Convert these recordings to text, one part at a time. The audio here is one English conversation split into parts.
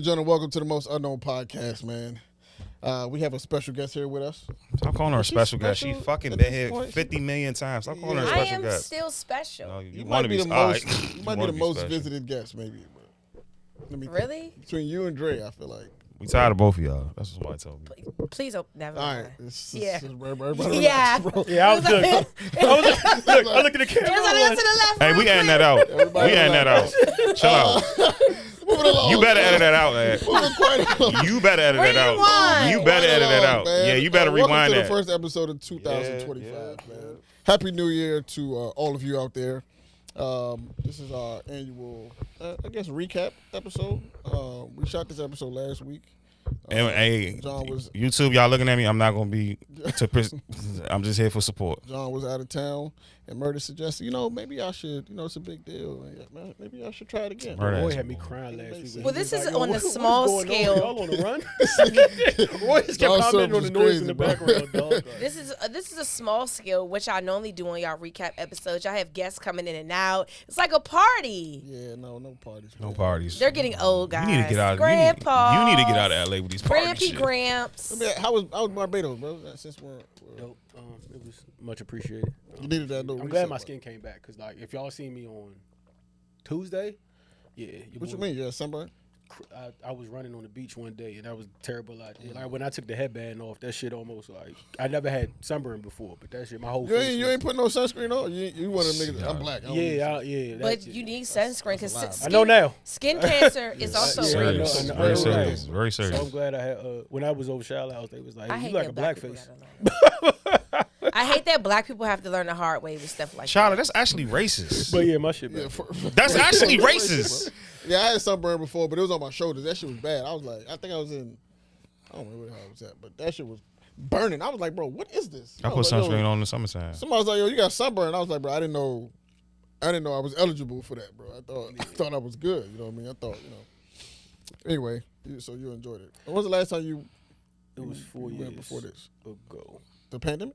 Gentlemen, welcome to the Most Unknown Podcast, man. We have a special guest here with us. Stop calling her a special guest. She fucking been here 50 million times. Stop calling her a I special am guest. still special. No, You want might to be be the most. most. You might be the most visited guest, maybe. Let me think. Really? Between you and Dre, I feel like. We tired of both of y'all. That's what somebody told me. Please don't. Never All mind. right. Yeah. Yeah. Yeah, I was good. I look at the camera. There's a little to the left. Hey, we adding that out. Everybody We adding that out. Chill out. You better edit that out, man. You better edit that out. Rewind. You better edit that out. Man. Yeah, you better rewind Welcome that. to the first episode of 2025, man. Happy New Year to all of you out there. This is our annual, I guess, recap episode. We shot this episode last week. And hey, John was YouTube, y'all looking at me. I'm not gonna be. I'm just here for support. John was out of town, and Murder suggested, maybe I should, it's a big deal. And, maybe I should try it again. Murder. Roy had me crying last week. Well, this is Like, on the what is small going on? scale. Y'all on the run? Roy just kept Dog commenting on service the is noise crazy, in the bro. background, dog. This is a small scale, which I normally do on y'all recap episodes. Y'all have guests coming in and out. It's like a party. Yeah, no parties. No man. parties. They're getting old, guys. You need to get out. Grandpa. You need to get out of LA with these parties. Grampy shit. Gramps. I mean, how was Barbados, bro? Since we're Dope. It was much appreciated. you needed that little I'm glad reset my button. skin came back because, like, if y'all seen me on Tuesday, yeah. What you mean? Yeah, sunburn? I was running on the beach one day and that was terrible out there. Like when I took the headband off, that shit almost like I never had sunburn before, but that shit my whole face. You ain't putting no sunscreen on. You one of them niggas. I'm black. I don't need Yeah. But you need sunscreen that's a because I know now. skin cancer is also Yeah, real. Serious. I know. Very Right. serious. Very So I'm serious. glad I had when I was over Charlotte House, they was like, I "You hate like a that black people blackface." gotta learn. I hate that black people have to learn the hard way with stuff like Charlotte, that. that's actually racist. But yeah, my shit. Yeah, Back. That's actually racist. Yeah, I had sunburn before, but it was on my shoulders. That shit was bad. I was like, I think I was in, I don't remember how I was at, but that shit was burning. I was like, bro, what is this? I put sunscreen on in the summertime. Somebody was like, yo, you got sunburn. I was like, bro, I didn't know I was eligible for that, bro. I thought I was good. You know what I mean? I thought, Anyway, so you enjoyed it. When was the last time you? It was 4 you years went before this. ago. The pandemic?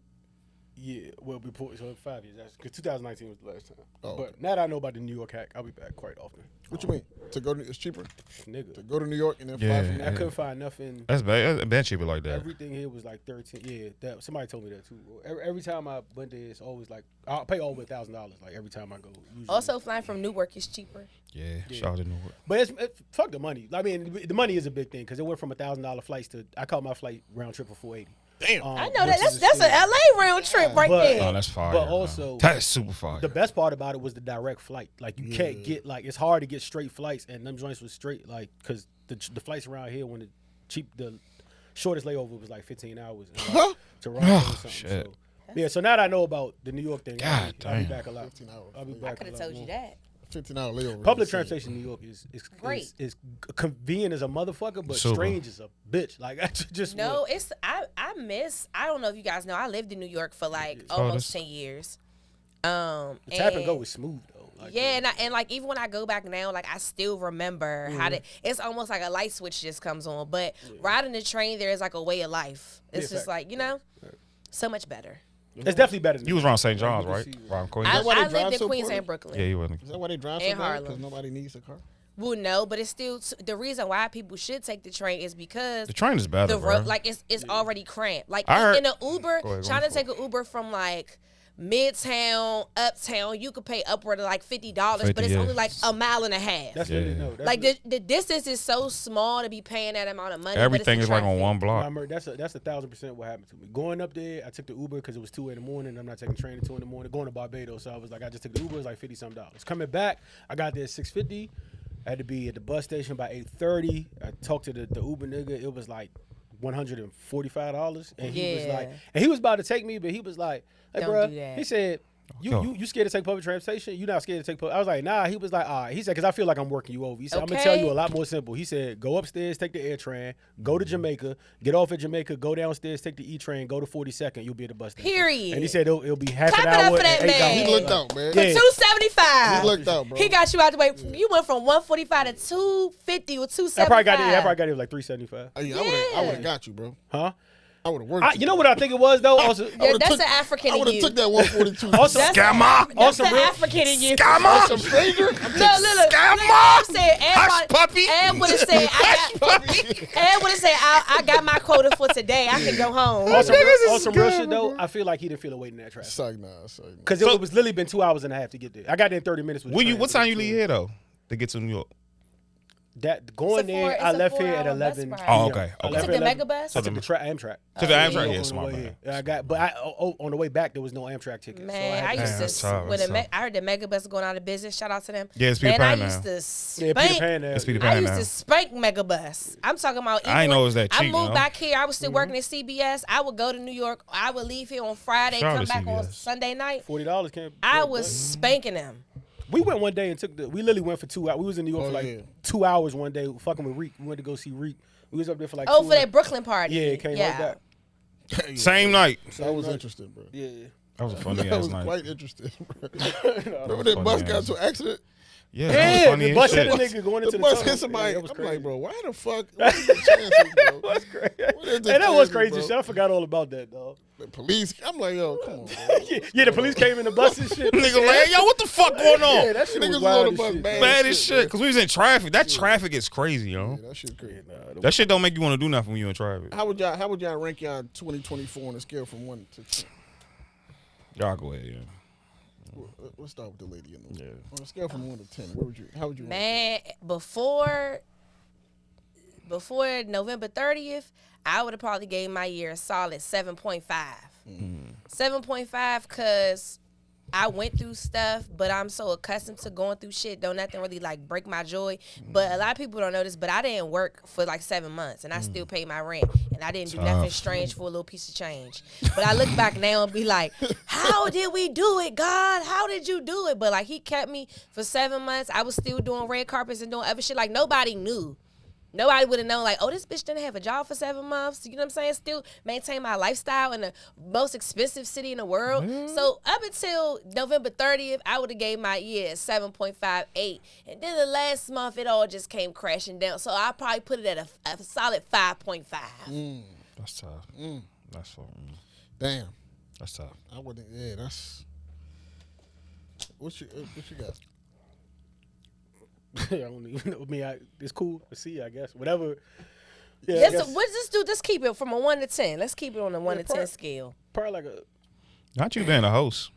Yeah, well, before so 5 years. Because 2019 was the last time. Oh, But okay. now that I know about the New York hack, I'll be back quite often. What you mean? To go to it's cheaper Nigga, to go to New York and then fly Yeah. from I there. couldn't find nothing. That's bad. That's bad cheaper like that. Everything here was like 13. Yeah, that somebody told me that too. Every time I went there, it's always like I'll pay over $1,000. Like every time I go. Usually. Also, flying from Newark is cheaper. Yeah. Shout out to Newark. But it's fuck the money. I mean, the money is a big thing because it went from $1,000 flights to I caught my flight round trip for $480. Damn. I know that. That's an LA round trip right But- there. Oh, that's fire. But also- that's super fire. The best part about it was the direct flight. Like you can't get it's hard to get straight flights, and them joints was straight because the flights around here when the shortest layover was like 15 hours Toronto or something. Shit. So, yeah, so now that I know about the New York thing, God I'll be damn. back a lot. 15 hours. I'll be I back. I could have a lot told you more. that. 15-hour layover. Public is insane. transportation in New York is Great. is convenient as a motherfucker, but Super. strange as a bitch. Like I just No, it's I miss. I don't know if you guys know. I lived in New York for like Oh, almost that's- 10 years. the tap and go is smooth though. Like, Yeah, and like even when I go back now, like I still remember how to. It's almost like a light switch just comes on. But riding the train there is like a way of life. It's Yeah, just fact. like so much better. it's definitely better than You was around St. John's, You can right? see- Around Queens. I, why they I drive lived in so Queens poorly? and Brooklyn. Yeah, you wasn't. Is that why they drive so In bad? Harlem. Because nobody needs a car? Well, no, but it's still the reason why people should take the train is because The train is better, the bro. road like it's already cramped. Like I heard- in an Uber, Go ahead, trying to go take an Uber from like Midtown, Uptown, you could pay upward of like $50, but 50, it's yeah. only like a mile and a half. That's Yeah. what they know. That's Like what- the distance is so small to be paying that amount of money. Everything but it's is the like on traffic. one block. Remember, that's 1,000% what happened to me. Going up there, I took the Uber because it was 2 in the morning. I'm not taking the train at 2 in the morning. Going to Barbados, so I was like, I just took the Uber. It was like $50-something. Coming back, I got there at $6.50. I had to be at the bus station by 8:30. I talked to the Uber nigga. It was like $145, and he was Yeah. like, and he was about to take me, but he was like, hey, Don't bro, do that. he said. You scared to take public transportation? You not scared to take public? I was like, nah. He was like, all right. He said, because I feel like I'm working you over. He said, I'm gonna tell you a lot more simple. He said, go upstairs, take the air train, go to Jamaica, get off at Jamaica, go downstairs, take the E train, go to 42nd. You'll be at the bus station. Period. And he said it'll be half Clap an it up hour for that and $8. man. He looked out, man. For Yeah. $275. He looked out, bro. He got you out the way. You went from 145 to 250 or 275. I probably got it like $375. Hey, I would Yeah. have got you, bro. Huh? I would have worked. You know what I think it was though. Also, that's an African in you. I would have took that 142. Also, That's an African in you. Scammer. Some stranger. Look. Scammer. Hush, puppy. Ed would have said, I got my quota for today. I can go home. Also real shit though. I feel like he didn't feel a wait in that traffic. Suck nah. Because it was literally been 2 hours and a half to get there. I got there in 30 minutes. What time you leave here though to get to New York? Going there, I left here at 11. Oh, okay. You took the Megabus? I took the Amtrak. To the Amtrak, yeah, On smart the way man. here. I got, but on the way back there was no Amtrak ticket. Man, so I used That's to tough, when that's tough. I heard the Megabus going out of business. Shout out to them. Yeah, it's Peter Man, Pan I now. used to Yeah, spank. Peter Pan. It's Peter I Pan used now. to spank Megabus. I'm talking about. Even I ain't know when it was that I cheap, moved you know? back here. I was still working at CBS. I would go to New York. I would leave here on Friday, Shout out come to back on CBS. Sunday night. $40 can't. I was spanking them. We went one day and we literally went for 2 hours. We was in New York for like 2 hours one day, fucking with Reek. We went to go see Reek. We was up there for like. Oh, for that Brooklyn party. Yeah, it came right back. Same night. I was interested, bro. Yeah. That was a funny I ass was night. quite interested. Remember that bus got into an accident? Yeah, that was funny the as bus shit. hit a nigga going into The the bus tunnel. hit somebody. Yeah, that was I'm crazy. like, bro, why the fuck? What is the chances, bro? That's crazy. What is the Hey, that was chances, crazy bro? shit. I forgot all about that, dog. The police. I'm like, yo, come on, bro. Yeah, the police came in the bus and shit. Nigga like, yo, what the fuck going on? Yeah, that shit Niggas was was wild on as the bus shit. bad. Bad as shit. Because we was in traffic. That traffic is crazy, yo. Yeah, that shit crazy. That shit don't make you want to do nothing when you in traffic. How would y'all rank y'all 2024 on a scale from 1 to 10? Y'all go ahead, yeah. Let's start with the lady in the room. On a scale from 1 to 10, how would you rank Man, before November 30th, I would have probably gave my year a solid 7.5. 7.5 because I went through stuff, but I'm so accustomed to going through shit. Don't nothing really like break my joy. But a lot of people don't know this, but I didn't work for like 7 months and I still paid my rent. And I didn't do nothing strange for a little piece of change. But I look back now and be like, how did we do it, God? How did you do it? But like he kept me for 7 months. I was still doing red carpets and doing other shit. Like nobody knew. Nobody would have known, like, oh, this bitch didn't have a job for 7 months. You know what I'm saying? Still maintain my lifestyle in the most expensive city in the world. So up until November 30th, I would have gave my year 7.58. And then the last month, it all just came crashing down. So I probably put it at a solid 5.5. That's tough. That's so. Damn. That's tough. I wouldn't. Yeah, that's. What you got? I don't even know. I mean, it's cool to see, I guess. Whatever. Yeah, Let's keep it from a 1 to 10. Let's keep it on a 1 to 10 scale. probably like a. Not you being a host.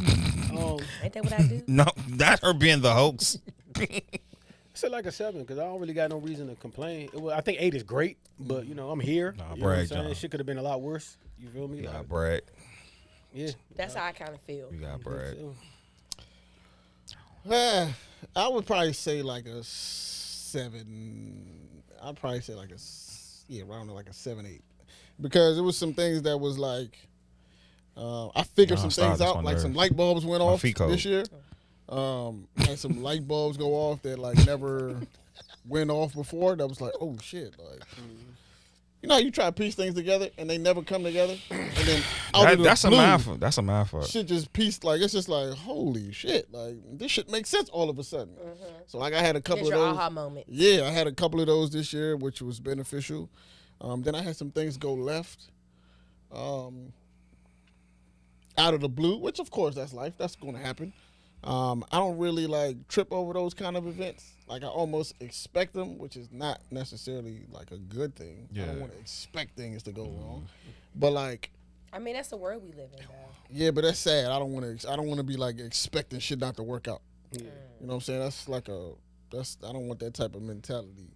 Ain't that what I do? No, not her being the host. I said like a 7 because I don't really got no reason to complain. I think 8 is great, but I'm here. Nah, you know what I'm brag, saying? John. Shit could have been a lot worse. You feel me? You got Like, brag. yeah. That's how I kind of feel. You got brag. I would probably say like a 7. I'd probably say like around like a 7-8, because it was some things that was like I figured some things out, like some light bulbs went off this year. Had some light bulbs go off that like never went off before. That was like, oh shit, like. You know how you try to piece things together and they never come together, and then That's a math. That's a math. Shit just pieced, like it's just like holy shit, like this shit makes sense all of a sudden. So like I had a couple of your those. aha moment. Yeah, I had a couple of those this year, which was beneficial. Then I had some things go left, out of the blue, which of course that's life. That's going to happen. I don't really like trip over those kind of events. Like I almost expect them, which is not necessarily like a good thing. Yeah. I don't want to expect things to go wrong, but like, I mean, that's the world we live in, though. yeah, but that's sad. I don't want to be like expecting shit not to work out. Yeah. You know what I'm saying? I don't want that type of mentality.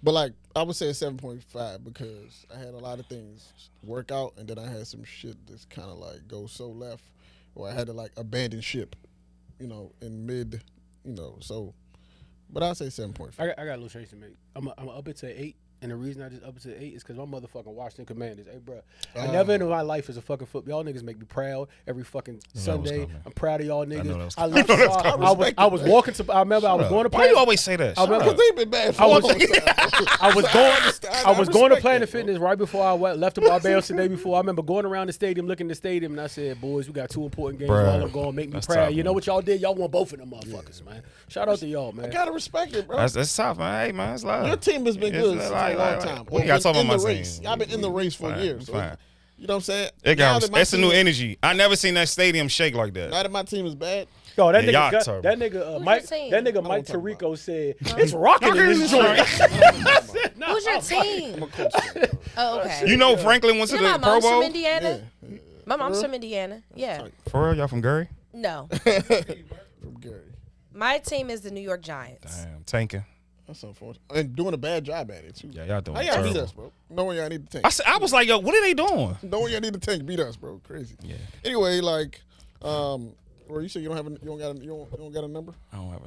But like I would say a 7.5 because I had a lot of things work out, and then I had some shit that's kind of like go so left, or I had to like abandon ship, in mid, so. But I'd say 7.5. I got a little change to make. I'm up it to 8, and the reason I just up it to 8 is because my motherfucking Washington Commanders. Hey, bro, I never in my life as a fucking football. Y'all niggas make me proud every fucking Sunday. I'm proud of y'all niggas. I was walking to. I remember I was going to play. Why you always say that? Because they've been bad for I was going to Planet Fitness right before I left to Barbados the day before. I remember going around the stadium, looking at the stadium, and I said, boys, we got 2 important games. All I'm going to make me proud. Tough, you know what y'all did? Y'all won both of them motherfuckers, man. Shout out to y'all, man. I gotta respect it, bro. That's tough, man. Hey, man, it's love. Your team has been good. It's Since like, a long time. What you got talking about my race. I've been in the race for years. So you know what I'm saying? It's a new energy. I never seen that stadium shake like that. Now that my team is bad. Yo, that nigga Mike Tirico said it's rocking in this joint. Who's your team? I'm a coach. Oh, okay. You know Franklin went to the Pro Bowl? From Indiana? Yeah. My mom's from Indiana. Yeah. For real? Y'all from Gary? No. From Gary. My team is the New York Giants. Damn, tanking. That's unfortunate. And doing a bad job at it, too. Yeah, y'all doing How y'all beat us, bro? Knowing y'all need to tank. I was like, yo, what are they doing? Knowing y'all need to tank, beat us, bro. Crazy. Yeah. Anyway, like, or you said you don't got a number? I don't have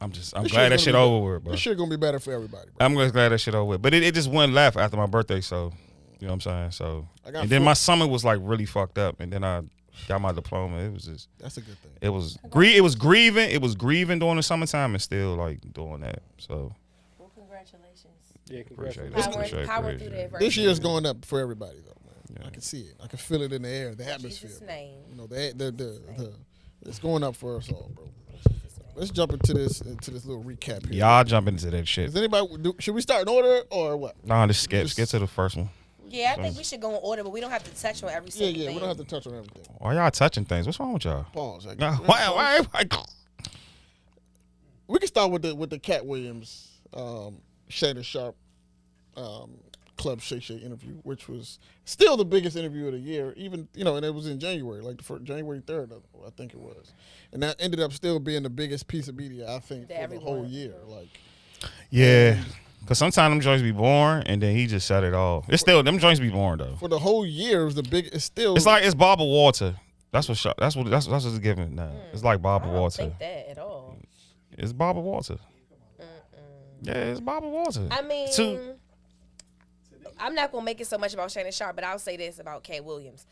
I'm glad that shit over with, bro. This shit gonna be better for everybody, bro. I'm just glad that shit over with. But it just went left after my birthday, so you know what I'm saying? So and then my summer was like really fucked up, and then I got my diploma. It was just that's a good thing. It was grieving. It was grieving during the summertime and still like doing that. So well, congratulations. Yeah, congratulations. Power through that. This year's going up for everybody though, man. Yeah. I can see it. I can feel it in the air, the atmosphere. You know, it's going up for us all, bro. Let's jump into this little recap here. Y'all jump into that shit. Does anybody should we start in order or what? Nah, just skip to the first one. Yeah, I think we should go in order, but we don't have to touch on every single thing. Yeah, we don't have to touch on everything. Why y'all touching things? What's wrong with y'all? Pause. Why? We can start with the Cat Williams, Shannon Sharp, Club Shay Shay interview, which was still the biggest interview of the year. Even and it was in January, like January 3rd, I think it was, and that ended up still being the biggest piece of media I think for the whole year. Like, yeah. Cause sometimes them joints be boring, and then he just set it off. It's still them joints be boring though. For the whole year, it was the big. It's still. It's like it's Barbara Walter. That's what it's given now. It's like Barbara Walter. I don't think that at all. It's Barbara Walter. Yeah, it's Barbara Walter. I mean, I'm not gonna make it so much about Shannon Sharp, but I'll say this about Cat Williams.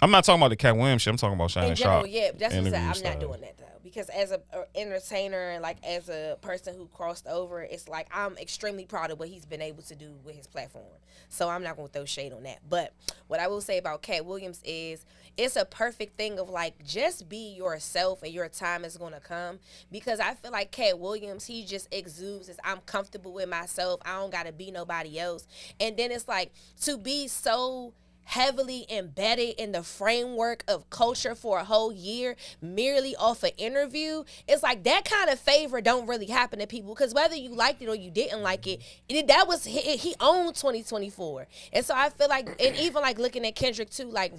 I'm not talking about the Cat Williams shit. I'm talking about Shannon Sharp. Yeah, that's what I'm not doing that though. Because as a entertainer and like as a person who crossed over, it's like I'm extremely proud of what he's been able to do with his platform. So I'm not gonna throw shade on that. But what I will say about Cat Williams is it's a perfect thing of like just be yourself and your time is gonna come. Because I feel like Cat Williams, he just exudes this I'm comfortable with myself. I don't gotta be nobody else. And then it's like to be so heavily embedded in the framework of culture for a whole year merely off an interview, it's like that kind of favor don't really happen to people because whether you liked it or you didn't like it, that was he owned 2024. And so I feel like, and even like looking at Kendrick too, like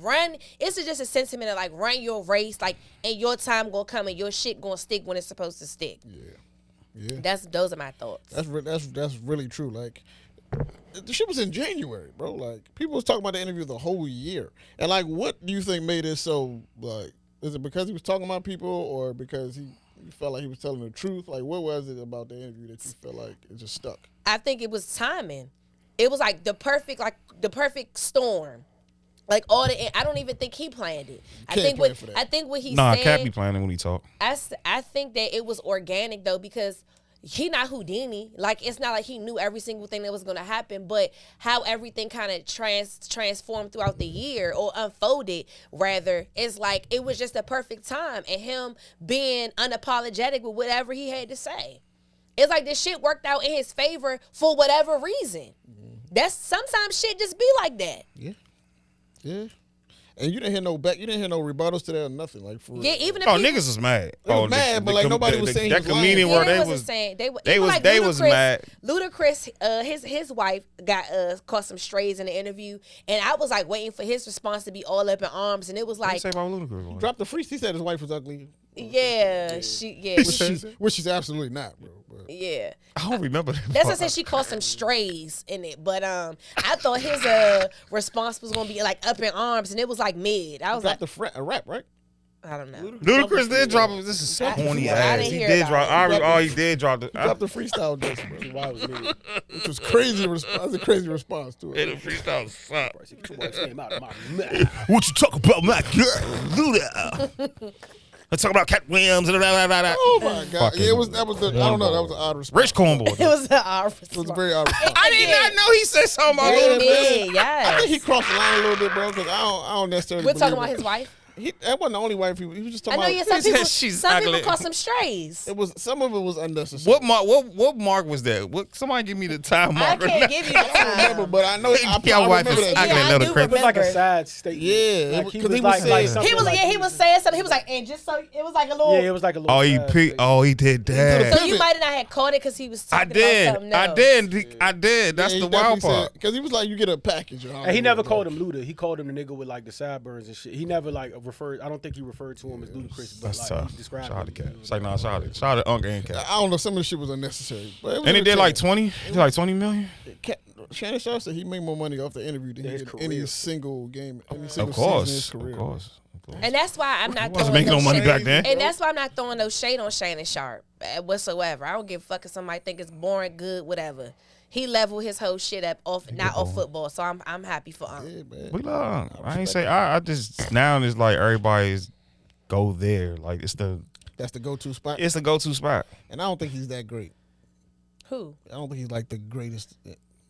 it's just a sentiment of like run your race, like and your time gonna come and your shit gonna stick when it's supposed to stick. Yeah. Those are my thoughts. That's really true. Like, the shit was in January, bro. Like, people was talking about the interview the whole year. And, like, what do you think made it so, like, is it because he was talking about people or because he felt like he was telling the truth? Like, what was it about the interview that you felt like it just stuck? I think it was timing. It was, like, the perfect storm. Like, I don't even think he planned it. I think what he said. Cat be planning when he talk. I think that it was organic, though, because he not Houdini. Like, it's not like he knew every single thing that was going to happen, but how everything kind of transformed throughout the year or unfolded, rather, it's like it was just a perfect time and him being unapologetic with whatever he had to say. It's like this shit worked out in his favor for whatever reason. That's sometimes shit just be like that. Yeah. And you didn't hear no rebuttals to that or nothing. Like, for yeah, even if niggas was mad. They was mad, but like nobody was saying that comedian where they was mad. Ludacris, his wife got caught some strays in the interview, and I was like waiting for his response to be all up in arms, and it was like, what you say about Ludacris? He dropped the freeze. He said his wife was ugly. Which she's absolutely not, bro. But. Yeah, I don't remember that. That's what I said. She caught some strays in it, but I thought his response was gonna be like up in arms, and it was like mid. I was like, a rap, right? I don't know. Ludacris did drop it. This is so horny ass. He did drop. He did drop. He dropped the freestyle disc, bro. Which was crazy. That was a crazy response to it. The freestyle sucked. What you talk about, my girl, Luda? Let's talk about Cat Williams. Oh my God! Yeah, that was the. I don't know. That was an odd response. Rich cornball. It was an odd response. It was a very odd response. I did not know he said something about Ludacris. Yes. I think he crossed the line a little bit, bro. Because I don't necessarily. We're talking about his wife. that wasn't the only white people. He was just I talking know. about. Yeah, She's some people ugly. call some strays. It was some of it was unnecessary. What mark was that? Somebody give me the time I marker. can't give you the I don't remember, time. but I know. I Your wife remember is that. ugly, Yeah, I little do crip. It was like a remember. sad statement. Yeah, like, because he was like saying something He was like he was saying something. He was like, and just so it was like a little. Yeah, it was like a little. Oh, he sad statement. he did that. So you might have not had caught it because he was I talking did. about something else. I did. That's the wild part. Because he was like, you get a package. And he never called him Luda. He called him the nigga with like the sideburns and shit. He never like referred. I don't think he referred to him as Ludacris, but That's like tough. he described Shout out him. to Cat. It's like, no, shout out to Uncle and Cat. I don't know. Some of the shit was unnecessary. But it was And he did like entertaining. 20. He did like 20 million. Shannon Sharp said he made more money off the interview than he His did career. any single game, any single Of season in course. his career. Of course. And that's why I'm not He wasn't throwing making no money shade. back then. And that's why I'm not throwing no shade on Shannon Sharp whatsoever. I don't give a fuck if somebody think it's boring, good, whatever. He leveled his whole shit up not off football, so I'm happy for him. Yeah, man. We love. I ain't say. I just now it's like everybody's go there. Like it's the go-to spot. It's the go-to spot. And I don't think he's that great. Who? I don't think he's like the greatest.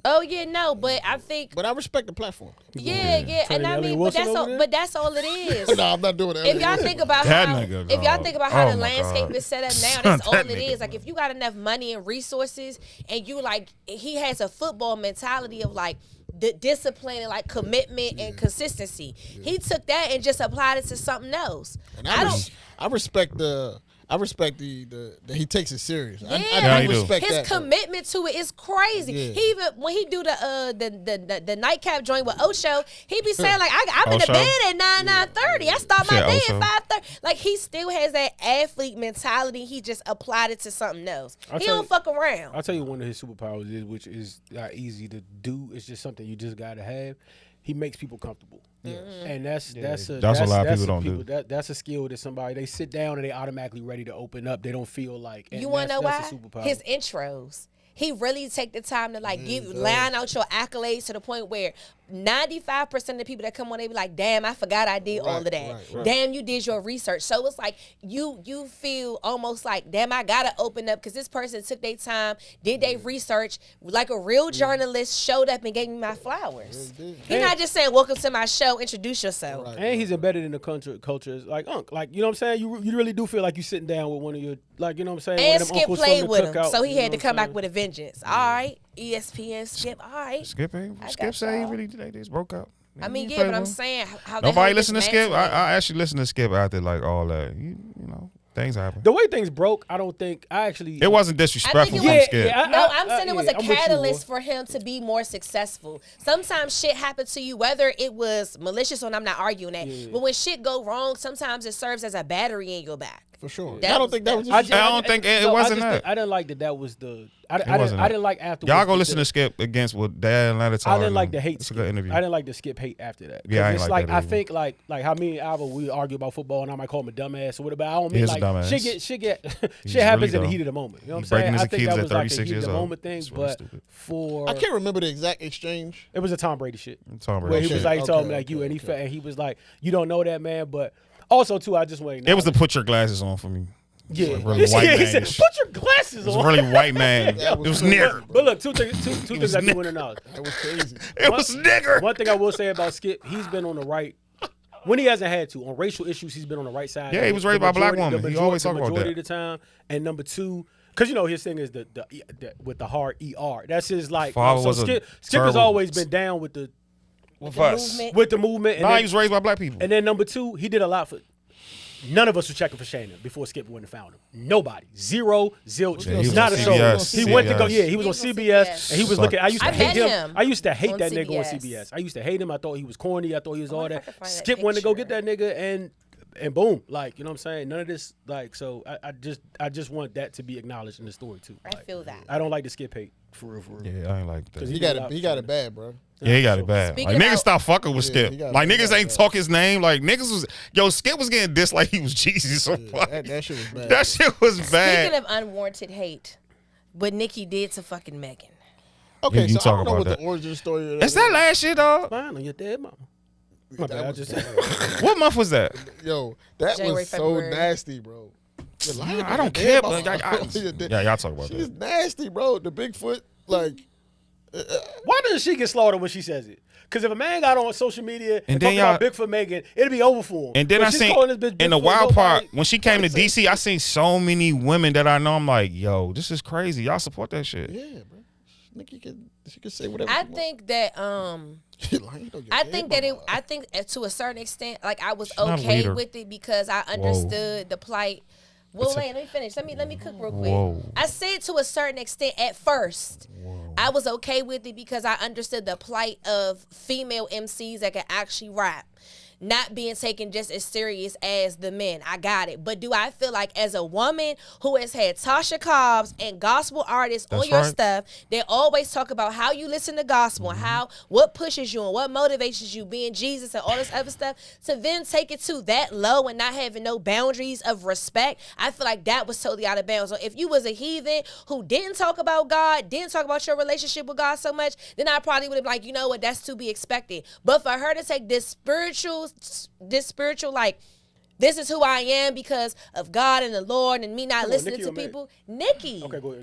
Oh yeah, no, but I think But I respect the platform. yeah, and I Elliott mean, Wilson but over there? that's all it is. No, I'm not doing that. If y'all think about That how, nigga, if y'all dog. think about how Oh the my landscape God. is set up now, Son, that's all that it nigga, is. Like if you got enough money and resources, and you like, he has a football mentality of like the discipline and like commitment and consistency. He took that and just applied it to something else. And I respect the he takes it serious. Yeah, I he do do. respect his that. commitment to it is crazy. Yeah. He even when he do the nightcap joint with Osho, he be saying like I'm in the Osho? bed at 9:30. I start my Shit, day Osho. at 5:30. Like he still has that athlete mentality. He just applied it to something else. He tell don't you- fuck around. I'll tell you one of his superpowers is, which is not easy to do. It's just something you just gotta have. He makes people comfortable. And that's That's a lot of people don't do. That's a skill that somebody they sit down and they automatically ready to open up. They don't feel like. And You want to know why? that's a superpower. His intros. He really take the time to like line out your accolades to the point where 95% of the people that come on, they be like, damn, I forgot I did all of that. right. Damn, you did your research. So it's like you feel almost like, damn, I gotta open up because this person took their time, did their research, like a real journalist, showed up and gave me my flowers. He not just saying, welcome to my show, introduce yourself. Right. And he's embedded in the culture. It's like like you know what I'm saying. You really do feel like you sitting down with one of your like you know what I'm saying. one And of them Skip uncles from played the with him, cookout, so he you know had to what come I'm back saying? with a vengeance. All right, ESPN Skip. All right. Skip got said he y'all. really they just broke up. I mean, He yeah, played but I'm well. saying how they Nobody had listen to this Skip. match. I actually listen to Skip after like all that. You know, things happen. The way things broke, I don't think I actually. It wasn't disrespectful it from was- Skip. No, I'm saying it was a I'm with you, catalyst boy. for him to be more successful. Sometimes shit happened to you, whether it was malicious or I'm not arguing that. But when shit go wrong, sometimes it serves as a battery in your back. For sure. That I don't was- think that was I don't think it wasn't I that. didn't like that was the. I wasn't that. didn't like after. Y'all go listen to Skip against what Dad and Atlanta I told didn't like the hate. It's a Skip. good interview. I didn't like the Skip hate after that. 'Cause Yeah, I ain't it's like like that I either. think like how me and Alva we argue about football and I might call him a dumbass or whatever. I don't mean He is a like dumbass. shit get He's shit happens really in the dumb. heat of the moment. You know what I'm He's breaking saying? his I think Achilles that at was like a 36 heat of years the old. moment thing, It's really but stupid. for I can't remember the exact exchange. it was a Tom Brady shit. Tom Where Brady he was shit. like, he told Okay, me like you, okay, and okay. he was like, you don't know that man, but also too, I just want It was to put your glasses on for me. yeah. like really white he said, man-ish. put your glasses It was on. really white man. That It was was crazy. nigger. But look, two things I do want to know. That was crazy. It was nigger. One thing I will say about Skip, he's been on the right. When he hasn't had to on racial issues, he's been on the right side. Yeah, he was raised by a black woman. He always talk about majority that. of the time. And number two, because you know his thing is the with the hard ER. That's his like. Father so was a Skip has terrible- always been down with the With The us. movement. with the movement. And Nah, then, he was raised by black people. and then number two, he did a lot for. None of us were checking for Shannon before Skip went and found him. Nobody. Zero. Zilch. Yeah, he was not on a soul. CBS. He went to go. CBS. Yeah, he was on CBS, and he was looking. I used to I hate met him. him I used to hate on that nigga on CBS. CBS. I used to hate him. I thought he was corny. I thought he was all wonder that. if I can find that Skip went to go picture. get that nigga, and boom, like you know what I'm saying. None of this, like, so I just want that to be acknowledged in the story too. I Like, feel that. I don't like the Skip hate for real. Yeah, I ain't like that. Cause He did a got lot it. He for got Shannon. it bad, bro. Yeah, he got it bad. Speaking Like niggas about- stop fucking with Yeah, Skip. he got it Like bad, niggas ain't bad. talk his name. Like niggas was Skip was getting dissed like he was Jesus. So fuck. That shit was bad. That shit was bad. Speaking of unwarranted hate, what Nicki did to fucking Megan. Okay, You so I talk don't know about what that. the origin story of Is that last shit, dog? Fine on your dead mama. My bad. I was just bad. What month was that? Yo, that January, was so February. nasty, bro. I don't care. But yeah, y'all talk about She's that. nasty, bro. The Bigfoot, like, Why doesn't she get slaughtered when she says it? Because if a man got on social media and talking about Bigfoot Megan, it'd be over for him. And then I seen, in the wild part, when she came to DC, I seen so many women that I know. I'm like, yo, this is crazy. Y'all support that shit. Yeah, bro. She can say whatever. I think that I think to a certain extent, like I was okay with it because I understood the plight. Well, let me finish. Let me cook real quick. I said to a certain extent at first. I was okay with it because I understood the plight of female MCs that can actually rap. Not being taken just as serious as the men. I got it. But do I feel like as a woman who has had Tasha Cobbs and gospel artists on your stuff, they always talk about how you listen to gospel and what pushes you and what motivates you, being Jesus and all this other stuff, to then take it to that low and not having no boundaries of respect, I feel like that was totally out of bounds. So if you was a heathen who didn't talk about God, didn't talk about your relationship with God so much, then I probably would have been like, you know what, that's to be expected. But for her to take this spiritual, like, this is who I am because of God and the Lord and me not listening to people. Nikki. Okay, go.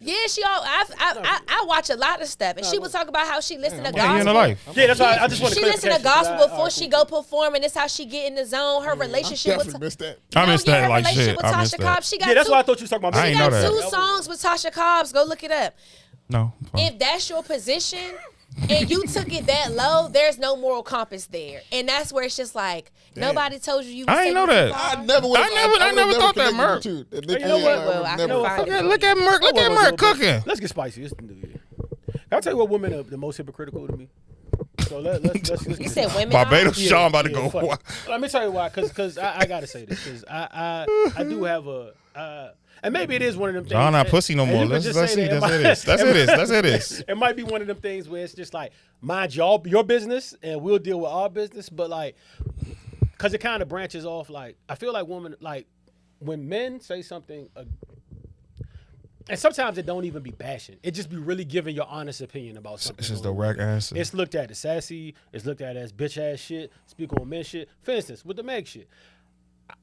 Yeah, I watch a lot of stuff, and she would talk about how she listened to gospel. Yeah, that's why I just want to. She listened to gospel before she go perform, and this how she get in the zone. Her relationship with missed that. I missed that like shit. With Tasha Cobbs. She got that's why I thought you was talking about. I ain't know that. She got 2 songs with Tasha Cobbs. Go look it up. No. If that's your position and you took it that low, there's no moral compass there. And that's where it's just like, nobody told you. I ain't know that. I never thought that, Merc. You know what? Well, I can find it. Look at Merc. Look at Merc cooking. Let's get spicy. It's the new year. I'll tell you what women are the most hypocritical to me. So let's you said women. Barbados Sean about to go. Let me tell you why. Because I gotta say this. Because I do have a. And maybe it is one of them things. John, not pussy no more. Let's see. That's it. It might be one of them things where it's just like, mind your business and we'll deal with our business. But like, because it kind of branches off. Like, I feel like women, like when men say something, and sometimes it don't even be bashing. It just be really giving your honest opinion about something. It's just the direct answer. It's looked at as sassy. It's looked at as bitch ass shit. Speak on men shit. For instance, with the Meg shit.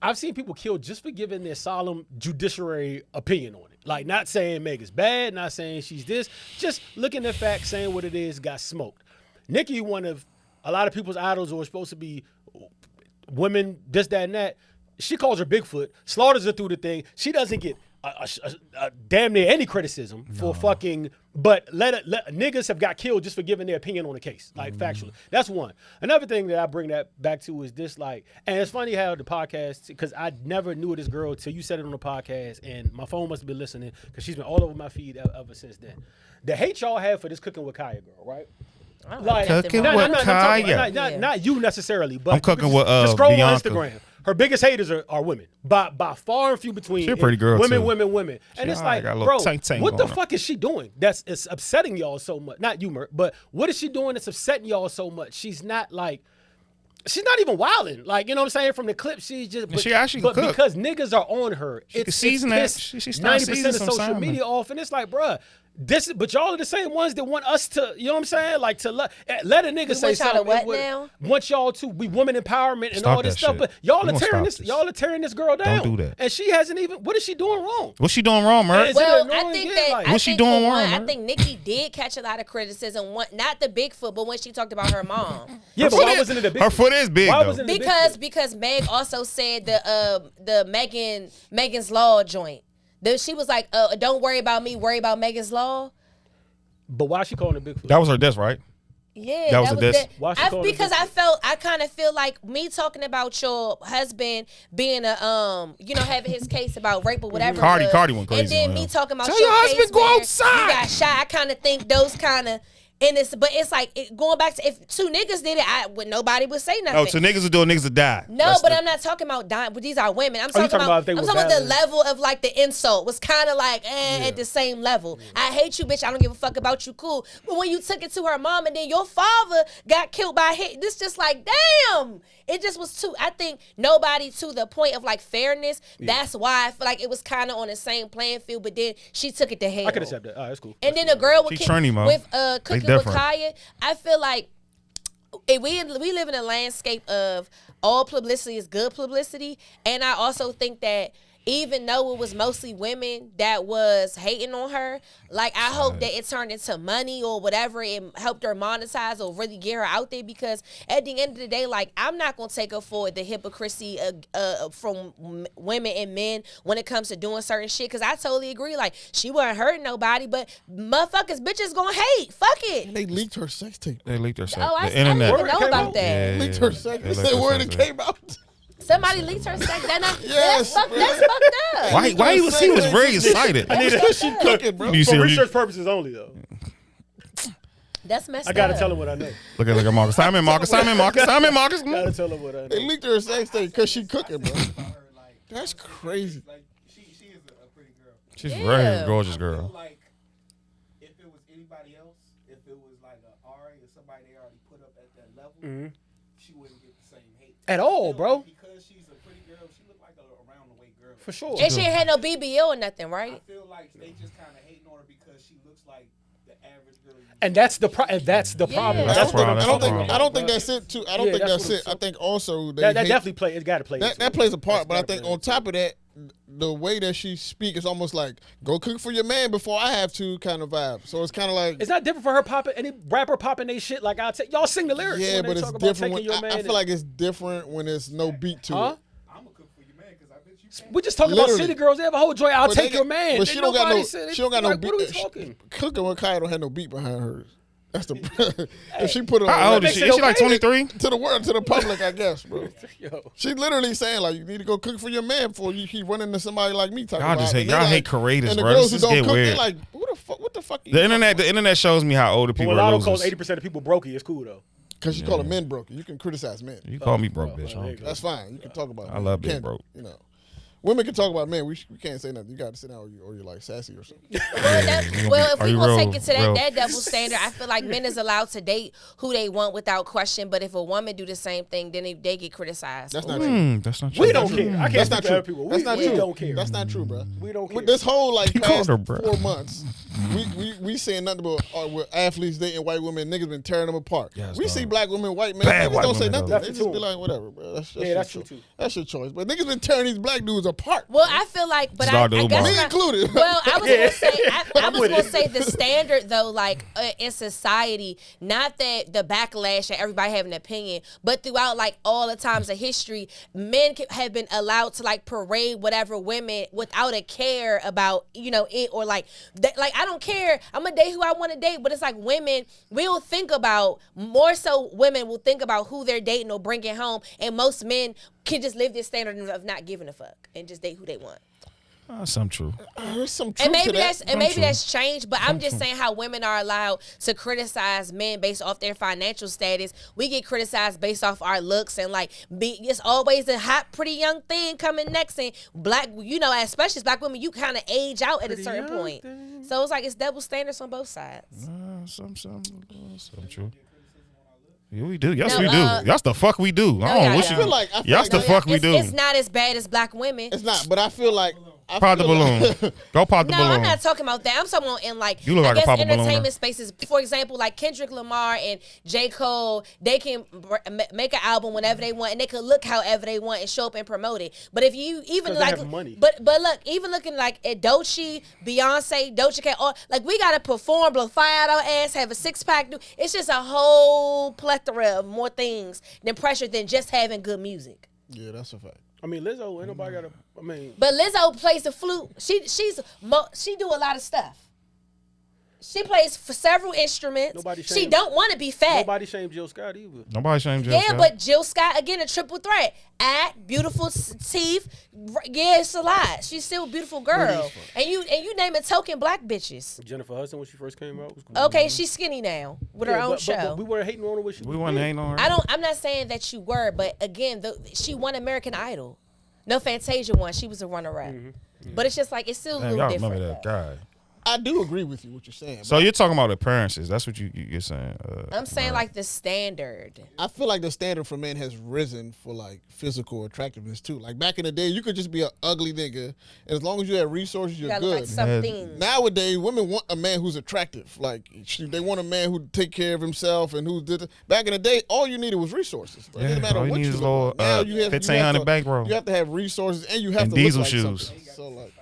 I've seen people killed just for giving their solemn judiciary opinion on it. Like, not saying Meg is bad, not saying she's this, just looking at facts, saying what it is, got smoked. Nikki, one of a lot of people's idols, or supposed to be women, this, that, and that. She calls her Bigfoot, slaughters her through the thing. She doesn't get a damn near any criticism for fucking, but niggas have got killed just for giving their opinion on the case, like factually. That's one. Another thing that I bring that back to is this, like, and it's funny how the podcast, because I never knew this girl till you said it on the podcast, and my phone must have been listening because she's been all over my feed ever since then. The hate y'all have for this Cooking with Kaya girl, right? Like, Cooking with Kaya. Not you necessarily, but I'm cooking with just scroll Bianca. on Instagram. Her biggest haters are women, by far and few between. She's a pretty girl, women, too. women. And it's like, bro, what the fuck is she doing that's upsetting y'all so much? Not you, Mert, but what is she doing that's upsetting y'all so much? She's not even wilding. Like, you know what I'm saying? From the clip, she's just. But, she actually but cook. because niggas are on her, it's season that. She 90% of social media off, and it's like, bruh. But y'all are the same ones that want us to, you know what I'm saying? Like, to let a nigga say something. Want y'all to be woman empowerment and all this stuff. But y'all are tearing this girl down. Don't do that. And she hasn't even. What is she doing wrong? What's she doing wrong, Mert? Well, I think that. What's she doing wrong? I think Nikki did catch a lot of criticism. Not the Bigfoot, but when she talked about her mom. Yeah, but why wasn't it a big? Her foot is big though. Because Meg also said the Megan's Law joint. She was like, "Don't worry about me, worry about Megan's Law." But why is she calling it Bigfoot? That was her diss, right? Yeah, that was a diss. Because I kind of feel like me talking about your husband being having his case about rape or whatever. Cardi went crazy. And then me talking about your husband go outside. You got shot. I kind of think those kind of. But it's like going back to if 2 niggas did it, nobody would say nothing. Oh, 2 niggas would do it, niggas would die. No, I'm not talking about dying. But these are women. I'm talking about the level of like the insult was kind of like at the same level. Yeah. I hate you, bitch. I don't give a fuck about you. Cool. But when you took it to her mom and then your father got killed by a hit, this just like damn. It just was too. I think nobody to the point of like fairness. Yeah. That's why I feel like it was kind of on the same playing field. But then she took it to hell. I could accept that. That's cool. And then a girl with Cooking with different. Kaya, I feel like we live in a landscape of all publicity is good publicity, and I also think that even though it was mostly women that was hating on her, like I hope that it turned into money or whatever, it helped her monetize or really get her out there, because at the end of the day, like I'm not gonna take up for the hypocrisy from women and men when it comes to doing certain shit, because I totally agree, like she wasn't hurting nobody, but motherfuckers bitches gonna hate. Fuck it. And they leaked her sex tape. They leaked her sex. Oh, I the didn't internet. even know about that. Leaked her sex. They said word it came out. Somebody leaked her sex. Yes, That's fucked up. Why he was very excited. I need Because she cooking, bro. You for serious? research purposes only, though. That's messed up. I gotta tell him what I know. Look at Marcus. Simon Marcus. Gotta tell him what I know. They leaked her sex tape because she cooking, bro. That's crazy. Like she is a pretty girl. She's a very gorgeous I feel girl. like if it was anybody else, if it was like a Ari or somebody they already put up at that level, she wouldn't get the same hate At all, I feel bro. like because she's a pretty girl, she looked like a around the way girl. For sure. And she ain't had no BBL or nothing, I right? feel like they just kind of hating on her because she looks like the average girl. And that's the problem. That's I don't think that's it too. I don't think that's it. I think also that definitely play. It's got to play. That plays a part, but I think on top of that, the way that she speaks is almost like go cook for your man before I have to kind of vibe. So it's kind of like it's not different for her popping any rapper popping they shit like I'll take y'all sing the lyrics. yeah, when but they it's talk about different. taking your man I feel like it's different when there's no beat to it. I'm gonna cook for your man because I bet you can. we just talking about Literally. city girls. They have a whole joint. I'll But take they your got- man. But she don't got no. She don't got no like, beat. What are we talking? Cooking with Kaya don't have no beat behind hers. That's the. If she put it on How old is makes she? it Is she like okay. 23? to the world, to the public, I guess, bro. Yo. She literally saying like, you need to go cook for your man before you keep running to somebody like me. Y'all just hate. Y'all hate creators, and the bro. girls This who is don't get cook, weird. they're like, what the fuck? The internet shows me how older people are Mulatto calls losers. 80% of people brokey. It's cool though. Because you call them men broke. You can criticize men. You call me broke, bitch. I there you don't go. care. That's fine. You can talk about. I men. love You being can't, broke. You know, women can talk about men. We can't say nothing. You got to sit down or you're like sassy or something. Well, if Are we you gonna real- take it to real- that double standard, I feel like men is allowed to date who they want without question. But if a woman do the same thing, then they get criticized. That's not true. That's not true. We don't care. I That's can't not speak for other true. people. That's not we true. don't care. That's not true, bro. We don't care. With this whole like called past her, bro. 4 months, we saying nothing but with athletes dating white women. Niggas been tearing them apart. Yes, we dog. see black women, white men. Bad Niggas white don't say women, nothing. though. They That's just be true. like, whatever, bro. That's Yeah, your that's true choice. too. That's your choice. But niggas been tearing these black dudes apart. Well, I feel like, but I Start guess the Me my- included. Well, I was gonna say, I was with gonna it. say the standard though, like in society, not that the backlash and everybody have an opinion, but throughout like all the times of history, men have been allowed to like parade whatever women without a care about it or like that. Like I don't care, I'm gonna date who I want to date, but it's like women will think about more so. Women will think about who they're dating or bringing home, and most men can just live this standard of not giving a fuck and just date who they want. Some true. There's some truth And maybe to that. that's changed, but I'm just saying how women are allowed to criticize men based off their financial status. We get criticized based off our looks and like it's always a hot, pretty young thing coming next. And black, especially as black women, you kind of age out at a certain point. So it's like it's double standards on both sides. Some true. Yeah, we do. Yes, No, we do. That's the fuck we do. I don't know what yeah. you. I feel like Yes, the fuck we do. It's not as bad as black women. It's not, but I feel like Pop the balloon. Go pop the No, balloon. I'm not talking about that. I'm talking about in like You look like a pop a balloon. entertainment spaces. For example, like Kendrick Lamar and J. Cole, they can make an album whenever they want, and they can look however they want and show up and promote it. But if you even 'Cause they like, have money. but look, even looking like at Doechii, Beyonce, Doja Cat, all like we gotta perform, blow fire out our ass, have a 6-pack. It's just a whole plethora of more things than pressure than just having good music. Yeah, that's a fact. I mean, Lizzo, ain't nobody got But Lizzo plays the flute. She do a lot of stuff. She plays for several instruments. Nobody She shamed- don't want to be fat. nobody shamed Jill Scott either. Nobody shamed Jill Yeah, Scott. but Jill Scott, again, a triple threat. Act, beautiful teeth. Yeah, it's a lot. She's still a beautiful girl. And you naming token black bitches. Jennifer Hudson, when she first came out, was cool. Okay, she's skinny now with her Yeah, own but show. we weren't hating on her when she we wasn't hating on her. I'm not saying that you were, but again, she won American Idol. No, Fantasia won. She was a runner-up. But it's just like, it's still a Damn, little y'all different. remember that guy? I do agree with you what you're saying. So you're talking about appearances. That's what you're saying. I'm saying like the standard. I feel like the standard for men has risen for like physical attractiveness too. Like back in the day, you could just be an ugly nigga, and as long as you have resources, you're gotta good. look like something. Nowadays, women want a man who's attractive. Like they want a man who take care of himself and who did. Back in the day, all you needed was resources. It didn't matter all you what need you is look little, like. Now you have 1,500 bankroll. You have to have resources and you have And to diesel look like shoes. something. So like,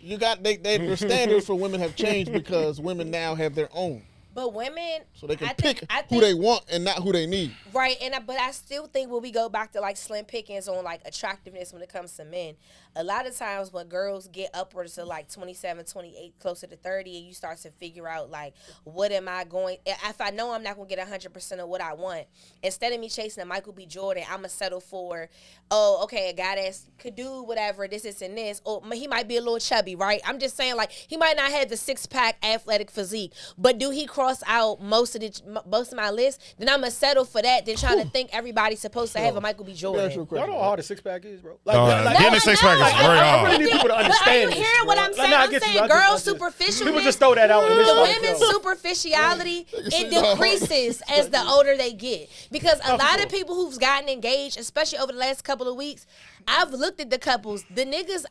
you got the standards for women have changed because women now have their own. But women, So they can I pick think, who they want and not who they need. right? But I still think when we go back to like slim pickings on like attractiveness when it comes to men, a lot of times when girls get upwards to like 27, 28, closer to 30, and you start to figure out like, what am I going? If I know I'm not gonna get 100% of what I want, instead of me chasing a Michael B. Jordan, I'm gonna settle for, a guy that could do whatever this, and this. Or he might be a little chubby, right? I'm just saying like he might not have the 6-pack athletic physique, but do he cross out most of my list? Then I'm gonna settle for that. Then trying to think everybody's supposed to have a Michael B. Jordan. Y'all know how hard a 6-pack is, bro. Getting a 6-pack is very I hard. really need people to Are understand you this, hearing what bro. I'm saying? Nah, I I'm get you. saying I get you. girls' superficialness. People just throw that out. And The it's women's like, superficiality, it decreases as the older they get. Because a lot of people who've gotten engaged, especially over the last couple of weeks, I've looked at the couples. The niggas,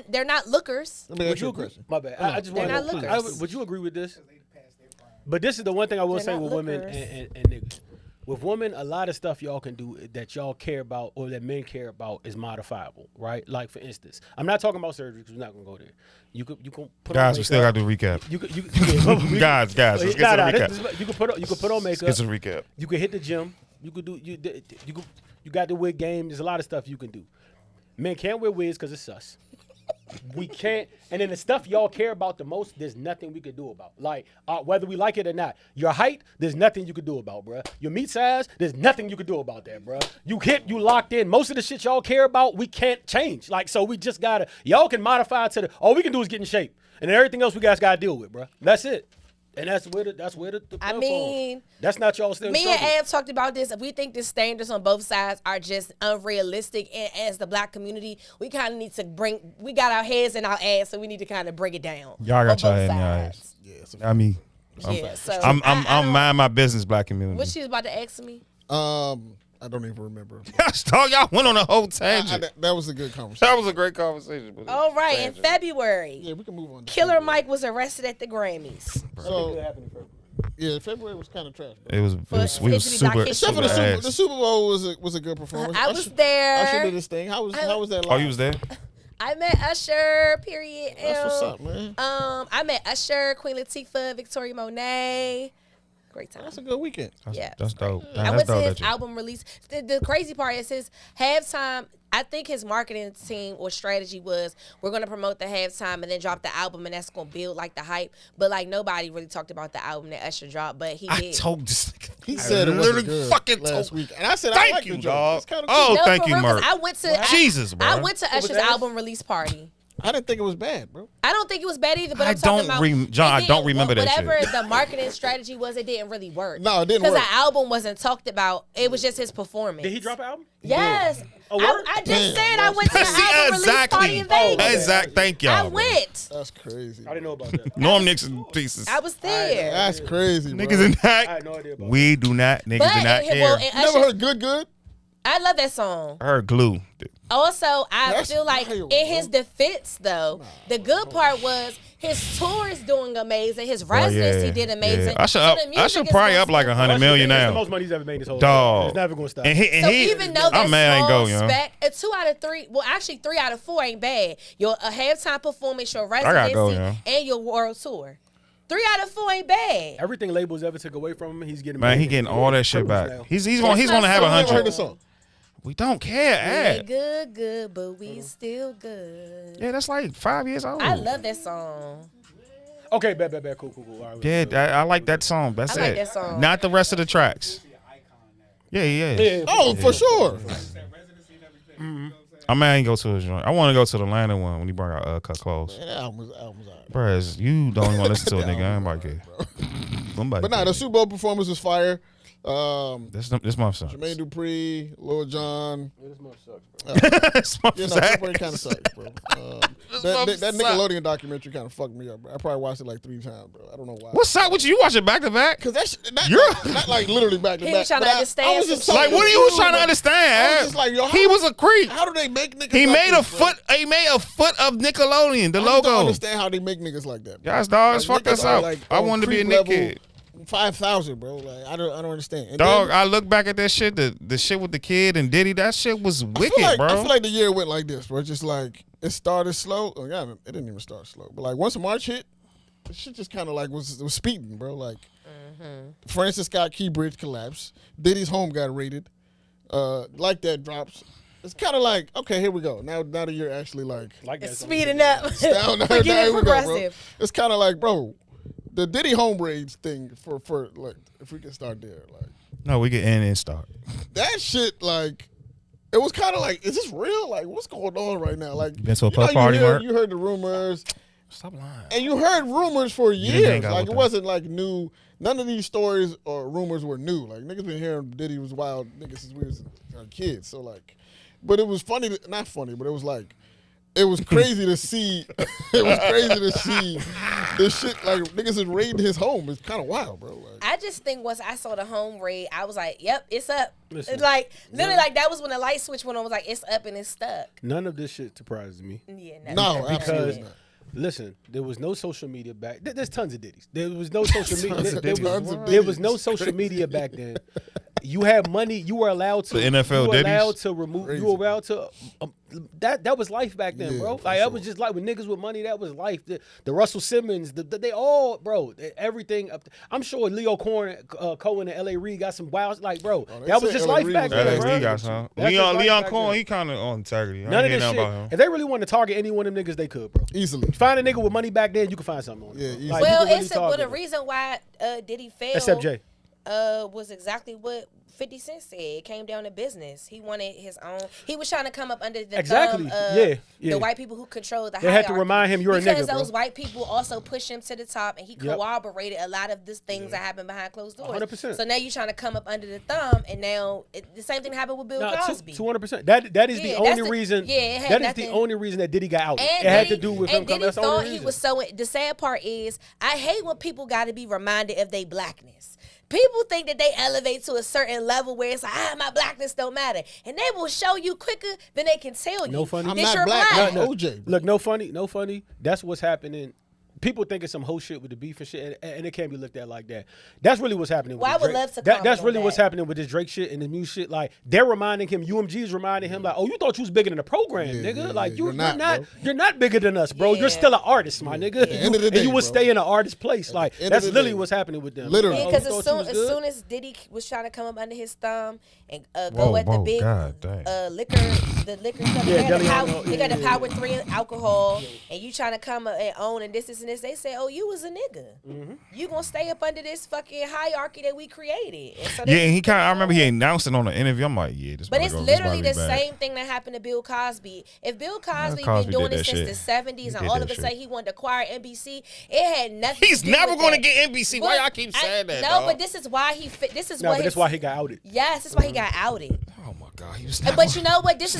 they're not lookers. Let me Would ask you you a agree? question. My bad. I just They're want not to. lookers. Would you agree with this? But this is the one thing I will They're say not with women lookers. and niggas. With women, a lot of stuff y'all can do that y'all care about or that men care about is modifiable, right? Like for instance, I'm not talking about surgery because we're not gonna go there. You can put Guys, on we still got to do recap. You Guys, let's get to the recap. You can put on makeup. Let's get to the recap. You can hit the gym. You could do you got the wig game. There's a lot of stuff you can do. Men can't wear wigs because it's sus. We can't. And then the stuff y'all care about the most, there's nothing we could do about. Like whether we like it or not. Your height, there's nothing you could do about, bruh. Your meat size, there's nothing you could do about that, bruh. You locked in. Most of the shit y'all care about, we can't change. Like, so we just gotta. Y'all can modify to all we can do is get in shape, and then everything else we guys gotta deal with, bruh. That's it. And that's where the I mean, that's not y'all still. Me and Ab talked about this. If we think the standards on both sides are just unrealistic, and as the black community, we kind of need to we got our heads in our ass, so we need to kind of bring it down. Y'all got on your both head in your sides. ass. I mean, So I'm mind my business, black community. What she was about to ask me? I don't even remember. Y'all went on a whole tangent. That was a good conversation. That was a great conversation. But All right, in February, Yeah, we can move on. to Killer February. Mike was arrested at the Grammys. So, yeah, February was kind of trash. Bro. it was we was History super. Black Except for History. the Super Bowl was a good performance. I was there. Usher did his thing. How was that? Oh, Live? you was there? I met Usher. Period. That's what's up, man. I met Usher, Queen Latifah, Victoria Monet. Great time. That's a good weekend. That's dope. I went to his album release. The crazy part is his halftime. I think his marketing team or strategy was we're gonna promote the halftime and then drop the album, and that's gonna build like the hype. But like nobody really talked about the album that Usher dropped, but he I did. told this nigga. He said it was literally good fucking last told- week, and I said I Thank like you, the joint. dog. It's kinda cool. Oh, No, thank for you, real, 'cause Mark. I went to Jesus, bro. I went to Usher's that? album release party. I didn't think it was bad, bro. I don't think it was bad either, but I I'm talking don't about John, I it don't didn't- remember that whatever shit. the marketing strategy was, it didn't really work. No, it didn't because work. the album wasn't talked about. It was just his performance. Did he drop an album? Yes. A word? I just said I went to the See, album release party in Vegas. Exactly. Thank y'all. I bro. went. That's crazy. I didn't know about that. Norm Nixon pieces. I was there. That's crazy, bro. Niggas in I that. had no idea about We do not. Niggas But do not care. well, and You never Usher, heard Good? I love that song. I heard glue. Also, I That's feel like wild, in his bro. defense, though, the good part was his tour is doing amazing. His residency did amazing. I should So the music I should is probably gonna up like still- 100 million That's the now. most money he's ever made his whole Dog. life. It's never gonna stop. And he, So even though that I'm mad I ain't small go, yo. spec, a 2 out of 3, well, actually 3 out of 4 ain't bad. Your a halftime performance, your gotta residency, go, yo. and your world tour. 3 out of 4 ain't bad. Everything labels ever took away from him, he's getting. Man, he back. getting all that shit Privilege back. now. He's gonna That's have not I never heard 100. the song. We don't care. We Ad. good, but we still good. Yeah, that's like 5 years old. I love that song. Okay, bad, cool. All right, Yeah, I like that song. That's I like it. that song. Not the rest of the tracks. Yeah, yeah. Yeah. Oh, for sure. I mean, I ain't go to his joint. I want to go to the Atlanta one when he brought out Cut Close. Man, that album was all right. Bruh, you don't even want to listen to it, nigga. I ain't about to. But nah, the Super Bowl performance was fire. This month sucks. Jermaine Dupri, Lil Jon. Yeah, this month sucks, bro. This month Yeah, no, sucks. February kind of sucks, bro. That Nickelodeon documentary kind of fucked me up, bro. I probably watched it like 3 times, bro. I don't know why. What's up with you? You watch it back to back? Because that's You're- not like literally back to back. He was trying to but understand I was just so some Like, what are you confused, trying to like, I understand? was just like, yo, He was a creep. How do they make niggas? He like made a this, bro? foot. He made a foot of Nickelodeon, the I just don't logo. understand how they make niggas like that. Bro. Guys, dogs, Like, fuck us niggas are, up. like, I on wanted to be a creep Nick level, kid. 5,000, bro. Like I don't understand. And Dog, then, I look back at that shit, the shit with the kid and Diddy, that shit was wicked, I bro. feel like the year went like this, bro. Just like it started slow. Oh, yeah, it didn't even start slow. But like once March hit, the shit just kind of like was speeding, bro. Like Francis Scott Key Bridge collapsed. Diddy's home got raided. Like that drops. It's kind of like, okay, here we go. Now the year actually like It's speeding up. down. We're Here getting we go, bro. progressive. It's kind of like, bro, the Diddy home raids thing for like if we can start there, like No, we get in and start. that shit, like it was kind of like, is this real? Like what's going on right now? Like been to a you know, puff party, Mark? you heard the rumors. Stop lying. And you heard rumors for didn't years. hang out Like with it them. wasn't like new. None of these stories or rumors were new. Like niggas been hearing Diddy was wild niggas since we was kids. So like, but it was funny. Not funny, but it was like, it was crazy to see. It was crazy to see this shit. Like niggas is raiding his home. It's kind of wild, bro. Like, I just think once I saw the home raid, I was like, "Yep, it's up." Listen, It's like literally, like that was when the light switch went on. I was like, "It's up and it's stuck." None of this shit surprises me. Yeah, no, absolutely Because not. listen, there was no social media back. There's tons of Diddy's. There was no social media. Tons of There was Diddy's. no social media back then. You had money. You were allowed to. The NFL You were Diddy's? allowed to remove. Crazy. You were allowed to. That was life back then, Yeah, bro. for Like that sure. was just like with niggas with money. That was life. The Russell Simmons. They all, bro. Everything. I'm sure Leo Cohen and L.A. Reid got some wild. Like, bro, they that was said just L.A. life Reid back was then, LSD bro. got some. That's just life Leon back Cohen, then. he kind of on integrity. I None of ain't this hear nothing shit. about him. If they really wanted to target any one of them niggas, they could, bro. Easily. Find a nigga with money back then, you can find something on. Yeah, it, bro. easily. Like, Well, you can really it's the target him. reason why Diddy failed. Except Jay. Was exactly what 50 Cent said. It came down to business. He wanted his own. He was trying to come up under the Exactly. thumb of Yeah. the white people who control the They had to hierarchy. remind him, "You're a because nigga, bro." those white people also pushed him to the top, and he Yep. corroborated a lot of these things that happened behind closed doors. 100%. So now you're trying to come up under the thumb, and now the same thing happened with Bill Cosby. 200%. That is Yeah, the that's only the- reason. yeah, it had that is nothing- the only reason that Diddy got out. It And had Diddy- to do with him and coming. Diddy That's the only thought reason. he was so. The sad part is, I hate when people got to be reminded of their blackness. People think that they elevate to a certain level where it's like, my blackness don't matter, and they will show you quicker than they can tell you. No funny. I'm that not you're black. black. No, OJ. Look, no funny. That's what's happening. People think it's some whole shit with the beef and shit, and it can't be looked at like that. That's really what's happening. Well, with I would Drake. love to That's comment really on what's that. happening with this Drake shit and the new shit. Like they're reminding him, UMG's reminding him, like, oh, you thought you was bigger than the program, Yeah, nigga. yeah, like yeah. you're You're not, bro. you're not bigger than us, bro. Yeah. You're still an artist, my nigga. end of the and day, you will bro. stay in an artist place. Like end of that's the literally day. what's happening with them. Literally. Like, oh, Because you as thought you was good? soon as Diddy was trying to come up under his thumb and Whoa, go at the whoa, big God damn. the liquor stuff, Yeah, they got the Deleano, they got the yeah. Power 3 alcohol, and you trying to come and own and this and this. They say, oh, you was a nigga. Mm-hmm. You gonna stay up under this fucking hierarchy that we created. And so Yeah, they- and he kind of, I remember he announced it on the interview. I'm like, yeah, this But about it's to go- this literally about the to be bad. same thing that happened to Bill Cosby. If Bill Cosby Cosby been doing did it that since shit. the 70s He and did all that of a shit. sudden he wanted to acquire NBC, it had nothing He's to do never with going to that. get NBC. Why But y'all keep saying that, No, dog? but this is why he fit. This is No, what but that's his- why he got outed. Yes, that's why he got outed. Oh my God, he was. But you know what? This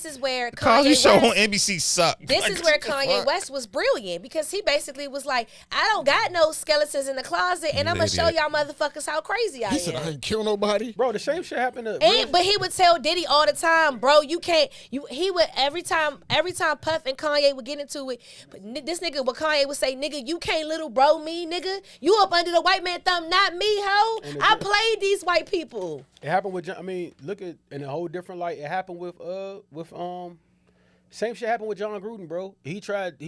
is where Cosby Kanye show on West. NBC sucked. This Like, is where what the Kanye fuck? West was brilliant because he basically was like, I don't got no skeletons in the closet, and I'm gonna show idiot. y'all motherfuckers how crazy I He am. said I ain't kill nobody. Bro, the same shit happened to. But he would tell Diddy all the time, bro, you can't. He would every time Puff and Kanye would get into it. But this nigga, what Kanye would say, nigga, you can't little bro me, nigga. You up under the white man thumb, not me, ho. I played these white people. It happened with. I mean, look at in a whole different light. It happened with same shit happened with John Gruden, bro. He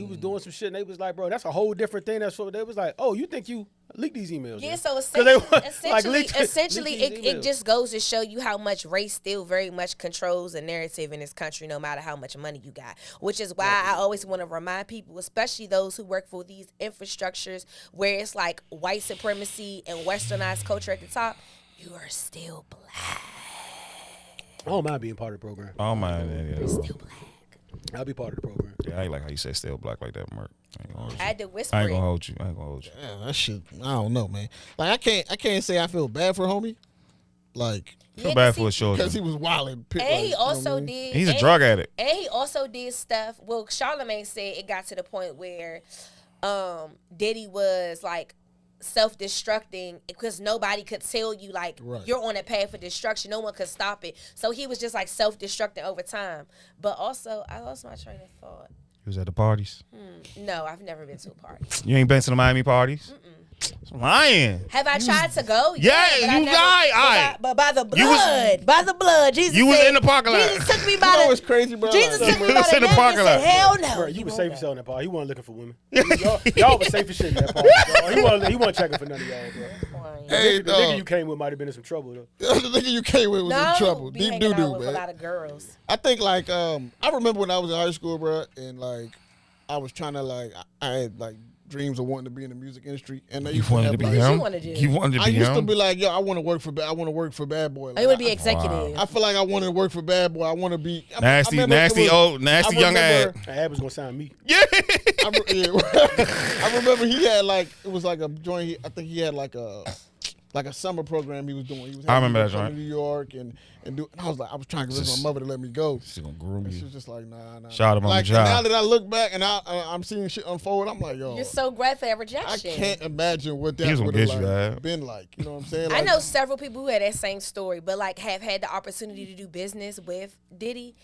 was doing some shit, and they was like, bro, that's a whole different thing. That's what they was like. Oh, you think you leak these emails? Yeah, man? so 'Cause they want- essentially, leak these it emails. just goes to show you how much race still very much controls the narrative in this country, no matter how much money you got. Which is why I always want to remind people, especially those who work for these infrastructures where it's like white supremacy and westernized culture at the top, you are still black. I don't mind being part of the program. Oh man, yeah. Still black. I'll be part of the program. Yeah, I ain't like how you said still black like that, Mark. I ain't gonna hold you. I had to whisper I ain't gonna it. hold you. I ain't gonna hold you. Yeah, that shit. I don't know, man. Like I can't say I feel bad for homie, Like, feel bad for his children. because he was wilding. And he also did. He's a drug addict. And he also did stuff. Well, Charlamagne said it got to the point where Diddy was like self-destructing because nobody could tell you like you're on a path of destruction. No one could stop it. So he was just like self-destructing over time. But also, I lost my train of thought. He was at the parties. No, I've never been to a party. You ain't been to the Miami parties? Lying. Have I tried to go? Yeah, but you lied. But by the blood, Jesus. You was said, in the parking lot. Jesus took me by You know the. what's crazy, bro? Jesus Like, took me by was the in the neck parking and said, lot. "Hell no." Bro, you was safe as hell in that part. He wasn't looking for women. y'all was safe as shit in that part. He wasn't checking for none of y'all, bro. Hey, The nigga you came with might have been in some trouble though. the nigga you came with was in trouble. Be Deep hanging doo-doo, out with man. a lot of girls. I think like I remember when I was in high school, bro, and like I was trying to like I had like dreams of wanting to be in the music industry, and You wanted to be What did you him? wanna do? You wanted to I be used to him? be like, yo, I want to work for Bad Boy. Like, Oh, you want to be executive? I feel like I want to work for Bad Boy. I want to be Nasty young ad. That ad was gonna sound me. Yeah. I remember he had like it was like a joint. I think he had like a summer program he was doing. He was I remember that come to joint. New York and I was like, I was trying to convince my mother to let me go. She's gonna groom She you. was just like, nah. Shout him on like, the job. Now that I look back and I'm seeing shit unfold, I'm like, yo, You're so grateful at I rejection. can't imagine what He that was gonna would have get you, like, man. been like. You know what I'm saying? I Like, know several people who had that same story, but like have had the opportunity to do business with Diddy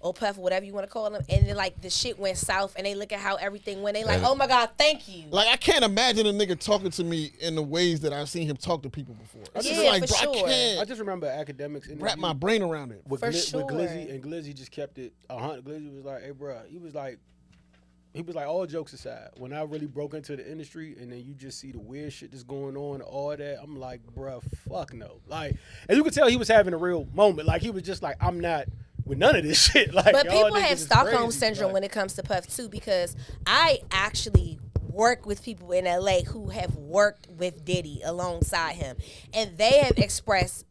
or Puff, whatever you want to call them, and then like the shit went south, and they look at how everything went. They like, oh my God, thank you. Like I can't imagine a nigga talking to me in the ways that I've seen him talk to people before. It's just Yeah, like, for bro, sure. I can't I just remember academics in wrap my brain around it. with, For with sure. Glizzy, and Glizzy just kept it 100. Glizzy was like, hey, bro, he was like, all jokes aside, when I really broke into the industry and then you just see the weird shit that's going on, all that, I'm like, bro, fuck no. Like, and you could tell he was having a real moment. Like, he was just like, I'm not with none of this shit. Like, But y'all people niggas have is Stockholm crazy. syndrome Like, when it comes to Puff too, because I actually work with people in LA who have worked with Diddy alongside him, and they have expressed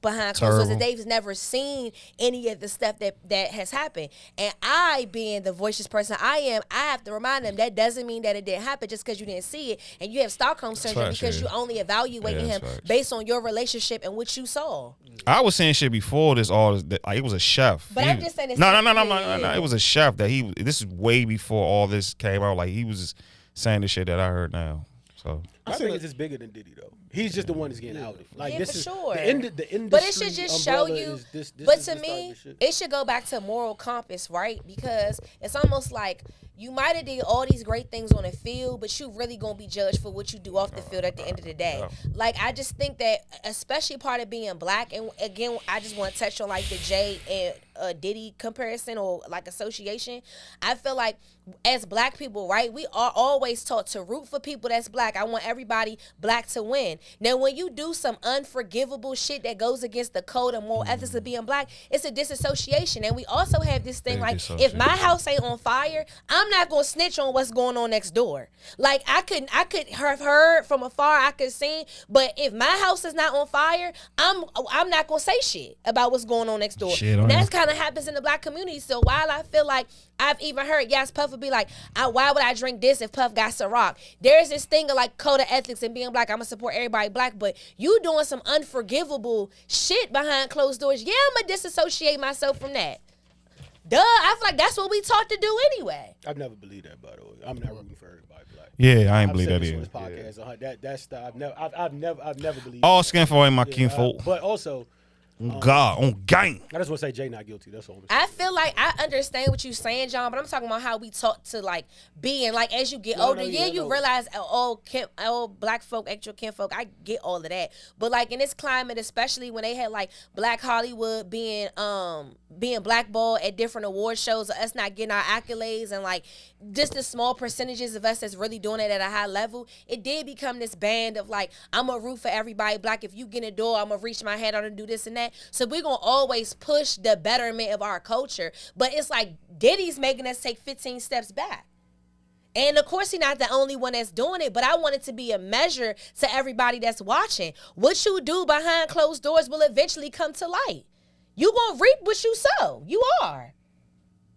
behind closed doors that they've never seen any of the stuff that has happened. And I, being the voicious person I have to remind them that doesn't mean that it didn't happen just because you didn't see it, and you have Stockholm syndrome because you only evaluating him based on your relationship and what you saw. I was saying shit before this. Like it was a chef. But I'm just saying it's no. yeah. It was a chef that he. This is way before all this came out. Like he was just saying the shit that I heard now. So I think it's just bigger than Diddy though. He's just the one that's getting outed. Like Yeah, this for is sure. the industry. But it should just show you. Is this But is to this me, type of shit. it should go back to moral compass, right? Because it's almost like you might have did all these great things on the field, but you really gonna be judged for what you do off the field at the end of the day. Like I just think that, especially part of being black, and again, I just want to touch on like the Jay and Diddy comparison or like association. I feel like as black people, right, we are always taught to root for people that's black. I want everybody black to win. Now, when you do some unforgivable shit that goes against the code and moral ethics of being black, it's a disassociation. And we also have this thing like, if my house ain't on fire, I'm not gonna snitch on what's going on next door. Like I could have heard from afar, I could see, but if my house is not on fire, I'm not gonna say shit about what's going on next door. And that's kind of happens in the black community. So while I feel like I've even heard, yes, Puff would be like, why would I drink this if Puff got Ciroc? There's this thing of like code of ethics and being black. I'm gonna support everybody black, but you doing some unforgivable shit behind closed doors. Yeah, I'm gonna disassociate myself from that. Duh, I feel like that's what we taught to do anyway. I've never believed that, by the way. I'm not rooting for everybody black. yeah, I ain't I've believe said that this on either. this podcast. That's the, I've never believed. All that. skin for ain't my kinfolk. But also, On God, on gang. I just want to say Jay not guilty. That's all. I feel like I understand what you're saying, John, but I'm talking about how we taught to like being like as you get older. You realize all black folk, actual kinfolk. I get all of that, but like in this climate, especially when they had like Black Hollywood being blackballed at different award shows, us not getting our accolades, and like just the small percentages of us that's really doing it at a high level, it did become this band of like, I'm gonna root for everybody black. If you get in the door, I'm gonna reach my hand out and do this and that. So we're gonna always push the betterment of our culture. But it's like Diddy's making us take 15 steps back. And of course he's not the only one that's doing it, but I want it to be a measure to everybody that's watching. What you do behind closed doors will eventually come to light. You gonna reap what you sow. You are.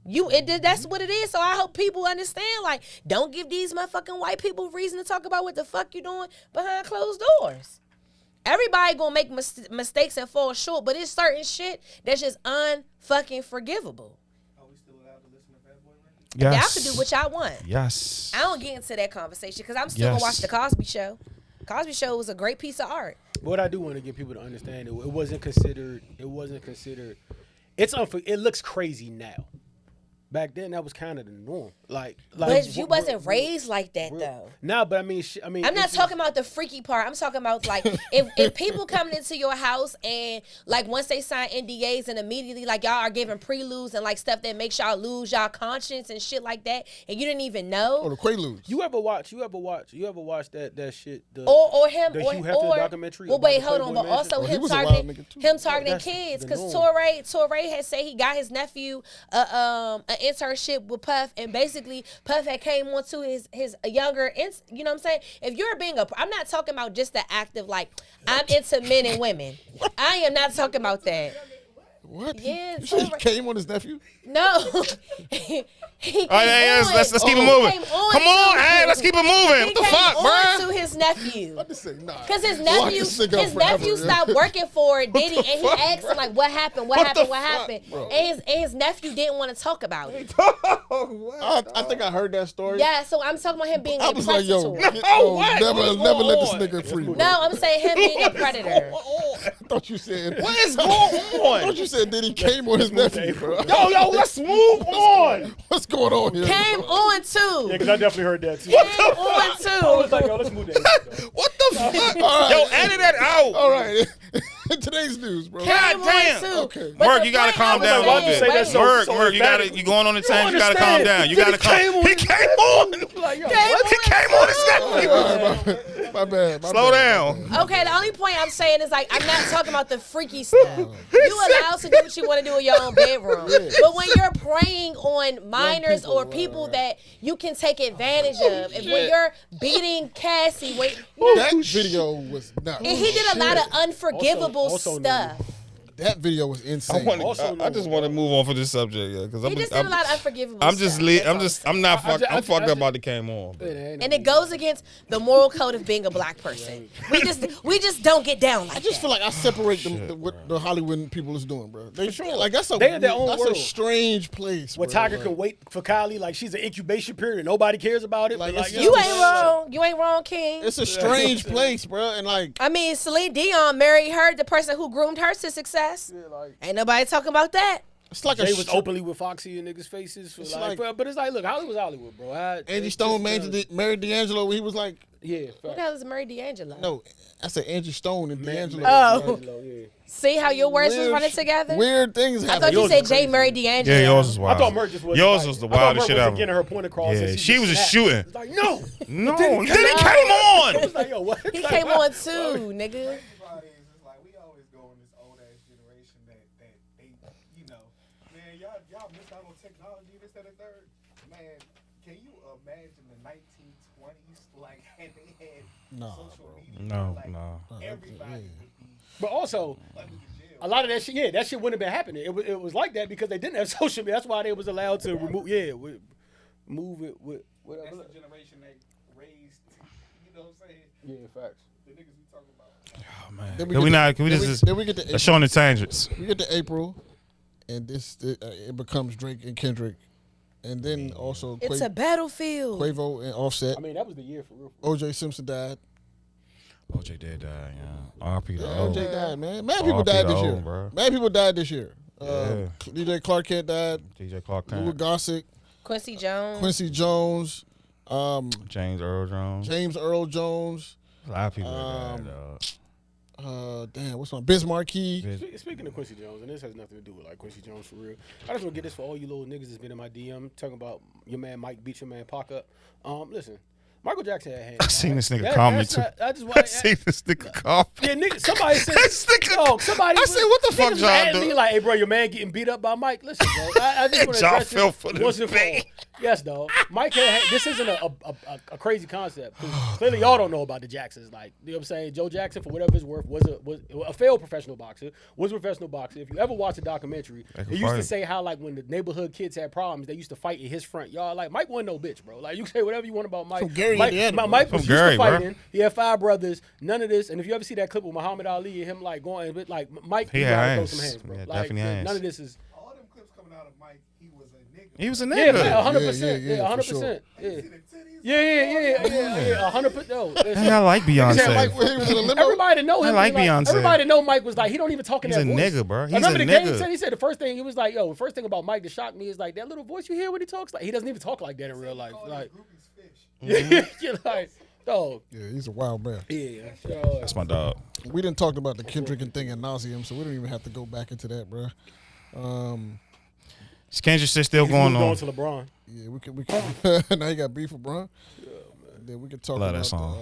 That's what it is. So I hope people understand, like, don't give these motherfucking white people reason to talk about what the fuck you doing behind closed doors. Everybody gonna make mistakes and fall short, but it's certain shit that's just unfucking forgivable. Are we still allowed to listen to Bad Boy records? Yes. Y'all can do what y'all want. Yes. I don't get into that conversation because I'm still gonna watch the Cosby Show. Cosby Show was a great piece of art. But what I do want to get people to understand, it wasn't considered. It looks crazy now. Back then, that was kind of the norm. But you wasn't raised like that, though. Nah, but I mean, I'm not talking about the freaky part. I'm talking about like if people coming into your house and like once they sign NDAs and immediately like y'all are giving preludes and like stuff that makes y'all lose y'all conscience and shit like that, and you didn't even know. Or the Quaaludes. You ever watch that shit? Or him, the or Hugh Hefner documentary. Well, wait, about the hold on, Playboy but Mansion? also him targeting kids because Torre had said he got his nephew an internship with Puff, and basically Puff had came on to his younger, you know what I'm saying? If you're being I'm not talking about just the act of like I'm into men and women. I am not talking about that. What? Yeah, he came on his nephew? No. He came let's keep it moving. Come on, hey, let's keep it moving. What the fuck, bro? To his nephew. I just say nah. Because his nephew stopped working for Diddy, and he asked him like, "What happened? What happened?" And his nephew didn't want to talk about it. I think I heard that story. Yeah, so I'm talking about him being a predator. Never let this nigga free. Bro. No, I'm saying him being a predator. I thought you said. What is going on? I thought you said Diddy came on his nephew, bro. Yo, let's move on. What's going on here? Came on too. Yeah, because I definitely heard that too. Came on too. I was like, yo, let's move that. What the fuck? Yo, edit that out. All right. Today's news, bro. God damn. Okay. Merc, you gotta calm down a little bit. Merc, you going on the tangent. You gotta calm down. You gotta calm. He came on. He came on his nephew. My bad. Slow down. Okay, the only point I'm saying is like I'm not talking about the freaky stuff. You allowed to do what you want to do in your own bedroom, but when you're preying on minors or people that you can take advantage of, and when you're beating Cassie, that video was nuts. And he did a lot of unforgivable stuff. That video was insane. I just want to move on for this subject, yeah, because he just did a lot of unforgivable I'm fucked up about the came on. And it goes against the moral code of being a black person. We just don't get down like that. I just feel like I separate what the Hollywood people is doing, bro. They sure. Like that's a strange place. Where Tiger can wait for Kylie, like she's an incubation period and nobody cares about it. Like, you ain't wrong. You ain't wrong, King. It's a strange place, bro. And like, I mean, Celine Dion married her, the person who groomed her to success. Yeah, ain't nobody talking about that. It's like Jay was openly with Foxy and niggas' faces. But it's like, look, Hollywood's Hollywood, bro. Angie Stone married D'Angelo. He was like, yeah. Who the hell is married D'Angelo? No, I said Angie Stone and D'Angelo. Oh, yeah. See how your words was running together? Weird things happen. I thought you said Jay married D'Angelo. Yeah, yours was wild. I thought Merc just was. Yours was the wildest shit ever. Getting her point across. Yeah, she was just shooting. Like no, then he came on. I was like, yo, what? He came on too, nigga. Technology, this, that, and third. Man, can you imagine the 1920s? Like, and they had social media. No. Everybody would be. But also, a lot of that shit, that shit wouldn't have been happening. It was like that because they didn't have social media. That's why they was allowed to move it with whatever. That's the generation that raised, you know what I'm saying? Yeah, facts. The niggas we talking about. Oh, man. Can we just let's show on the tangents. We get to April. And it becomes Drake and Kendrick, and then also it's a battlefield. Quavo and Offset. I mean, that was the year for real. OJ Simpson died. OJ did die, yeah. RP the OJ died, man. Mad people died this year. Bro. Mad people died this year. DJ Clark Kent died. DJ Clark Kent. Louis Gossett. Quincy Jones. James Earl Jones. A lot of people died, dog. What's my Biz Marquee? Speaking of Quincy Jones, and this has nothing to do with like Quincy Jones for real. I just want to get this for all you little niggas that's been in my DM talking about your man Mike beat your man Pac up. Listen, Michael Jackson had hands. I seen this nigga comment too. I seen this nigga comment. Yeah, nigga. Somebody said. Somebody. I said, what the fuck, John? Me like, hey, bro, your man getting beat up by Mike. Listen, bro. I just want to address this once and for all. Yes, dog. Mike had this isn't a crazy concept. Clearly, y'all don't know about the Jacksons. Like, you know what I'm saying? Joe Jackson, for whatever it's worth, was a failed professional boxer. Was a professional boxer. If you ever watch a documentary, it used to say how like when the neighborhood kids had problems, they used to fight in his front yard. Like Mike wasn't no bitch, bro. Like you can say whatever you want about Mike. Mike was used to fighting. He had 5 brothers. None of this. And if you ever see that clip with Muhammad Ali and him like going, but like Mike, he had throw some hands, bro. Yeah, like none of this is. All them clips coming out of Mike, he was a nigga. He was a nigga. Yeah, 100%. Yeah, 100%. Yeah, 100%. I like Beyonce. Everybody know him. I like Beyonce. Everybody know Mike was like, he don't even talk in that voice. He's a nigga, bro. He's Remember a the nigga. game said, he said the first thing, he was like, the first thing about Mike that shocked me is like, that little voice you hear when he talks, like, he doesn't even talk like that in real life. Like, you're like, dog. Yeah, he's a wild man. Yeah. That's my dog. We didn't talk about the Kendrick and thing in nauseum, so we don't even have to go back into that, bro. Is Kendrick still going on? Going to LeBron. Yeah, we can. Now you got beef with LeBron. Yeah, man. Then we can talk about that song.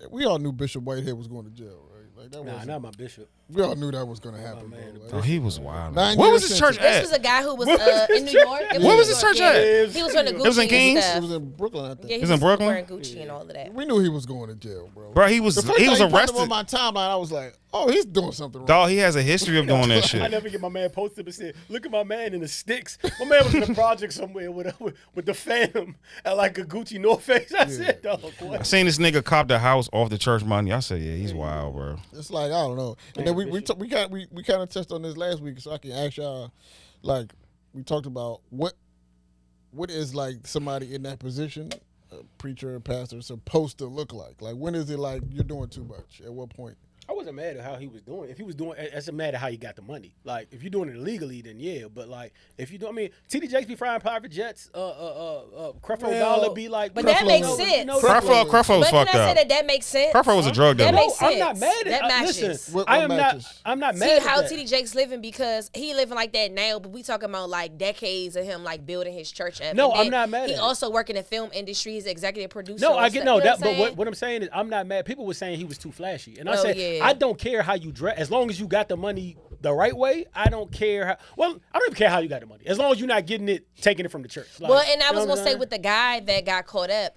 We all knew Bishop Whitehead was going to jail, right? Like that not my bishop. We all knew that was going to happen, man, bro. Like, Oh, he was wild. Where was his church This at? was a guy who was in New York. Where was his church at? He was wearing the Gucci It was in and Kings? stuff. It was in Brooklyn, I think. Yeah, he was in Brooklyn? wearing Gucci and all of that. We knew he was going to jail, bro. Bro, he was The first time he popped up arrested. on my timeline, I was like, oh, he's doing something wrong. Dog, he has a history of doing that I shit. never get my man posted and said, look at my man in the sticks. My man was in a project somewhere with the fam at like a Gucci North Face. I said, dog, what? I seen this nigga cop the house off the church money. I said, yeah, he's wild, bro. It's like, I don't know. And then we kind of touched on this last week, so I can ask y'all, like, we talked about what is like somebody in that position, a preacher, a pastor, supposed to look like? Like, when is it like you're doing too much? At what point? I wasn't mad at how he was doing. If he was doing, that's mad at how he got the money. Like, if you're doing it illegally, then yeah. But like, if you do, I mean, TD Jakes be flying private jets. Creflo Dollar be like, but that makes sense. Creflo was but fucked can I up. say that makes sense? Creflo was a drug dealer. That makes sense. I'm not mad at that. Listen, Matches. I'm not mad See at how that. TD Jakes living because he living like that now, but we talking about like decades of him like building his church up. No, And then I'm not mad at He it. also working in film industry, he's executive producer. No, I and get stuff, no you know that. But saying? what I'm saying is, I'm not mad. People were saying he was too flashy, and I Oh, said, yeah. I don't care how you dress, as long as you got the money the right way. I don't care how. Well, I don't even care how you got the money, as long as you're not getting it, taking it from the church. Like, Well, and I you know was what gonna I'm say saying? with the guy that got caught up,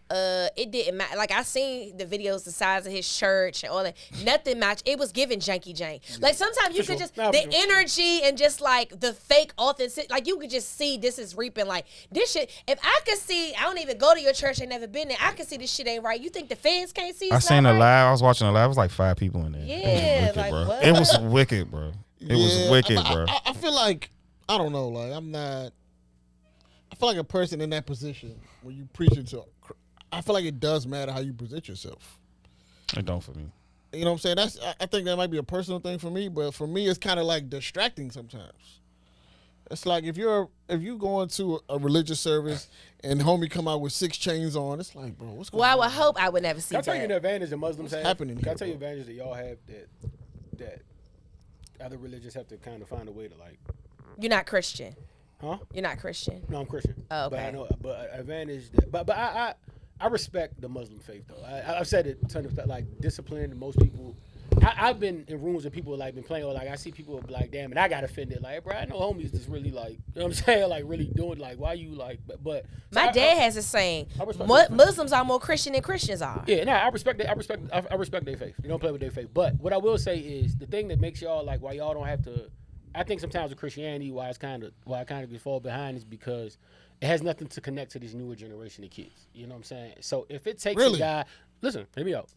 it didn't matter. Like I seen the videos, the size of his church and all that. Nothing matched. It was giving janky jank. Like sometimes you For could sure. just Nah, for the sure. energy and just like the fake authentic. Like you could just see this is reaping. Like this shit. If I could see, I don't even go to your church. I never been there. I can see this shit ain't right. You think the fans can't see? I it's seen not the right? live. I was watching the live. It was like 5 people in there. Yeah, It was wicked, like, bro. what? It was wicked, bro. It was wicked, bro. I feel like, I don't know, like I feel like a person in that position when you preach it to, I feel like it does matter how you present yourself. It don't for me. You know what I'm saying? I think that might be a personal thing for me, but for me, it's kind of like distracting sometimes. It's like if you go into a religious service and homie come out with 6 chains on, it's like, bro, what's going Well, I on? would hope I would never see Can I tell you an that. advantage that Muslims have? happening Can I here, tell you bro? advantage that y'all have that other religions have to kind of find a way to like? You're not Christian. Huh? You're not Christian. No, I'm Christian. Oh, But okay. I know, but advantage. But I respect the Muslim faith though. I've said it a ton of times. Like discipline. Most people. I've been in rooms where people like been playing, or like I see people be like, damn, and I got offended. Like, bro, I know homies just really like, you know what I'm saying? Like, really doing like, why you like, but so My dad has a saying: I respect that. Muslims are more Christian than Christians are. Yeah, I respect that. I respect their faith. You don't play with their faith. But what I will say is the thing that makes y'all like why y'all don't have to. I think sometimes with Christianity, why I kind of get fall behind is because it has nothing to connect to this newer generation of kids. You know what I'm saying? So if it takes Really? a guy, listen, hear me out.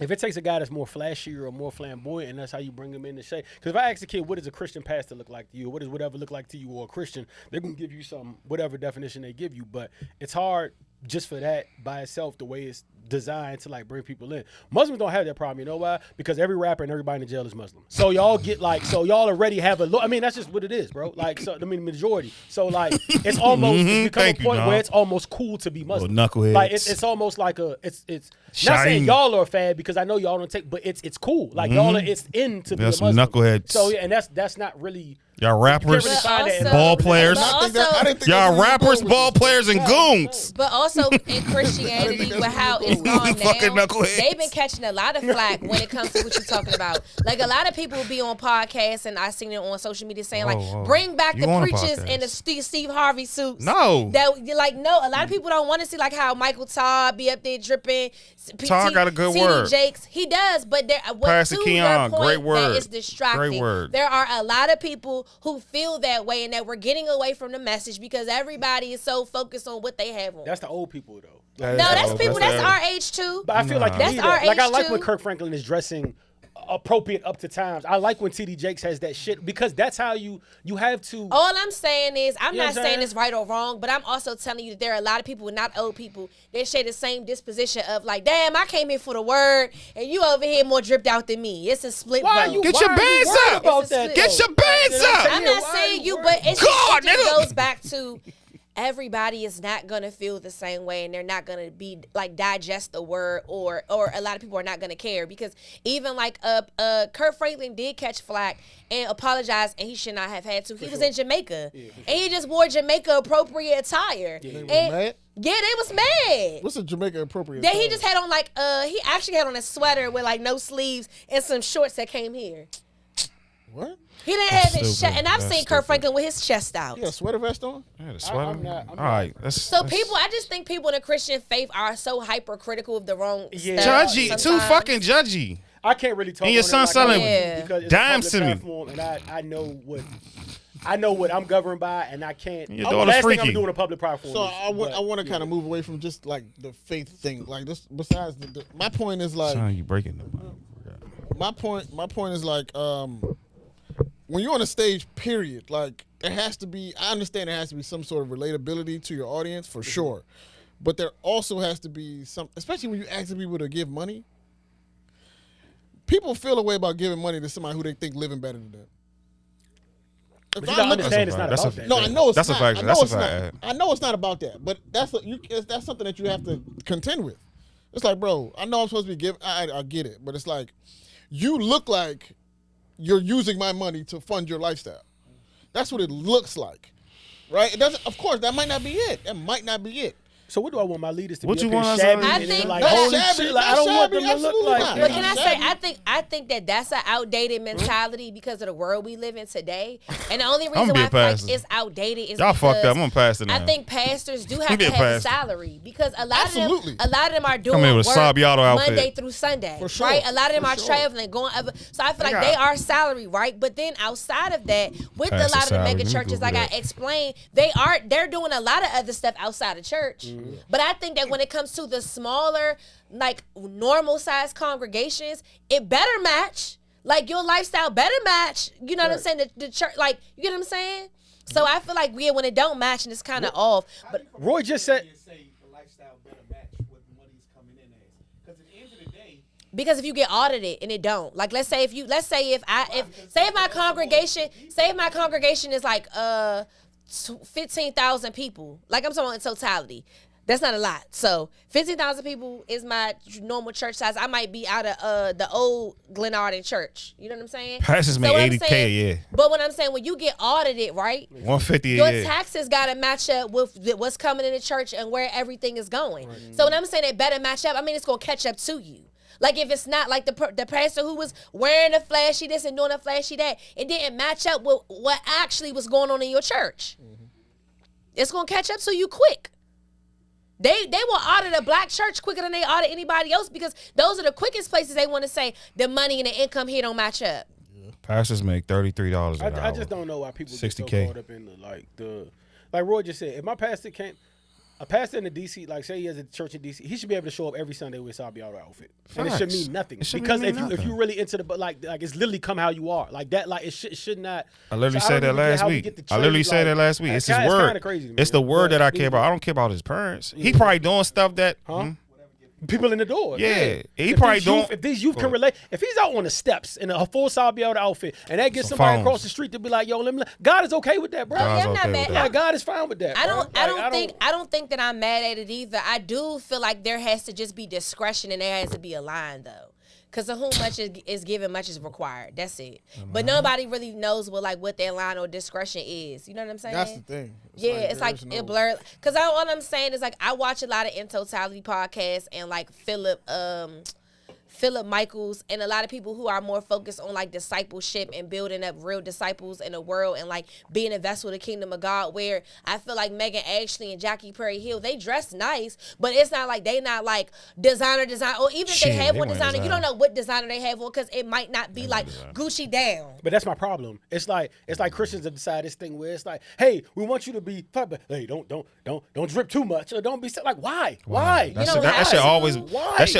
If it takes a guy that's more flashier or more flamboyant, and that's how you bring him in to shape. Because if I ask a kid, what does a Christian pastor look like to you? Or what does whatever look like to you or a Christian? They're going to give you some, whatever definition they give you. But it's hard just for that by itself, the way it's designed to like bring people in. Muslims don't have that problem. You know why? Because every rapper and everybody in the jail is Muslim. So y'all get like, so y'all already have a look. I mean, that's just what it is, bro. Like, so I mean, majority. So like, it's almost it's become a Thank you, point dog. where it's almost cool to be Muslim. Little knuckleheads. Like it's almost like it's not Shine. saying y'all are a fad because I know y'all don't take, but it's cool. Like y'all are, it's in to be a There's some Muslim. knuckleheads. So yeah, and that's not really Y'all rappers, really find that in ball But players. also, Y'all rappers, ball players, and goons. But also in Christianity, with how it's gone Fucking now, knuckleheads. they've been catching a lot of flack when it comes to what you're talking about. Like a lot of people be on podcasts, and I seen it on social media saying bring back You the on a preachers podcast. in the Steve Harvey suits. No. That you're like, no, a lot of people don't want to see like how Michael Todd be up there dripping. Todd got a good CD word. Jakes, he does, but there. Pastor To Keon, your point, great word. That is distracting. Great word. There are a lot of people who feel that way, and that we're getting away from the message because everybody is so focused on what they have on. That's the old people though. No, that's people. That's our age too. But I feel like you That's need our that. Like I age, like when too. Kirk Franklin is dressing appropriate up to times. I like when TD Jakes has that shit because that's how you have to. All I'm saying is, I'm You know not what I'm saying saying? it's right or wrong, but I'm also telling you that there are a lot of people, not old people, that share the same disposition of like, damn, I came here for the word, and you over here more dripped out than me. It's a split vote. Get your bands up. About that, Get your bands up. I'm not saying you, but it God, just nigga. goes back to everybody is not gonna feel the same way, and they're not gonna be like digest the word, or a lot of people are not gonna care because even like Kurt Franklin did catch flack and apologize, and he should not have had to. He was in Jamaica, and he just wore Jamaica appropriate attire. They was And mad? yeah, they was mad. What's a Jamaica appropriate? Then he attire? just had on like he actually had on a sweater with like no sleeves and some shorts that came here. What? He didn't have his stupid. chest, and I've That's seen Kurt stupid. Franklin with his chest out. You got a sweater vest on? Yeah, the sweater. I'm not- All right. So people, I just think people in the Christian faith are so hypercritical of the wrong Yeah. stuff. Judgy. Too sometimes. fucking judgy. I can't really talk. And your on it son like selling I would Yeah. because it's a dimes public to me. platform, and I know what I'm governed by, and I can't. Your daughter's Last thing I'm freaky. doing a public platform. So is- I want but, to kind of move away from just like the faith thing. Like this, besides my point is like Son, you breaking them. my point is like when you're on a stage, period, like there has to be, I understand there has to be some sort of relatability to your audience for sure, but there also has to be some, especially when you ask people to give money. People feel a way about giving money to somebody who they think living better than them. If But you I gotta look- understand it's not That's about a- that. no, I know it's That's a not. fact. I know That's a it's not. fact. I know it's not about that, but that's something that you have to contend with. It's like, bro, I know I'm supposed to be giving. I get it, but it's like you look like you're using my money to fund your lifestyle. That's what it looks like, right? It doesn't. Of course, that might not be it. That might not be it. So what do I want my leaders to What be? you up here want us shabby to- I and think like not holy shabby, shit? Like, not I don't want shabby, them to look absolutely like. not. But can I say, Exactly. I think that that's an outdated mentality because of the world we live in today. And the only I'ma reason be why a I feel like pastor. it's outdated is Y'all because fucked up. I'm gonna pass it now. I think pastors do have be to a have a pastor. salary because a lot Absolutely. of them are doing here with a work Sabiato outfit. Monday through Sunday, For sure. right? A lot of them For are sure. traveling, going other. So I feel like got- they are salary, right? But then outside of that, with a Pastor lot of the salary. mega Let me churches, Google like that. I explained, they're doing a lot of other stuff outside of church. Mm-hmm. But I think that when it comes to the smaller, like normal size congregations, it better match. Like your lifestyle better match. You know what I'm saying? The church, like, you get what I'm saying? So I feel like when it don't match and it's kind of off. But Roy just said. Say the lifestyle better match what the money's coming in as. Because at the end of the day, because if you get audited and it don't, like let's say if my congregation is like 15,000 people, like I'm talking in totality. That's not a lot. So 15,000 people is my normal church size. I might be out of the old Glenarden church. You know what I'm saying? Pastors make what I'm 80K a saying- year. But what I'm saying, when you get audited, right? 150 Your a year. taxes got to match up with what's coming in the church and where everything is going. So when I'm saying it better match up, I mean it's gonna catch up to you. Like if it's not like the pastor who was wearing the flashy this and doing the flashy that, it didn't match up with what actually was going on in your church. It's gonna catch up to you quick. They will audit a black church quicker than they audit anybody else because those are the quickest places they want to say the money and the income here don't match up. Pastors make $33 an hour. I just don't know why people get so 60K. caught up in like Roy just said. If my pastor can't, a pastor in the DC, like say he has a church in DC, he should be able to show up every Sunday with a Sabiato outfit, and it should Facts. mean nothing. It should Because mean if nothing. you really into the but like it's literally come how you are like that. Like it should not. I literally So I said don't that even get last how we week. get the I literally trade, said that like, last week. It's his that's word. kinda crazy to me, It's the man. word But that I care yeah. about. I don't care about his parents. He probably doing stuff that. People in the door. Yeah. He If probably these youth- don't- If these youth can relate, if he's out on the steps in a full Sabiato outfit, and that gets Some somebody phones. across the street to be like, "Yo, let me," God is okay with that, bro. God's I'm not okay mad. with Yeah, that. God is fine with that. I bro. don't Like, I don't think that I'm mad at it either. I do feel like there has to just be discretion and there has to be a line though. Because to whom much is given, much is required. That's it. But nobody really knows what that line or discretion is. You know what I'm saying? That's the thing. It's like it blurs. Because all I'm saying is like I watch a lot of In Totality podcasts and like Philip Michaels and a lot of people who are more focused on like discipleship and building up real disciples in the world and like being a vessel of the kingdom of God, where I feel like Megan Ashley and Jackie Perry Hill, they dress nice, but it's not like they not like designer, or even if they have one designer, you don't know what designer they have on because it might not be like Gucci down. But that's my problem. It's like Christians have decided this thing where it's like, hey, we want you to be, but hey, don't drip too much or don't be like, why? That shit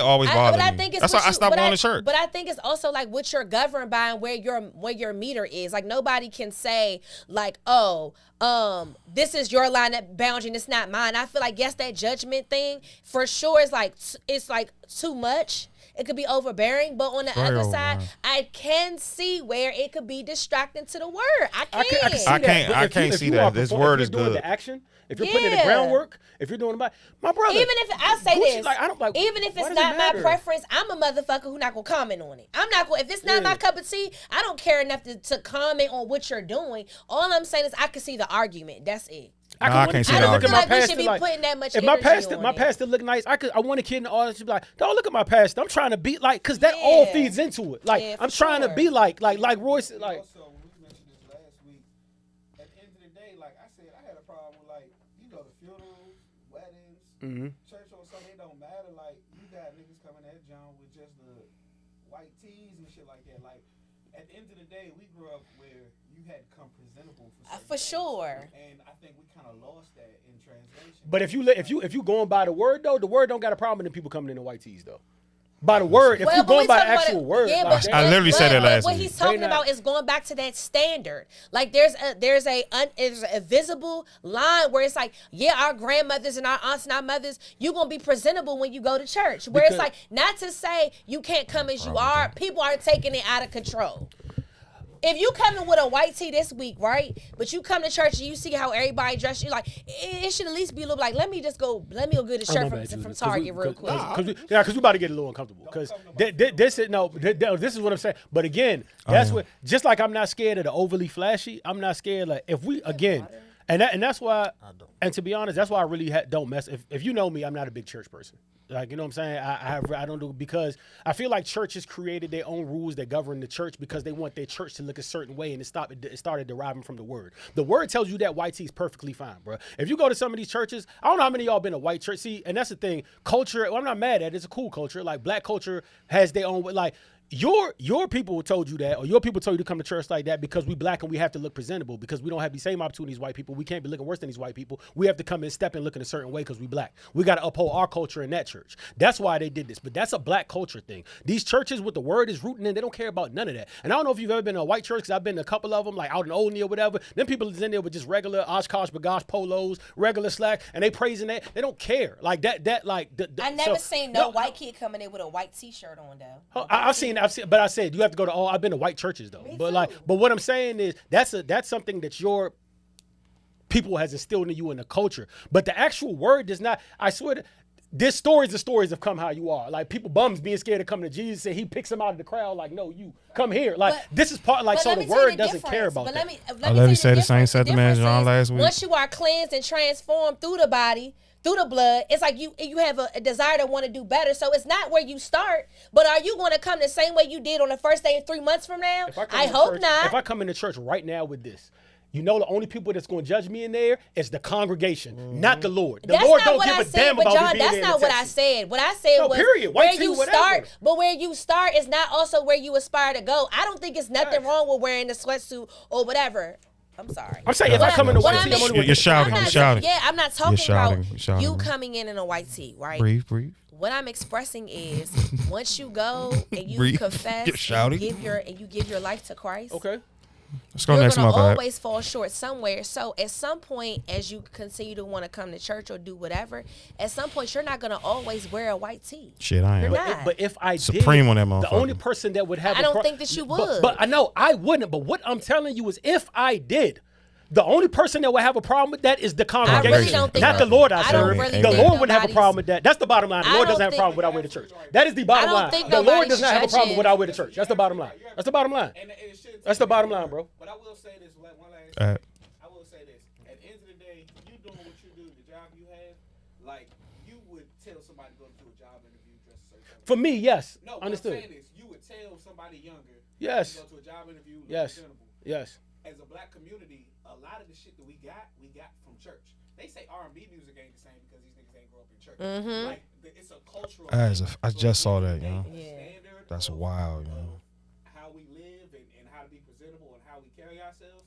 always bother me. That's why I stopped going to church. But I think it's also like what you're governed by and where your meter is. Like nobody can say like, oh, this is your line of boundary and it's not mine. I feel like yes, that judgment thing for sure is like it's like too much. It could be overbearing, but on the other side, I can see where it could be distracting to the word. I can't see that. This word is good. The action. If you're putting in the groundwork, if you're doing my brother. Even if I say Gucci, this, like, I don't, like, even if it's not my preference, I'm a motherfucker who not gonna comment on it. I'm not gonna. If it's not my cup of tea, I don't care enough to comment on what you're doing. All I'm saying is I can see the argument. That's it. I can't see that. I don't feel like we should be putting that much energy on my pastor look nice, I want a kid in the audience to be like, don't look at my pastor. I'm trying to be like, because that all feeds into it. Like I'm trying to be like Roy said, like. Also, when we mentioned this last week, at the end of the day, like I said, I had a problem with like, you know, the funerals, weddings, church or something. It don't matter. Like you got niggas coming at John with just the white tees and shit like that. Like at the end of the day, we grew up where you had to come presentable for sure. And I think we kind of lost that in translation. But if you going by the word though, the word don't got a problem with people coming in the white tees though. By the word, if you going by the actual word, I literally said that last week. What he's talking about is going back to that standard. Like there's a visible line where it's like, yeah, our grandmothers and our aunts and our mothers, you gonna be presentable when you go to church. Where it's like, not to say you can't come as you are. People are taking it out of control. If you coming with a white tee this week, right? But you come to church and you see how everybody dressed, you like it should at least be a little like let me go get a shirt from Target real quick. Because we about to get a little uncomfortable. Because this is what I'm saying. But again, that's what. Just like I'm not scared of the overly flashy, I'm not scared like if we again. And that's why, and to be honest, that's why I really don't mess. If you know me, I'm not a big church person. Like, you know what I'm saying? I don't do it because I feel like churches created their own rules that govern the church because they want their church to look a certain way, and it started deriving from the word. The word tells you that white tee is perfectly fine, bro. If you go to some of these churches, I don't know how many of y'all been to white church. See, and that's the thing. Culture, well, I'm not mad at it. It's a cool culture. Like, black culture has their own, like, your people told you that, or your people told you to come to church like that because we black and we have to look presentable because we don't have the same opportunities as white people. We can't be looking worse than these white people. We have to come and step and look in a certain way because we black. We got to uphold our culture in that church. That's why they did this. But that's a black culture thing. These churches with the word is rooting in, they don't care about none of that. And I don't know if you've ever been to a white church because I've been to a couple of them, like out in Olney or whatever. Them people is in there with just regular Oshkosh Bagosh polos, regular slack, and they praising that. They don't care. Like that like. I never seen no white kid coming in with a white T-shirt on though. I've seen, but I said you have to go to all. I've been to white churches though, but what I'm saying is that's something that your people has instilled in you in the culture. But the actual word does not. I swear, there's stories of come how you are. Like people bums being scared to come to Jesus, and he picks them out of the crowd. Like, no, you come here. Like this is part. Like so, the word doesn't care about that. I love you say the same sentiment as John last week. Once you are cleansed and transformed through the body, through the blood, it's like you have a desire to want to do better. So it's not where you start, but are you going to come the same way you did on the first day 3 months from now? I hope not. If I come into church right now with this, you know the only people that's going to judge me in there is the congregation, not the Lord. The Lord don't give a damn about me being there. That's not what I said. What I said was where you start, but where you start is not also where you aspire to go. I don't think it's nothing wrong with wearing the sweatsuit or whatever. I'm sorry. I'm saying if I come in a white tee, you're shouting. Yeah, I'm not talking about you coming in a white tee, right? Breathe. What I'm expressing is once you go and you confess and you give your life to Christ. Okay. Let's go you're next gonna month. always fall short somewhere. So at some point, as you continue to want to come to church or do whatever, at some point you're not gonna always wear a white tee. Shit, I am. But if I Supreme did, on that motherfucker. The only person that would have I don't think that you would. But I know I wouldn't. But what I'm telling you is, if I did, The only person that would have a problem with that is the congregation, really don't think not the Lord. I serve. really The think Lord wouldn't have a nobody's- problem with that. That's the bottom line. The I Lord don't doesn't have a think- problem with I wear the church. That is the bottom I don't line. think The Lord nobody's does not have a problem judging. with I wear the church. That's the bottom line. That's the bottom line. And it shouldn't That's take the bottom that line, bro. But I will say this one last Uh, I will say this. At the end of the day, you doing what you do, the job you have, like, you would tell somebody to go to a job interview dressed a certain way. For me, yes. No, Understood. what I'm saying is, you would tell somebody younger Yes. to go to a job interview look Yes. presentable. Yes. As a black community, a lot of the shit that we got from church. They say R&B music ain't the same because these niggas ain't grow up in church. Like, it's a cultural I just saw that, you know. standard That's of- wild, you of know. how we live and how to be presentable and how we carry ourselves.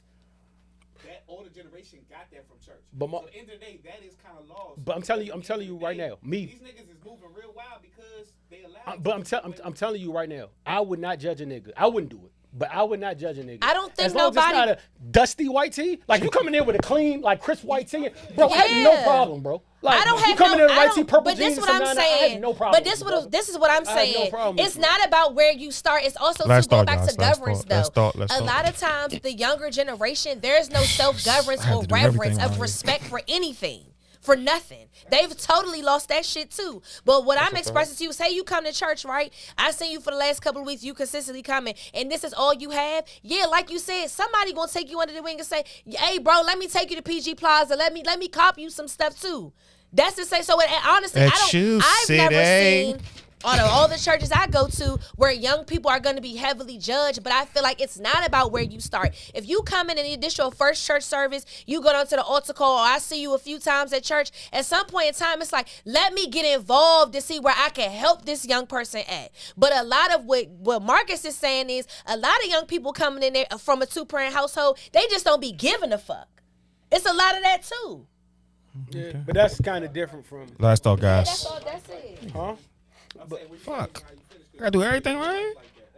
That older generation got that from church. But So at the end of the day, that is kind of lost. But I'm telling you right now, me. These niggas is moving real wild because they allow. But I'm telling you right now, I would not judge a nigga. I wouldn't do it. But I would not judge a nigga. I don't think as long nobody- as it's not a dusty white tee. Like you coming in with a clean, like crisp white tee, bro. I have no Yeah. problem, bro. Like I don't you have coming no. in with a I white tee, don't, purple but this jeans, what I'm and I saying. have no problem. But this with it, what this is what I'm I have no saying. problem with It's it. not about where you start. It's also Let's to go start, back guys. to Let's governance start. though. Let's start. Let's A start. lot of times the younger generation, there's no self-governance I have or to do reverence everything of right. respect for anything. For nothing. They've totally lost that shit too. But what I'm expressing to you, say you come to church, right? I seen you for the last couple of weeks, you consistently coming, and this is all you have. Yeah, like you said, somebody gonna take you under the wing and say, hey bro, let me take you to PG Plaza. Let me cop you some stuff too. That's to say, so and honestly, I've never seen out of all the churches I go to where young people are going to be heavily judged, but I feel like it's not about where you start. If you come in and this your first church service, you go down to the altar call, or I see you a few times at church, at some point in time, it's like, let me get involved to see where I can help this young person at. But a lot of what Marcus is saying is a lot of young people coming in there from a two-parent household, they just don't be giving a fuck. It's a lot of that too. Yeah, but that's kind of different from. Last thought, guys. That's it. Huh? Fuck. Gotta do everything right.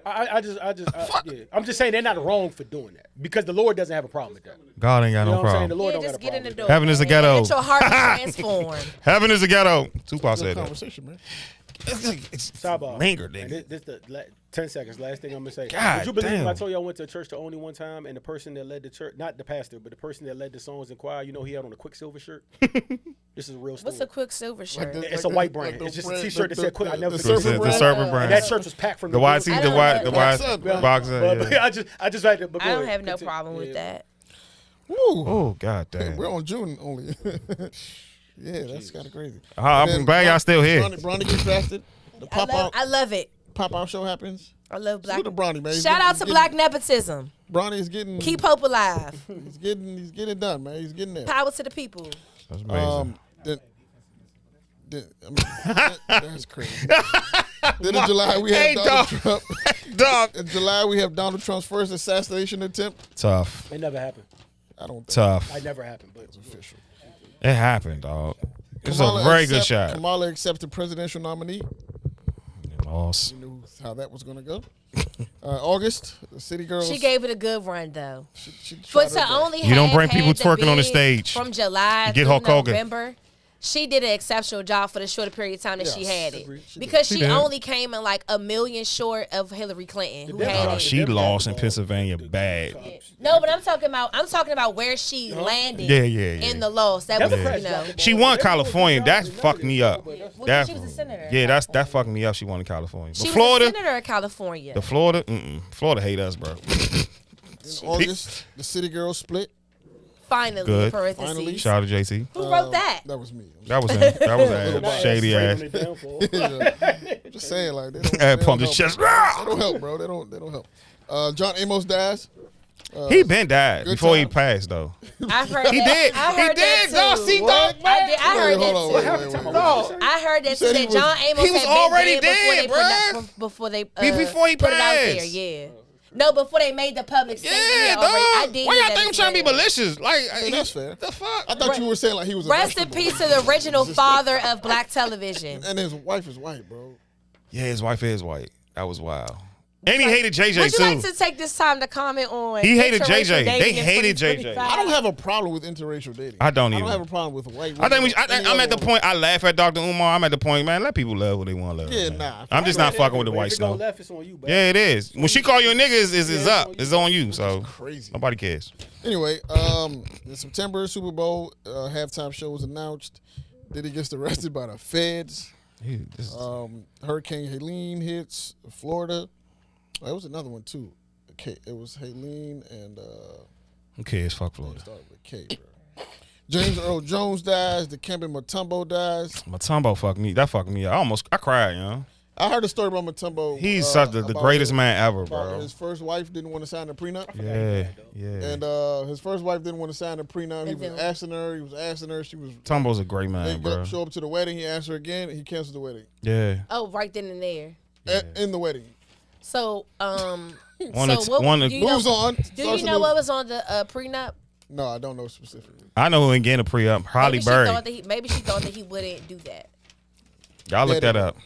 Yeah. I'm just saying they're not wrong for doing that because the Lord doesn't have a problem with that. God ain't got You know no what I'm saying? The problem. Lord Yeah, don't got a just get in problem the with door. Heaven is a man. ghetto. Let your heart transform. Heaven is a ghetto. Tupac Good said that. conversation, man. It's Sidebar. lingered, And nigga. this the 10 seconds. Last thing I'm gonna say. God Would you believe damn. I told you I went to a church to only one time, and the person that led the church, not the pastor, but the person that led the songs and choir, you know, he had on a Quicksilver shirt. This is a real story. What's a Quicksilver shirt? It's a white brand. It's just a T-shirt that said Quick. I never the forget serpent it. The brand? serpent And brand. that church was packed from The white, I the don't white, know. the white Boxer. boxer. But Yeah. I just had to. But I go don't ahead. have no Continue. problem with Yeah. that. Woo. Oh god damn. We're on June only. Yeah, that's kind of crazy. I'm And then glad y'all still here. Bronny gets drafted. The I love it. pop-out show happens. I love black. Salute to Bronny, man. Shout out to black nepotism. Bronny is getting. Keep hope alive. He's getting it done, man. He's getting there. Power to the people. That's amazing. That's crazy. Then in July we have Donald Trump. Dog. In July we have Donald Trump's first assassination attempt. Tough. It never happened. I don't think Tough. It never happened. But it's official. It happened, dog. It was Kamala a very good accept- shot. Kamala accepted presidential nominee. Lost. You knew how that was going to go. August, the City Girls. She gave it a good run though. She tried But her to best. only You don't have bring people had the twerking on the bid stage. from July You get through Hulk Hogan. November. She did an exceptional job for the shorter period of time that she Yes, had it, agreed. She because She she did. only came in like 1 million short of Hillary Clinton, who had it. She lost in Pennsylvania bad. No, but I'm talking about where she landed. Yeah. In the loss. That was, Democrats you know. got the ball. She won California. That fucked me up. Well, she was a senator. Yeah, that fucked me up. She won in California. She But was Florida, a senator of California. Florida hate us, bro. In August, the City Girls split. Finally, Good. parentheses. Finally. Shout out to JC. Who wrote that? That was me. That was him. That was ass. Not Shady straight ass. on their downfall. I'm just saying, like, they don't, Had they pumped don't his help. chest. They don't help, bro. They don't help. John Amos dies. He been died Good before he times. passed though. I heard He that. did. I He heard did. that Dog, too. see, What? dog, I man. did. I heard that hold too. on, wait. No. I heard that You too. said he That was- John Amos he was had already been dead dead, before they Before he put it out there. passed. Yeah. No, before they made the public statement. Yeah, already. I dog. did Why hear y'all that think I'm as trying to be well. malicious? Like, Hey, that's fair. the fuck? I thought you were saying like he was a Rest in vegetable. peace to the original father of black television. And his wife is white, bro. Yeah, his wife is white. That was wild. And he hated JJ Would you too. like to take this time to comment on? He hated interracial JJ. They dating in hated JJ. 2025? I don't have a problem with interracial dating. I don't I either. don't have a problem with white. I think women or any I'm at other the woman. point. I laugh at Dr. Umar. I'm at the point, man. Let people love who they want to love. Yeah, man. nah. I'm just not fucking with the But white if it go snow. left, it's on you, bro. Yeah, it is. When she call you a nigga, it's up. It's on you. So Crazy. nobody cares. Anyway, in September, Super Bowl halftime show was announced. Diddy gets arrested by the feds. Hurricane Helene hits Florida. There was another one too. It was Helene and Who cares? Fuck Florida. Started with K, bro. James Earl Jones dies. Dikembe Mutombo dies. Mutombo fucked me. That fucked me up. I cried, you know. I heard a story about Mutombo. He's such the greatest man ever, bro. His first wife didn't want to sign a prenup. Yeah. And his first wife didn't want to sign a prenup. He was asking her. She was. Mutombo's a great man, bro. Show up to the wedding. He asked her again. And he canceled the wedding. Yeah. Oh, right then and there. In the wedding. So, moves on. Do you know what was on the prenup? No, I don't know specifically. I know who ain't getting a pre-up. Holly Berry. Maybe she thought that he wouldn't do that. Y'all look that up.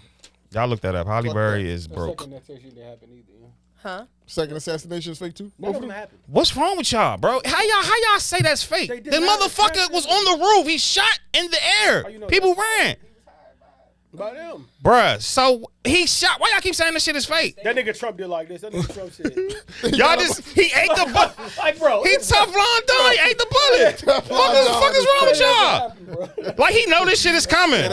Holly Berry is broke. Huh? Second assassination is fake too? None of them happened. What's wrong with y'all, bro? How y'all say that's fake? The motherfucker was on the roof. He shot in the air. People ran. By them. Bruh, so he shot. Why y'all keep saying this shit is fake? That nigga Trump did like this. That nigga Trump said. He ate the bullet. Like, bro. He Teflon done. He ate the bullet. What the fuck is wrong with y'all? Like, he know this shit is coming.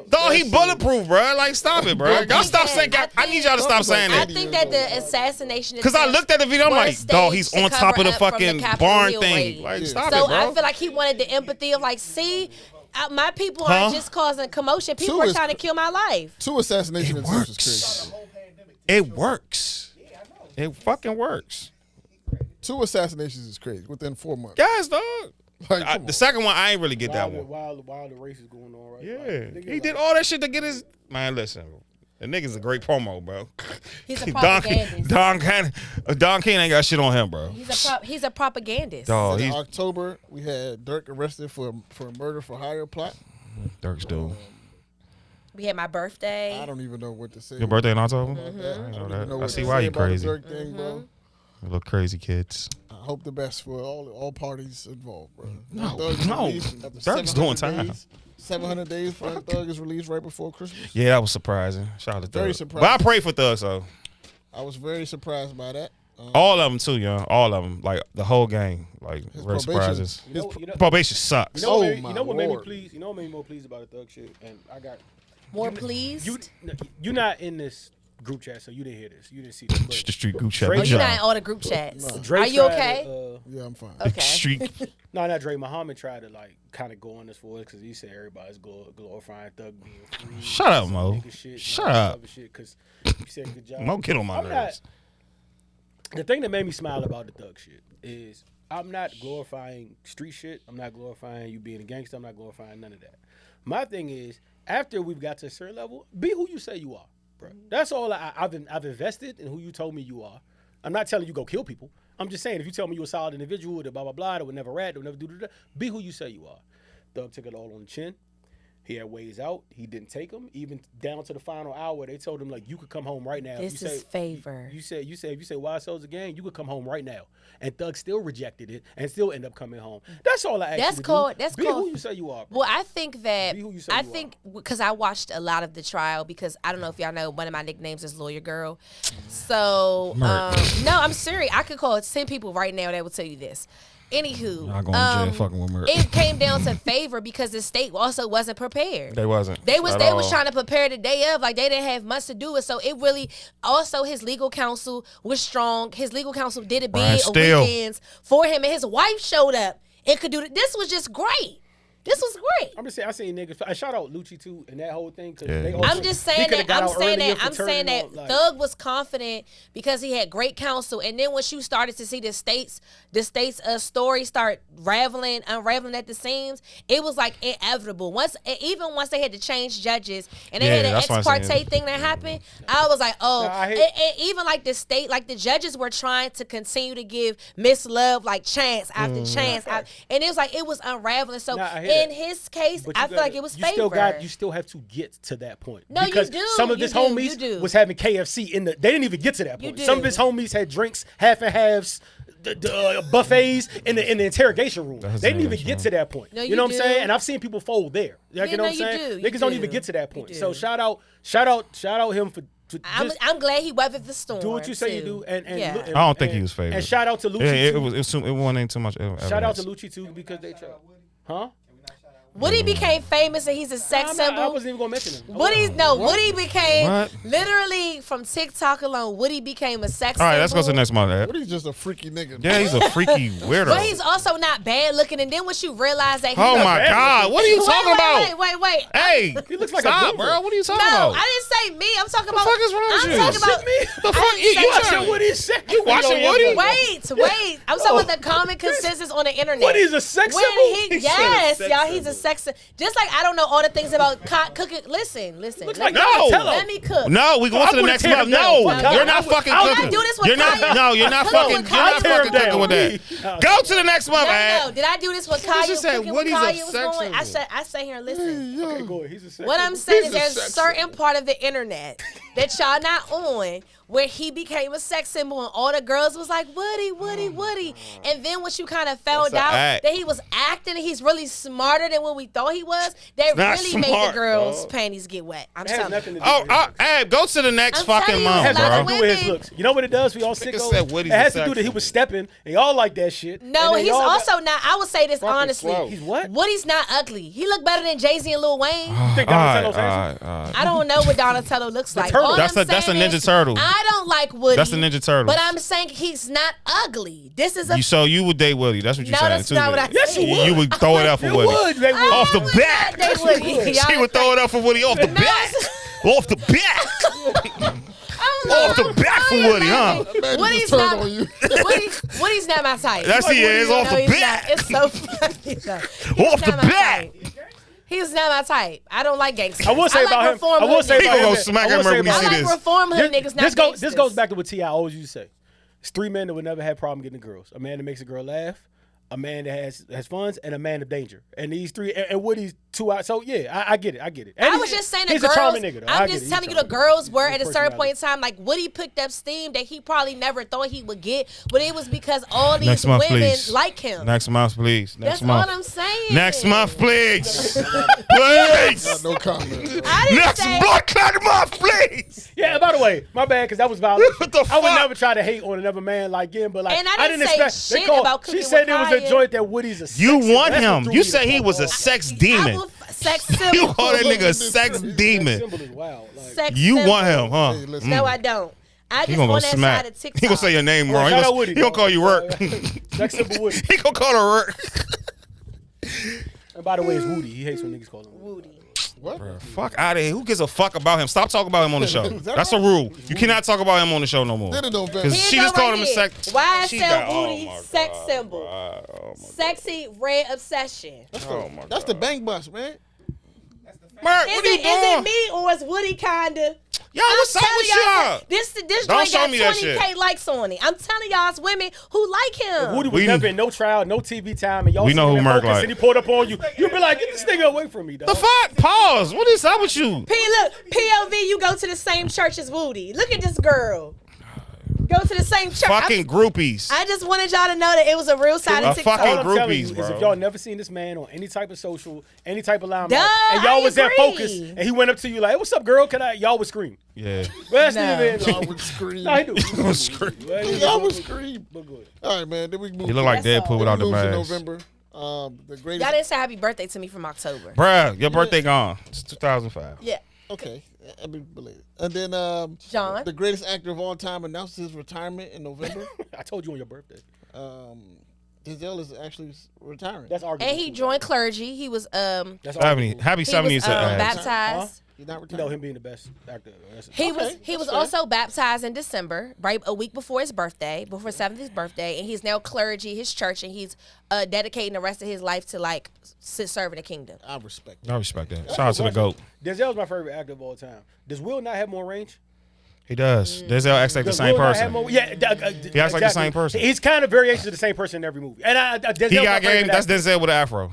Dog, he bulletproof, bro. Like, stop it, bro. Y'all stop saying, I need y'all to stop saying I that. think that the assassination. Because I looked at the video, I'm like, dog, he's on top of the fucking barn thing. Like, stop it, bro. So I feel like he wanted the empathy of like, see, my people aren't just causing commotion. People are trying to kill my life. 2 assassination attempts is crazy. It works. It fucking works. 2 assassinations is crazy within 4 months. Guys, dog. Like, the second one, I ain't really get that one. While the race is going on, right? Yeah. He did all that shit to get his... Man, listen. The nigga's a great promo, bro. He's a propagandist. Don King ain't got shit on him, bro. He's a propagandist. Dog, in October, we had Dirk arrested for a murder for hire plot. Dirk's dude. We had my birthday. I don't even know what to say. Your birthday in October? I know I see why you crazy. Dirk thing, bro. You look crazy, kids. I hope the best for all parties involved, bro. No. Dirk's doing time. 700 days for Thug is released right before Christmas. Yeah, that was surprising. Shout out to Thug. Very surprising. But I pray for Thug, so. I was very surprised by that. All of them, too, young. All of them. Like, the whole gang. Like, very surprises. His probation sucks. You know what made me pleased? You know what made me more pleased about the Thug shit? And I got... More pleased? You're not in this group chat, so you didn't hear this. You didn't see this. The street group chat. Oh, you're not in all the group chats. No. Are you okay? Yeah, I'm fine. Okay. Street. No, not Dre. Muhammad tried to like kind of go on this for us because he said everybody's glorifying Thug being free. Shut up, Mo. Shut up. Because you said good job. Mo, get on my nerves. The thing that made me smile about the Thug shit is I'm not glorifying street shit. I'm not glorifying you being a gangster. I'm not glorifying none of that. My thing is, after we've got to a certain level, be who you say you are, bro. That's all I've invested in who you told me you are. I'm not telling you go kill people. I'm just saying if you tell me you're a solid individual, that blah, blah, blah, that would never rat, that would never do that, be who you say you are. Thug took it all on the chin. He had ways out. He didn't take them. Even down to the final hour, they told him, like, you could come home right now. This is favor. You say, if you say YSL's a gang, you could come home right now. And Thug still rejected it and still end up coming home. That's all I ask you to do. That's be called. who you say you are. Well, I think that, be who you say you are. Because I watched a lot of the trial, because I don't know if y'all know, one of my nicknames is Lawyer Girl. So, no, I'm serious. I could call 10 people right now that will tell you this. Anywho, Not going to jail fucking with Merc. it came down to favor because the state also wasn't prepared. They wasn't. They was trying to prepare the day of, like they didn't have much to do with. So it really also his legal counsel was strong. His legal counsel did a bid of weekends for him, and his wife showed up and could do it. This was just great. This was great. I'm just saying, I seen niggas. I shout out Lucci too and that whole thing. I'm just saying that. I'm saying that Thug was confident because he had great counsel, and then once you started to see the state's story start unraveling at the seams, it was like inevitable. Even once they had to change judges and they had an ex parte thing that happened, I was like, oh, and even like the state, like the judges were trying to continue to give Miss Love like chance after chance, and it was like it was unraveling. So. In his case, I feel like it was favor. You still have to get to that point. No, because you do. Some of his homies was having KFC in the. They didn't even get to that point. Some of his homies had drinks, half and halves, buffets in the interrogation room. They didn't even get to that point. No, you know what I'm saying? And I've seen people fold there. You know what I'm saying? Niggas don't even get to that point. So shout out him for I'm glad he weathered the storm. Do what you say you too. do, and Yeah. I don't think he was favored. And shout out to Lucci. Yeah, too. it wasn't too much. Evidence. Shout out to Lucci too because they tried. Huh? Woody became famous and he's a sex symbol. I wasn't even gonna mention him. Woody became What? literally from TikTok alone. Woody became a sex All right, symbol. let's go to the next month. Ed. What he's just a freaky nigga. Yeah, he's a freaky weirdo. But he's also not bad looking. And then once you realize that he's Oh my God, what are you talking about? Wait. Hey, He looks like a stop, goober. bro. What are you talking No, about? I didn't say me. I'm talking the about. fuck is wrong with I'm you? talking about The I fuck? didn't You say watching me. Woody's sex. You watching Woody? Wait. I'm talking about the common consensus on the internet. Woody's a sex When symbol? yes, y'all, he's a sex symbol. Just like I don't know all the things about cooking. Listen. Looks Let like me- No. Let me cook. No, we going to the would've next tear month. him down. No, Fuck you're that. not fucking I would cooking. do this with You're not. Kaya. No, you're not Cook fucking. with You're not Kaya. fucking cooking with that. Go to the next month, No. man. Did I do this with You Kaya? just said Cooking Woody's with a Kaya was sex going? symbol. I sat here and listened. Okay, go ahead. He's a sex What symbol. I'm saying He's is a there's a sex certain part of the internet that y'all not on where he became a sex symbol and all the girls was like, Woody. And then once you kind of found That's an out act. that he was acting and he's really smarter than what we thought he was, that not really made smart, the girls' dog. panties get wet. I'm It has telling nothing you. to do with his looks. Hey, go to the next I'm fucking telling you, It month, has a lot bro. of nothing to do with his women- looks. You know what it does? We all Nigga sickos. said Woody's It a has to sex do that he was symbol. stepping, and y'all like that shit. No, And then he's y'all also not. I would say this Fucking honestly. slow. He's what? Woody's not ugly. He look better than Jay-Z and Lil Wayne. You think All Donatello's right, handsome? all right. I don't know what Donatello looks like. turtle. All That's I'm a saying Ninja is, Turtle. I don't like Woody. That's the Ninja Turtle. But I'm saying he's not ugly. This is a. So you would date Woody? That's what you No, saying? that's too, not what then. I Yes, said. you would. You would throw it out for You Woody. would. They would. Off the I would bat. not date Woody. She Y'all would throw it out for Woody off the bat. Off the bat. Off the bat for Woody, huh? Man, Woody's just turned not. on you. Woody's not my type. That's he is off No, the he's bat. not. It's so funny. though. Off He's the not my bat. type. He's not my type. I don't like gangsters. I will say like about him. reform I will hood say niggas. He about gonna him. go smack I will him say when he about see I him. like this. reform hood niggas, not This gangsters. goes back to what T.I. always used to say. It's three men that would never have problem getting the girls. A man that makes a girl laugh, a man that has funds, and a man of danger. And these three, and Woody's two out. So yeah, I get it. And I was just saying the he's girls. a charming nigga, though. I I'm get just it. telling He's you the charming. girls were at a His certain point in personality. time. Like Woody picked up steam that he probably never thought he would get, but it was because all these Next month, women please. like him. Next month, please. That's Next month. all I'm saying. Next month, please. Please. No comment. I didn't Next say. month, please. Yeah, by the way, my bad, because that was violation. What the I would fuck? never try to hate on another man like him, but like And I didn't say expect. shit about cooking She said with there was a Kaya. joint that Woody's a. You sex want symbol. That's what him. threw You me said the he fuck was a off. sex I demon. will sex You symbol. call that nigga a sex Sex demon. symbol is wild. Like, Sex You symbol. want him, huh? Hey, listen. No, I don't. I He just gonna go on that smack. side of TikTok. He gonna say your name wrong. shout He out gonna, Woody, he gonna dog. call you work. Sex symbol Woody. He gonna call her work. And by the way, it's Woody. He hates when niggas call him Woody. Woody. What? Fuck out of here. Who gives a fuck about him? Stop talking about him on the show. That's a rule. You cannot talk about him on the show no more. Did it November. Because Here she you just go called right him a here. sex. YSL oh Woody, my sex God, symbol. bro. Oh my Sexy red obsession. Oh my That's the bang bus, man. Mark, Is what are you it doing? me or is Woody kinda? Yo, what's up with y'all? This Don't joint show got me that 20K likes on it. I'm telling y'all, it's women who like him. Woody was We- never in no trial, no TV time, and y'all We know sitting who there Merc focused, like. and he pulled up on you. You'd be like, get this nigga away from me, dog. The fuck? Pause. What is up with you? Look, POV, you go to the same church as Woody. Look at this girl. Go to the same church. Fucking groupies. I just wanted y'all to know that it was a real side A of TikTok. fucking All I'm telling groupies, you is bro. if y'all never seen this man on any type of social, any type of limelight, Duh, and y'all I was there agree. focused, and he went up to you like, hey, what's up, girl? Y'all would scream. Yeah. Well, that's No. the Y'all would scream. No, he do. Y'all would scream. But good. All right, man. Then we move. You look like That's all. Deadpool without the moves to mask. November. The greatest. Y'all didn't say happy birthday to me from October. Bruh, your birthday gone. It's 2005. Yeah. Okay, I mean, belated. And then John. the greatest actor of all time, announced his retirement in November. I told you on your birthday. Denzel is actually retiring. That's arguable. And he joined clergy. He was That's Happy arguable. 70s. he was baptized. He's not You retiring. know him being the best actor. He Okay, was that's also baptized in December, right a week before his birthday, before his 70th birthday, and he's now clergy, his church, and he's dedicating the rest of his life to like serving the kingdom. I respect that. I respect that. Shout out to the GOAT. Denzel's my favorite actor of all time. Does Will not have more range? He does. Denzel acts like the Does same Will not have person. more? Yeah, He acts like the same person. He's kind of variations of the same person in every movie. And Denzel's He my got favorite game. That's actor. Denzel with an afro.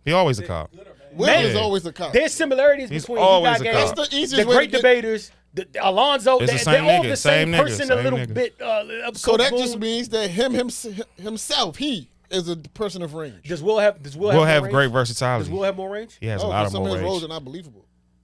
He always a cop. Will Man. is always a cop. There's similarities He's between always he got a game, cop. That's the easiest the way great to get- debaters, the Alonzo. It's the they're same all nigga, the same same nigga, person, same a little nigga. bit. So that Boone. just means that himself, he is a person of range. Does Will have? Will have more great range? versatility. Does Will have more range? He has Oh, a lot but of some more of his roles range. are not believable.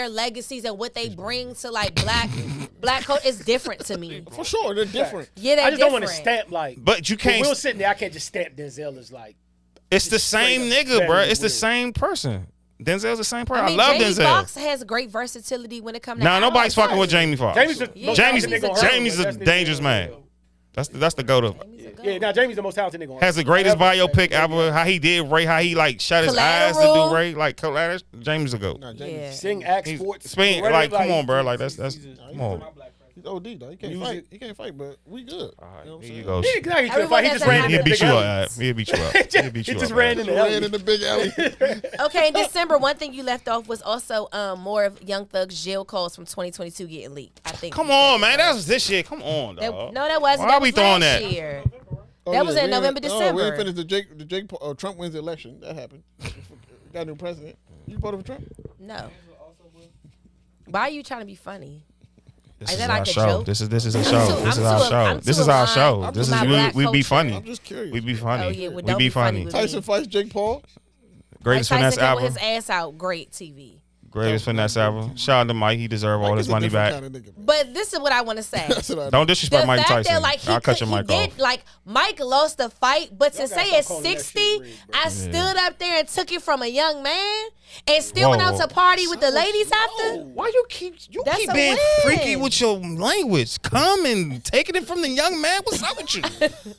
their legacies and what they bring to like black culture is different to me. For sure, they're different. Yeah, they're I just don't want different. to stamp like. But you can't. Will sitting there, I can't just stamp Denzel as like It's the same nigga, bro. It's the weird. same person. Denzel's the same person. I mean, love Jamie Denzel. Foxx has great versatility when it comes to. Nah, nobody's fucking with Jamie Foxx. Jamie's the most Jamie's talented nigga on earth, Jamie's but a that's the dangerous nigga. man. That's the go-to. Yeah, now Jamie's the most talented nigga on Has the earth. greatest Ever. biopic ever. How he did Ray. How he like shut his eyes to do Collateral. Ray. Like Collateral. James a goat. Nah, Jamie, Yeah. Sing, act, He's sports. Spain, whatever, like, come on, bro. Like he's that's a- come on. he's OD though. He can't Music. fight. He can't fight, but we good. You know what I'm Here saying? you go. He exactly couldn't Everyone fight. He has just a ran in He'll that beat big you alley. up. He'll beat you up. He'll beat He you just up. ran in the Ran alley. in the big alley. Okay, in December, one thing you left off was also more of Young Thug's jail calls from 2022 getting leaked. I think. Come on, man. That was this shit. Come on, That, dog. no, that wasn't. Why that are we was throwing last that? year. Oh, That was in we November, ain't- December. we ain't finished the Jake Trump wins the election. That happened. Got a new president. You voted for Trump? No. Why are you trying to be funny? This Is is that our like a show. joke? This is our I'm show. too This is our show. aligned This with is my black we be culture. funny. I'm just curious. We be funny. Oh, yeah, well, we don't be be funny funny. with Tyson fights Jake Paul. Greatest Mike finesse Tyson ever. with his ass out. Great TV. Greatest finesse ever. Shout out to Mike. He deserve all Mike his is a money different back. kind of nigga, man. But this is what I want to say. That's what I Don't The disrespect Mike fact Tyson. that like I'll cut your mic off. like Mike lost the fight, but to Y'all say gotta at stop calling that 60, shit rigged, bro. I stood up there and took it from a young man and still Whoa, went out whoa. to party with the ladies after. Why you keep That's a being win. freaky with your language? Come and taking it from the young man. What's up with you?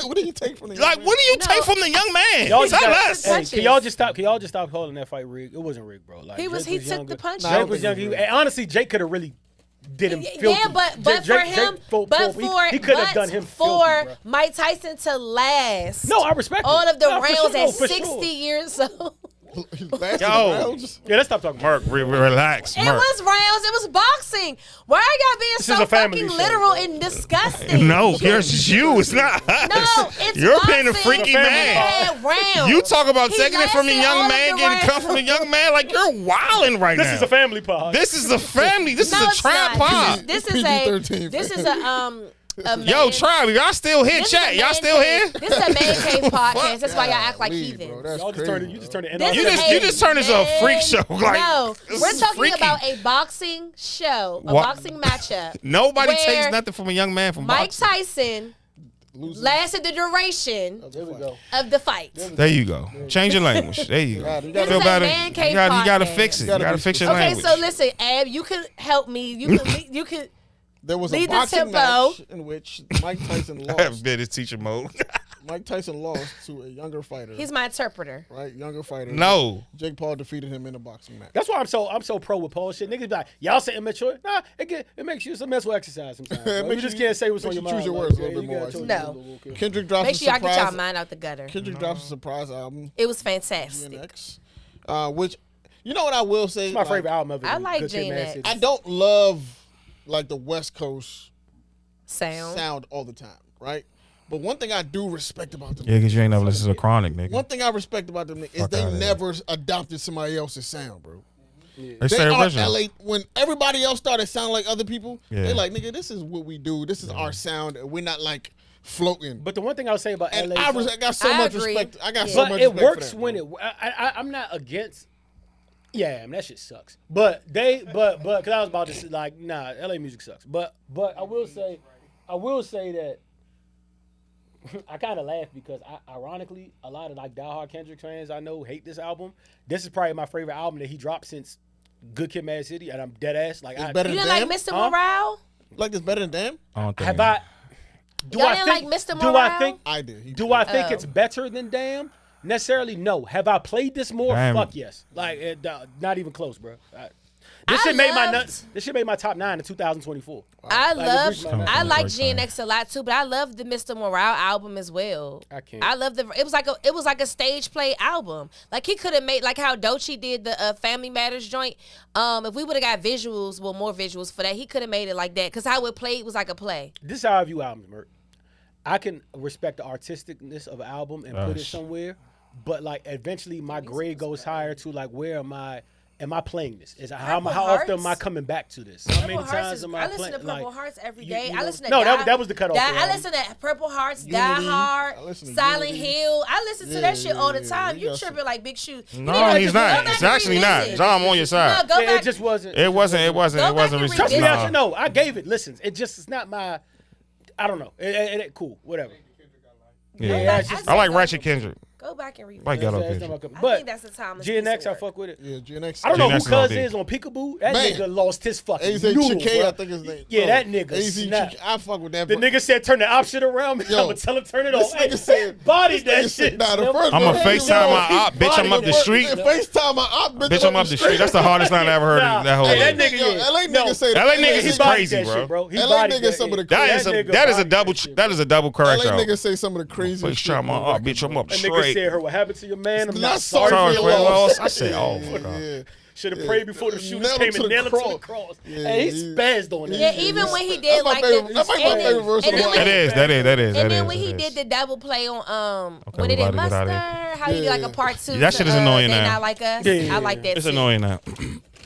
What do you take from the Like, what do you No. take from the young man? Y'all just Tell got- us. Hey, Punches. can y'all just stop? Can y'all just stop calling that fight rigged? It wasn't rigged, bro. Like He Drake took younger. the punch. Drake was young. And honestly, Jake could have really did him filthy. Yeah, but Drake- for him, he could have done him for filthy, bro. Mike Tyson to last No, I respect all it. of the No, for rounds sure, at for 60 sure. years old. Last Yo. rounds? Yeah, let's stop talking. About Merc, relax. It Merc. was rounds. It was boxing. Why are y'all being This so is a family fucking show, literal bro. and disgusting? No, it's you. It's not us. No, it's You're boxing. being a freaky It's a family man. Had rounds. You talk about He taking it from a lasted all young of man, the getting cut rounds. from a young man. Like, you're wilding right This now. is a family pod. This is a family. This No, is a it's trap not. pod. This is a PG-13, this is a Yo, man- tribe, y'all still here? this is Chat, a y'all man still here? cave- This is a man cave podcast. That's why y'all act like Golly, heathens. bro, that's Y'all just crazy, turned it. You just turned it. This You is just- you just turned this into a freak man- show, like, no, this we're is talking freaky. about a boxing show, a What? boxing matchup. Nobody where takes nothing from a young man from Mike boxing. Tyson lasted the duration There we go. of the fight. There you go. Change your language. There you go. You This Feel is a better. man cave You gotta podcast. fix it. You Gotta gotta be fix your Okay, language. so listen, Ab, you can help me. You can. There was a Lead the boxing tempo. match in which Mike Tyson I have lost. been in teacher mode. Mike Tyson lost to a younger fighter. He's my interpreter. right, younger fighter. No. Jake Paul defeated him in a boxing match. That's why I'm so pro with Paul shit. Niggas be like, y'all say immature. Nah, it makes you some mental exercise sometimes. Bro. Makes You just you- can't say what's on makes your you mind. choose your like, words a yeah, little you bit gotta more, choose No. your words a little bit. Kendrick drops Make a sure y'all get surprise. y'all mind out the gutter. Kendrick drops a surprise album, It was fantastic. GNX, which you know what I will say. It's my like, favorite album ever. I like Good Kid, Mad GNX. City. I don't love like the West Coast Sound. sound all the time, right? But one thing I do respect about them, Yeah, because you ain't never listened to Chronic, nigga. one thing I respect about them is Fuck they outta here. never adopted somebody else's sound, bro. They They stay are original. LA. When everybody else started sounding like other people, Yeah. they like, nigga, this is what we do. This is our sound. And we're not like floating. But the one thing I would say about And LA, I got so I much agree. respect. I got Yeah. so but much it respect works for that, when bro. it. I'm not against. Yeah, I mean, that shit sucks. But because I was about to say, like, nah, LA music sucks. But I will say that I kind of laugh because ironically, a lot of like diehard Kendrick fans I know hate this album. This is probably my favorite album that he dropped since Good Kid, Mad City, and I'm dead ass. Like, It's better You than didn't like Damn? Mr. Morale? Like this better than Damn? I don't think. have I? Do Y'all I didn't think? like Mr. Do I Morale? think? I did. Do I think Oh. it's better than Damn? Necessarily, no. Have I played this more? Damn. Fuck yes. Like, not even close, bro. This shit made my nuts. This shit made my top 9 in 2024. I Like, love, it reached my I mind. like Great time. GNX a lot too, but I love the Mr. Morale album as well. I can't. I love it was like a stage play album. Like he could have made like how Doechii did the Family Matters joint. If we would have got visuals, well more visuals for that, he could have made it like that because how it played was like a play. This is how I view albums, Merc. I can respect the artisticness of an album and put it Gosh. somewhere, but like eventually my grade goes higher to like where am I playing this? Is how Purple often am I Hearts? coming back to this? How many Purple Hearts times is, am I I listen playing? to Purple like, Hearts every you day. know- I listen to No, Die, that was the cutoff. Die, for I album. listen to Purple Hearts, Die Unity. Hard, I listen to Silent Unity. Hill. I listen to Yeah, that shit all the yeah, time. we You got tripping some- like Big Shoe. You No, need to he's go not. back It's and actually not. re-listen. John, I'm on your side. No, go Yeah, back. it just wasn't. It wasn't. Go back and reaching. Trust me, Nah. no, I gave it. Listen, it's not my. I don't know. It cool, whatever. Yeah. Yeah, it's just- I like Ratchet Kendrick. Go back and read. Right, got up I But think that's the time. Gen X, I fuck with it. Yeah, Gen X. I don't know Gen who X is Cuz on is on Peekaboo. That Man. nigga lost his fucking AZ noodle, Chike, bro. I think his name. Yeah, Bro, that nigga AZ snapped. Chike, I fuck with that. The nigga said turn the option around. Yo, I'ma tell him turn it this off. nigga said- body this that nigga said, shit. nah, the first I'm one- a FaceTime my op, bitch. I'm up the street. FaceTime my op, Bitch, I'm up the street. That's the hardest line I ever heard. Nah, That whole. hey, that year. nigga, Yo, yeah. LA No. niggas say LA niggas He is bodied crazy, that bro. shit, bro. He LA bodied niggas that, some of the That yeah. is a nigga that is a bodied double that shit, that is a double crash LA out. niggas say some of the craziest shit. FaceTime my op, bitch. I'm up That nigga straight. said, "Her, what happened to your man? I'm Not not sorry sorry for for your your loss." loss." I said, oh my god. Yeah. Should have prayed before the shooters Nail him came to and the nailed him to the cross. cross. Yeah, Hey, he he- spazzed on that. Yeah, shit. even when he That's did my like favorite- that's my favorite verse of the when That he- is. And then when he it is. did the double play on Okay, when we it did about to get Mustard, out of how he did like Yeah. a part 2. That shit is annoying They now. Not Like Us. Yeah. I like that. It's too. annoying now.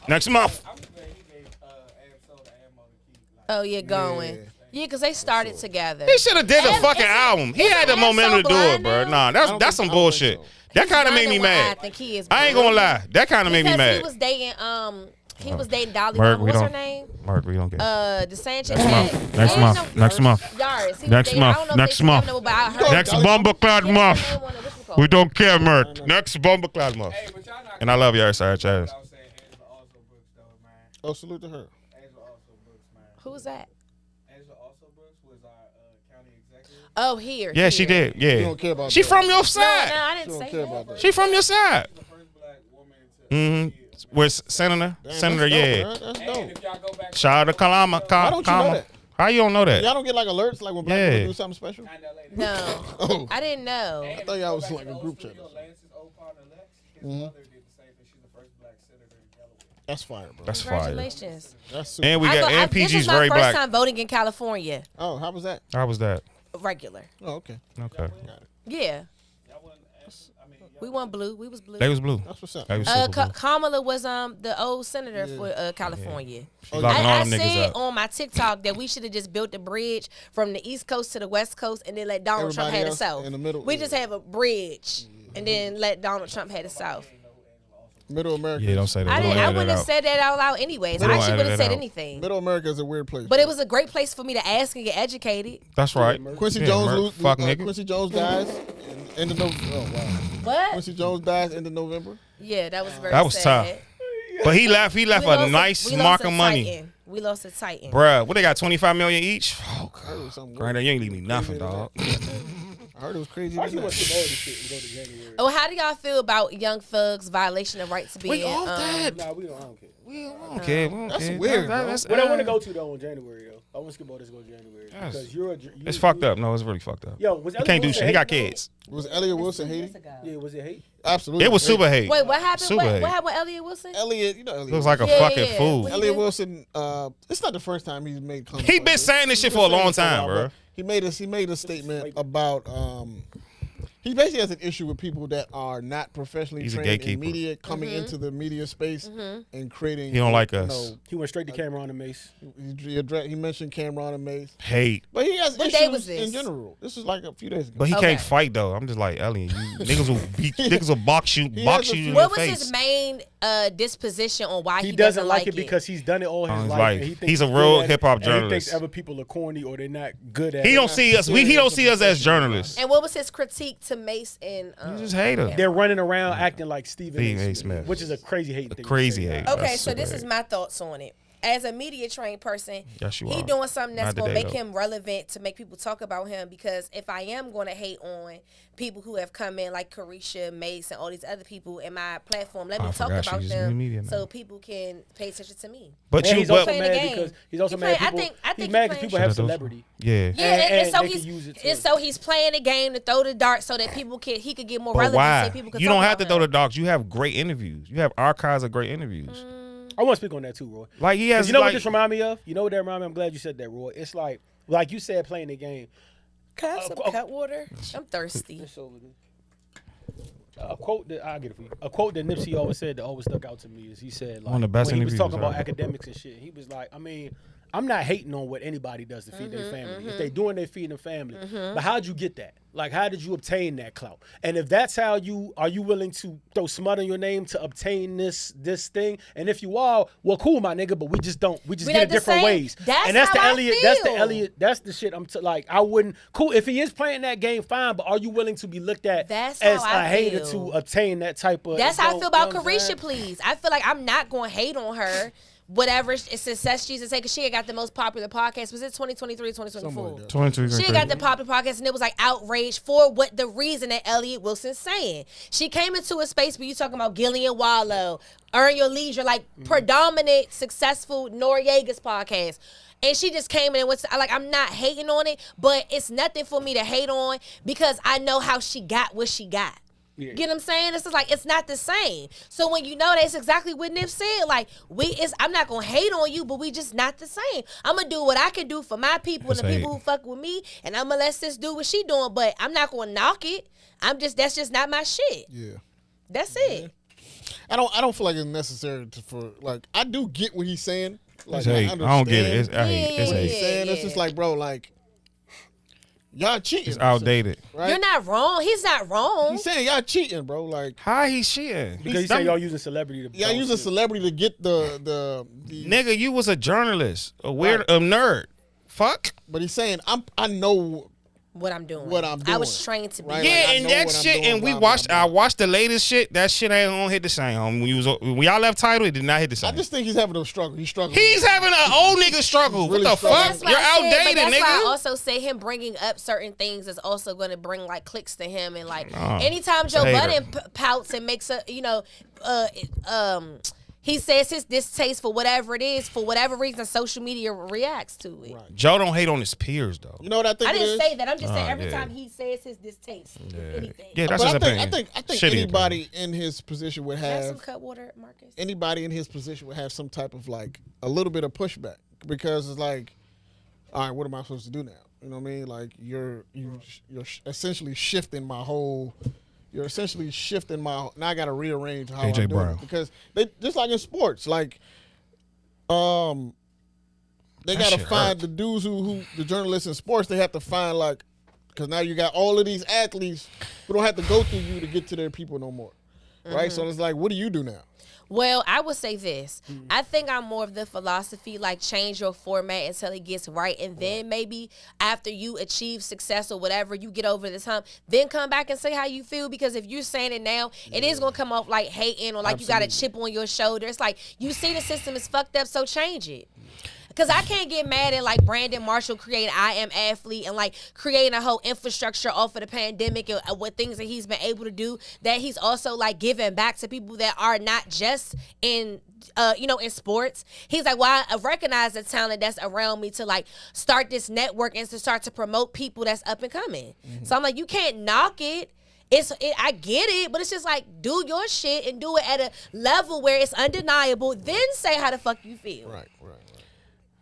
Next month. I'm just glad he gave Absol the ammo to keep. Like, Oh yeah, going. Yeah, because they started together. He should have did a And fucking isn't- album. He isn't had the Absol momentum to do it, blind bro. now? Nah, that's some bullshit. That kind of made me Blinded one eye, I mad. think he is. I ain't blind. gonna lie. That kind of made me Because mad. he was dating Dolly. Merc, Mama. we What's her don't- name? Mark, we don't get. The Sanchez. Next month. had- Next Ain't month. no- Next month. Yars. He was Next dating- I month. don't know if Next they month. together, but I heard- Next Bumbleclad Yeah, month. the name on it. What you call We it? don't care, Merc. Next Bumbleclad month. hey, but y'all not And I love y'all, sorry, Chaz. I was saying Angela also Brooks though, man. Oh, salute to her. Angela also Brooks, man. Who's that? Angela also Brooks was our county executive. Oh, here. Yeah, she here. did. You Yeah. don't care about She that. from your No, side. I She didn't don't say care that. about that. She from your side. The first black woman to Mm-hmm. With Senator. Damn, Senator, that's dope, yeah. man. That's And dope. if y'all go back Shout out to Kalama. Why don't you know that? How you don't know that? Y'all don't get like alerts like when black Yeah. people do something special? kind of later. No, Oh, I didn't know. I thought y'all was like a group chat. Lance's old partner Lex, his Mhm. mother did the same thing. She's the first black senator in Delaware. That's fire, bro. That's fire. Congratulations. That's super. And we got This MPG's was my very first black. time voting in California. Oh, how was that? How was that? Regular. Oh, okay. Okay. Yeah. Y'all wasn't I mean, We won blue. We was blue. They was blue. That's what's up. They was super blue. Kamala was the old senator for California. She locking all I them niggas said up. on my TikTok that we should have just built a bridge from the East Coast to the West Coast and then let Donald Trump Everybody have the else South. in the middle, We yeah. just have a bridge and then let Donald Trump have the South. Middle America. Yeah, don't say that. I We didn't. gonna I edit wouldn't that have out. said that out loud anyways. We I gonna actually edit wouldn't have that said out. anything. Middle America is a weird place. But it was a great place for me to ask and get educated. That's right. Quincy Yeah, Jones. Merc, fuck nigga. Quincy Jones dies in the November. Oh wow. What? Quincy Jones dies in the November. Yeah, that was very That was sad. tough. But he left. He left We a lost nice we mark lost of a money, Titan. We lost a Titan. bruh. What they got? 25 million each. Oh, I heard it was something. Granddad, you ain't leave me nothing, dog. I heard it was crazy. Why she than wants that. to all this shit and go to January? Oh, how do y'all feel about Young Thug's violation of right to be? We off that. Nah, we don't. I don't care. Okay, well, That's okay. weird, bro. What I want to go to though in January though. I want to skip all this go to January Yes. because you're a. It's fucked up. No, it's really fucked up. Yo, was He can't do shit. He got kids. Was Elliot Wilson hating? Yeah, was it hate? Absolutely. It was super hate. Wait, what happened? Super hate. What happened with Elliot Wilson? Elliot, you know Elliot. Looks like a Yeah, fucking yeah. fool. What he Elliot did? Wilson. It's not the first time he's made comments. He like been this. saying this He's shit been for a saying long this for time, while, bro. but He made a statement about he basically has an issue with people that are not professionally He's a trained in gatekeeper. media coming into the media space and creating. He don't like you us. know, He went straight to Cameron and Mace. he mentioned Cameron and Mace, Hate. but he has What day was issues this? in general. This was like a few days ago. But he Okay. can't fight though. I'm just like Elliot. You niggas will beat. Niggas will box you. He Box has a you few- in What the was face. his main disposition on why He he doesn't like it because he's done it all All his his life. life. and he thinks He's a good real at it, hip-hop and He thinks journalist. other people are corny or they're not good at it. He don't see us. He don't see us as journalists. And what was his critique to Mace and? He's just hater. They're running around acting like Stephen Stephen A. A. Smith, Smith. which is a crazy hate thing. to Crazy say. hate. Okay, That's so super this hate. is my thoughts on it. As a media trained person, Yes, you he are. doing something that's Not going to today, make though. him relevant to make people talk about him. Because if I am going to hate on people who have come in like Carisha, Mace, and all these other people in my platform, let me I talk forgot she about was in the them media now. so people can pay attention to me. But And you, he's also playing the mad game. because he's also He mad. play- I People, think he's he mad because playing- people have Shut up, celebrity. yeah. Yeah, and so they can he's use it and too. so he's playing the game to throw the dart so that he could get more But relevancy. why? People could You talk don't have about to throw him. the dogs. You have great interviews. You have archives of great interviews. I want to speak on that too, Roy. Like he has. You know like, what this remind me of? You know what that remind me? I'm glad you said that, Roy. It's like you said, playing the game. Can I have some cut water? I'm thirsty. It's over there. A quote that I'll get it for you. A quote that Nipsey always said that always stuck out to me is he said like One of the best when he was interviews talking about ever. academics and shit. He was like, I mean, I'm not hating on what anybody does to feed their family. If they doing, they feeding their family. But how'd you get that? Like, how did you obtain that clout? And if that's how are you willing to throw smut on your name to obtain this thing? And if you are, well, cool, my nigga. But we just get it different ways. That's and that's how the Elliot. I That's the feel. Elliot. That's the shit. Like, I wouldn't. Cool, if he is playing that game, fine. But are you willing to be looked at That's as how I a hater feel. to obtain that type of? That's how I feel about you know what I'm saying? Carisha, please. I feel like I'm not going to hate on her. Whatever success she's saying, because she ain't got the most popular podcast. Was it 2023 or 2024? 22. She got the popular podcast, and it was like outrage for what the reason that Elliot Wilson's saying. She came into a space where you talking about Gillian Wallow, Earn Your Leisure, like predominant, successful Noriega's podcast. And she just came in and was like, I'm not hating on it, but it's nothing for me to hate on because I know how she got what she got. Yeah. Get what I'm saying? It's just like, it's not the same. So when you know that's exactly what Nip said, like, I'm not going to hate on you, but we just not the same. I'm going to do what I can do for my people and the people who fuck with me, and I'm going to let sis do what she doing, but I'm not going to knock it. That's just not my shit. Yeah. That's it. I don't feel like it's necessary for like, I do get what he's saying. Like, I don't get it. It's Yeah, He's hate. saying it's just like, bro, like, y'all cheating. It's outdated. Right? You're not wrong. He's not wrong. He's saying y'all cheating, bro. Like, How he shitting? Because you say y'all using celebrity to y'all use a celebrity to get the Nigga, you was a journalist, a weird, a nerd. Fuck. But he's saying I know what I'm doing. What I'm I was doing. trained to be. Right? Yeah, Like, I and know that what I'm shit, doing, and we blah, blah, watched. blah. I watched the latest shit. That shit ain't gonna hit the same. When y'all left title, it did not hit the I same. just think he's having a struggle. He's struggling. He's having an old nigga struggle. Really What the struggling. fuck? That's why You're I said, but outdated, that's why I nigga. also say him bringing up certain things is also going to bring like clicks to him, and like Nah, anytime Joe hater. Budden pouts and makes a he says his distaste for whatever it is, for whatever reason social media reacts to it. Right. Joe don't hate on his peers though. You know what I think I it didn't is? say that. I'm just saying every yeah. time he says his distaste with anything. Yeah, that's But his opinion. I think Shitty anybody in his position would Have some have cut water, Marcus. anybody in his position would have some type of like a little bit of pushback because it's like, all right, what am I supposed to do now? You know what I mean? Like you're essentially shifting my whole. You're essentially shifting my. Now I got to rearrange how AJ I'm doing Brown. it because they just like in sports, like, they That got to shit find hurt. the dudes who the journalists in sports. They have to find like, because now you got all of these athletes who don't have to go through you to get to their people no more, right? So it's like, what do you do now? Well, I would say this. I think I'm more of the philosophy, like change your format until it gets right. And then maybe after you achieve success or whatever, you get over this hump, then come back and say how you feel. Because if you're saying it now, it is going to come off like hating or like you got a chip on your shoulder. It's like you see the system is fucked up, so change it. Because I can't get mad at like Brandon Marshall creating I Am Athlete and like creating a whole infrastructure off of the pandemic and what things that he's been able to do, that he's also like giving back to people that are not just in in sports. He's like, well, I recognize the talent that's around me to like start this network and to start to promote people that's up and coming. So I'm like, you can't knock it. I get it, but it's just like, do your shit and do it at a level where it's undeniable, then say how the fuck you feel. Right.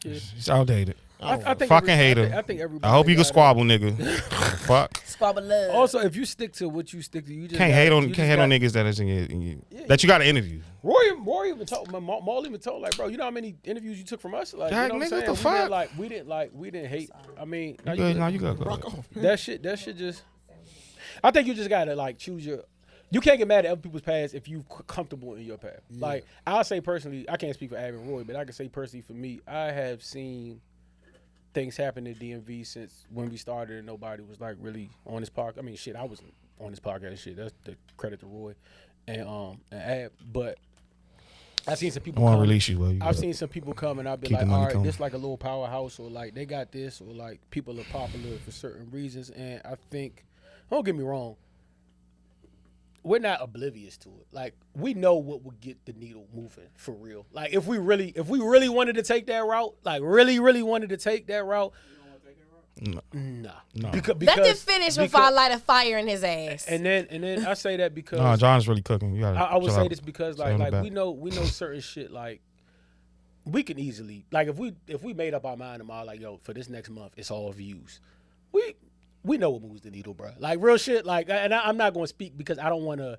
He's outdated. I think Fucking hater. I think everybody. I hope you can got it. squabble, nigga. Fuck. Squabble love. Also, if you stick to what you stick to, you just Can't gotta- hate on you can't just hate on gotta- niggas that is in you that you got to interview. Roy even told Maul even told like, bro, you know how many interviews you took from us? Like, Jack, you know what nigga, I'm what saying? the We didn't hate. I mean, You good? No, you good. Go Rock ahead. off, man. that shit just. I think you just gotta like choose your. You can't get mad at other people's paths if you comfortable in your path. Like I'll say personally, I can't speak for Ab and Roy, but I can say personally for me, I have seen things happen in DMV since when we started and nobody was like really on this podcast. I mean, shit, I wasn't on this podcast and shit. That's the credit to Roy and Ab. But I've seen some I people want to come. release you, bro. I've seen some people come and I've been Keep the like, money all right, coming. this like a little powerhouse, or like they got this, or like people are popular for certain reasons. And I think, don't get me wrong, we're not oblivious to it. Like we know what would get the needle moving for real. Like if we really wanted to take that route, like really wanted to take that route, nah. Because Let them finish before I light a fire in his ass. And then I say that because Nah, John's really cooking. You gotta. I would chill say out. this because Chill in the like back. we know certain shit, like we can easily, like if we made up our mind tomorrow, like yo, for this next month it's all views, we know what moves the needle, bro. Like real shit. Like, and I'm not going to speak because I don't want to,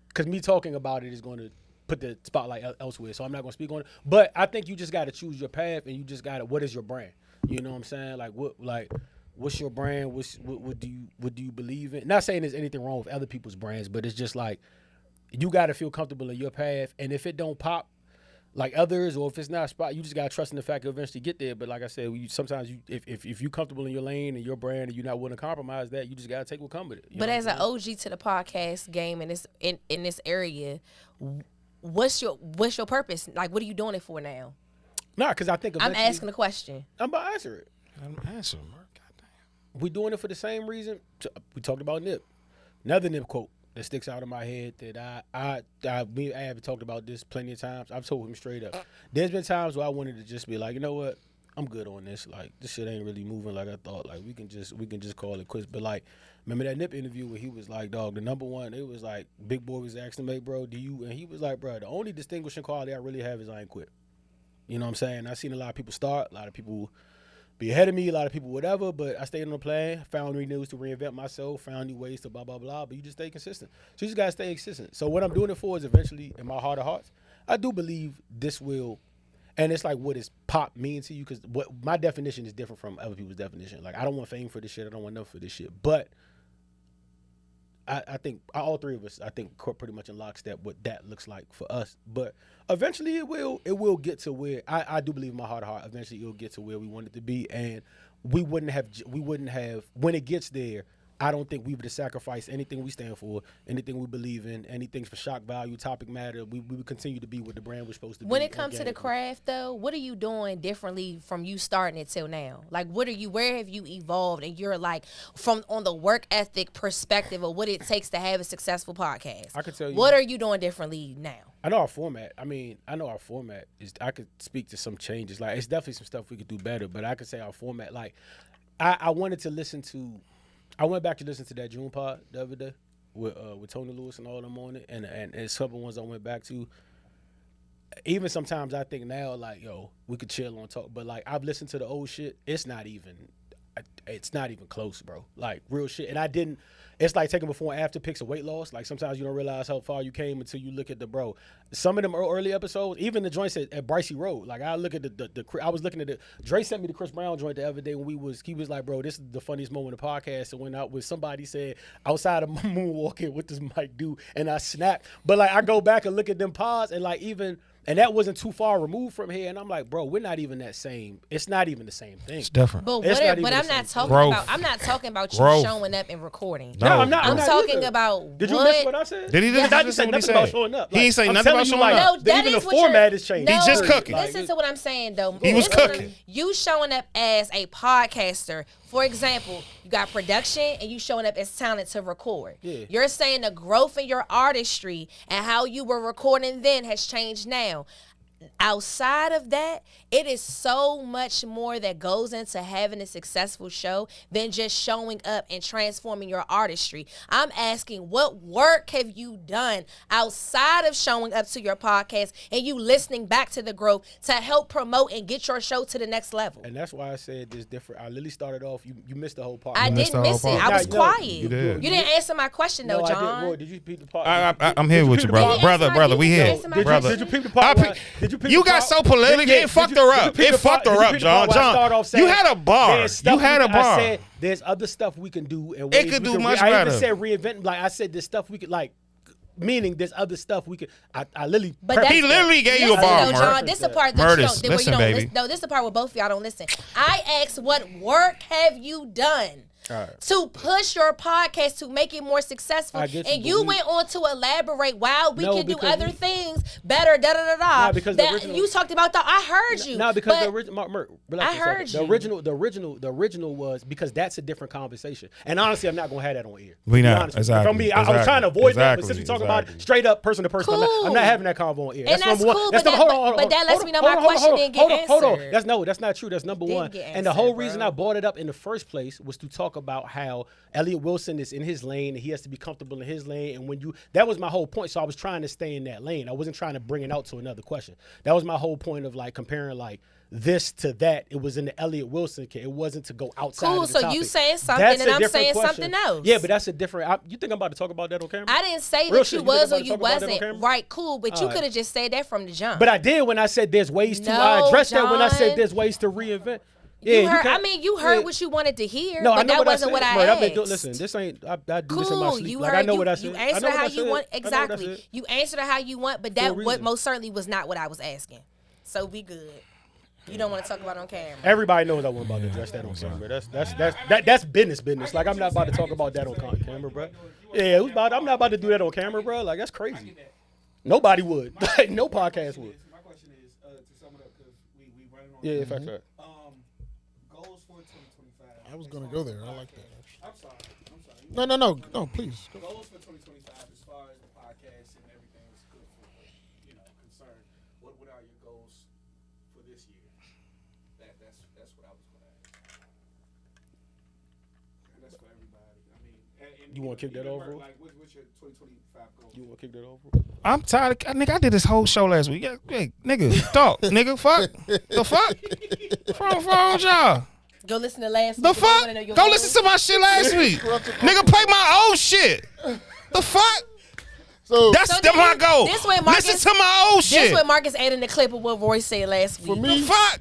because me talking about it is going to put the spotlight elsewhere, so I'm not gonna speak on it. But I think you just gotta choose your path, and you just gotta. What is your brand? You know what I'm saying? What's your brand? What do you believe in? Not saying there's anything wrong with other people's brands, but it's just like you gotta feel comfortable in your path, and if it don't pop like others, or if it's not a spot, you just gotta trust in the fact you'll eventually get there. But like I said, sometimes if you're comfortable in your lane and your brand, and you're not willing to compromise that, you just gotta take what comes with it. But as an OG to the podcast game in this area, what's your purpose? Like, what are you doing it for now? Nah, because I think I'm asking the question. I'm about to answer it. I'm answering, bro. Goddamn. We doing it for the same reason. We talked about Nip. Another Nip quote that sticks out in my head that I have talked about this plenty of times. I've told him straight up. There's been times where I wanted to just be like, you know what, I'm good on this. Like, this shit ain't really moving like I thought. Like, we can just call it quits. But like, remember that Nip interview where he was like, dog, the number one, it was like Big Boy was asking him, hey, bro, do you? And he was like, bro, the only distinguishing quality I really have is I ain't quit. You know what I'm saying? I've seen a lot of people start, a lot of people be ahead of me, a lot of people whatever, but I stayed on the plan, found new news to reinvent myself, found new ways to blah, blah, blah, but you just stay consistent. So you just got to stay consistent. So what I'm doing it for is eventually, in my heart of hearts, I do believe this will, and it's like, what does pop mean to you? Because what my definition is different from other people's definition. Like, I don't want fame for this shit. I don't want nothing for this shit. But I think all three of us, I think, pretty much in lockstep what that looks like for us. But eventually it will get to where I do believe in my heart of heart. Eventually it'll get to where we want it to be, and we wouldn't have when it gets there. I don't think we would have sacrificed anything we stand for, anything we believe in, anything for shock value, topic matter. We would continue to be what the brand was supposed to be. When it comes to the craft, though, what are you doing differently from you starting it till now? Like, where have you evolved? And you're like, on the work ethic perspective of what it takes to have a successful podcast. I can tell you. What are you doing differently now? I know our format. Is. I could speak to some changes. Like, it's definitely some stuff we could do better. But I could say our format. Like, I wanted to listen to. I went back to listen to that June pod the other day with Tony Lewis and all them on it, and some of the ones I went back to. Even sometimes I think now, like, yo, we could chill on talk, but like, I've listened to the old shit. It's not even close, bro. Like, real shit. And I didn't. It's like taking before and after pics of weight loss. Like, sometimes you don't realize how far you came until you look at the bro. Some of them early episodes, even the joints at Bricey Road. Like, I look at I was looking at Dre sent me the Chris Brown joint the other day when he was like, bro, this is the funniest moment of the podcast. And when somebody said, outside of moonwalking, what does Mike do? And I snapped. But like, I go back and look at them pods, and like, and that wasn't too far removed from here. And I'm like, bro, we're not even that same. It's not even the same thing. It's different. But I'm not talking about you showing up and recording. No, I'm not. I'm talking about. Did you miss what I said? Did he? I just said nothing about showing up. He ain't say nothing about showing up. No, even the format is changing. He just cooking. Listen to what I'm saying, though. He was cooking. You showing up as a podcaster. For example, you got production and you showing up as talent to record. Yeah. You're saying the growth in your artistry and how you were recording then has changed now. Outside of that, it is so much more that goes into having a successful show than just showing up and transforming your artistry. I'm asking, what work have you done outside of showing up to your podcast and you listening back to the growth to help promote and get your show to the next level? And that's why I said this different. I literally started off. You missed the whole part. I didn't miss it. I was quiet. You did. You didn't answer my question, though, John. I did. Roy, did you repeat the part? I'm here with you, bro. Brother, we here. Brother. Did you repeat the part? You got so political, it fucked her up. It fucked her up, John. You had a bar. I said there's other stuff we can do. And it could do much better. I even said reinvent. Like, I said, there's stuff we could, like, meaning there's other stuff we could. I literally. He literally gave you a bar, John, this is the part that you don't listen. No, this is the part where both of y'all don't listen. I asked, what work have you done? To push your podcast to make it more successful, and you went on to elaborate. Wow, we can do other things better. You talked about that. I heard you. No, because the original. I heard you. The original was because that's a different conversation. And honestly, I'm not gonna have that on air. We not exactly. I was trying to avoid that, but since we talk about it straight up, person to person, I'm not having that convo on air. And that's cool. But that lets me know my question didn't get answered. Hold on. That's not true. That's number one. And the whole reason I brought it up in the first place was to talk about how Elliott Wilson is in his lane and he has to be comfortable in his lane. And that was my whole point. So I was trying to stay in that lane. I wasn't trying to bring it out to another question. That was my whole point of like comparing like this to that. It was in the Elliott Wilson kid. It wasn't to go outside Cool. of the So you topic. saying something That's and a I'm different saying question. something else. Yeah, but that's a different. You think I'm about to talk about that on camera? I didn't say Real that shit, you you think was I'm or about to you talk about that on wasn't. camera? Right, cool. But you Alright. could have just said that from the jump. But I did when I said there's ways to. No, I addressed that when I said John. there's ways to reinvent. Yeah, you heard, can't- I mean, you heard yeah. what you wanted to hear, No, I but know that what wasn't I what said. I Bro, asked. listen, this ain't. I do Cool. this in my sleep. You Like, heard I know you, what I said. you I answered know what how I you said. want. I know what I Exactly. said. You answered how you want, but For a that reason. most certainly was not what I was asking. So we good. You don't want to talk about it on camera. Everybody knows I wasn't about to address that on camera. That's business. Like I'm not about to talk about that on camera, bro. Yeah, I'm not about to do that on camera, bro. Like that's crazy. Nobody would. Like no podcast would. My question is to sum it up because we running on. Yeah, fact. Goals for 2025. I was gonna go there. I like that. I'm sorry. No, please. Goals for 2025 as far as the podcast and everything is good for, concerned. What are your goals for this year? That's what I was gonna ask. And that's for everybody. I mean, and You wanna kick that over? Like, what's your 2025 goals? You want to kick that over? I'm tired of, nigga, I did this whole show last week. Yeah, hey, nigga, talk, nigga, fuck. The fuck? What's wrong with y'all? Go listen to last The week. fuck? Go listen to my shit last week. Nigga, play my old shit. The fuck? So That's So then my goal. this way Marcus- Listen to my old This shit. what Marcus added in the clip of what Royce said last week. for me, Fuck.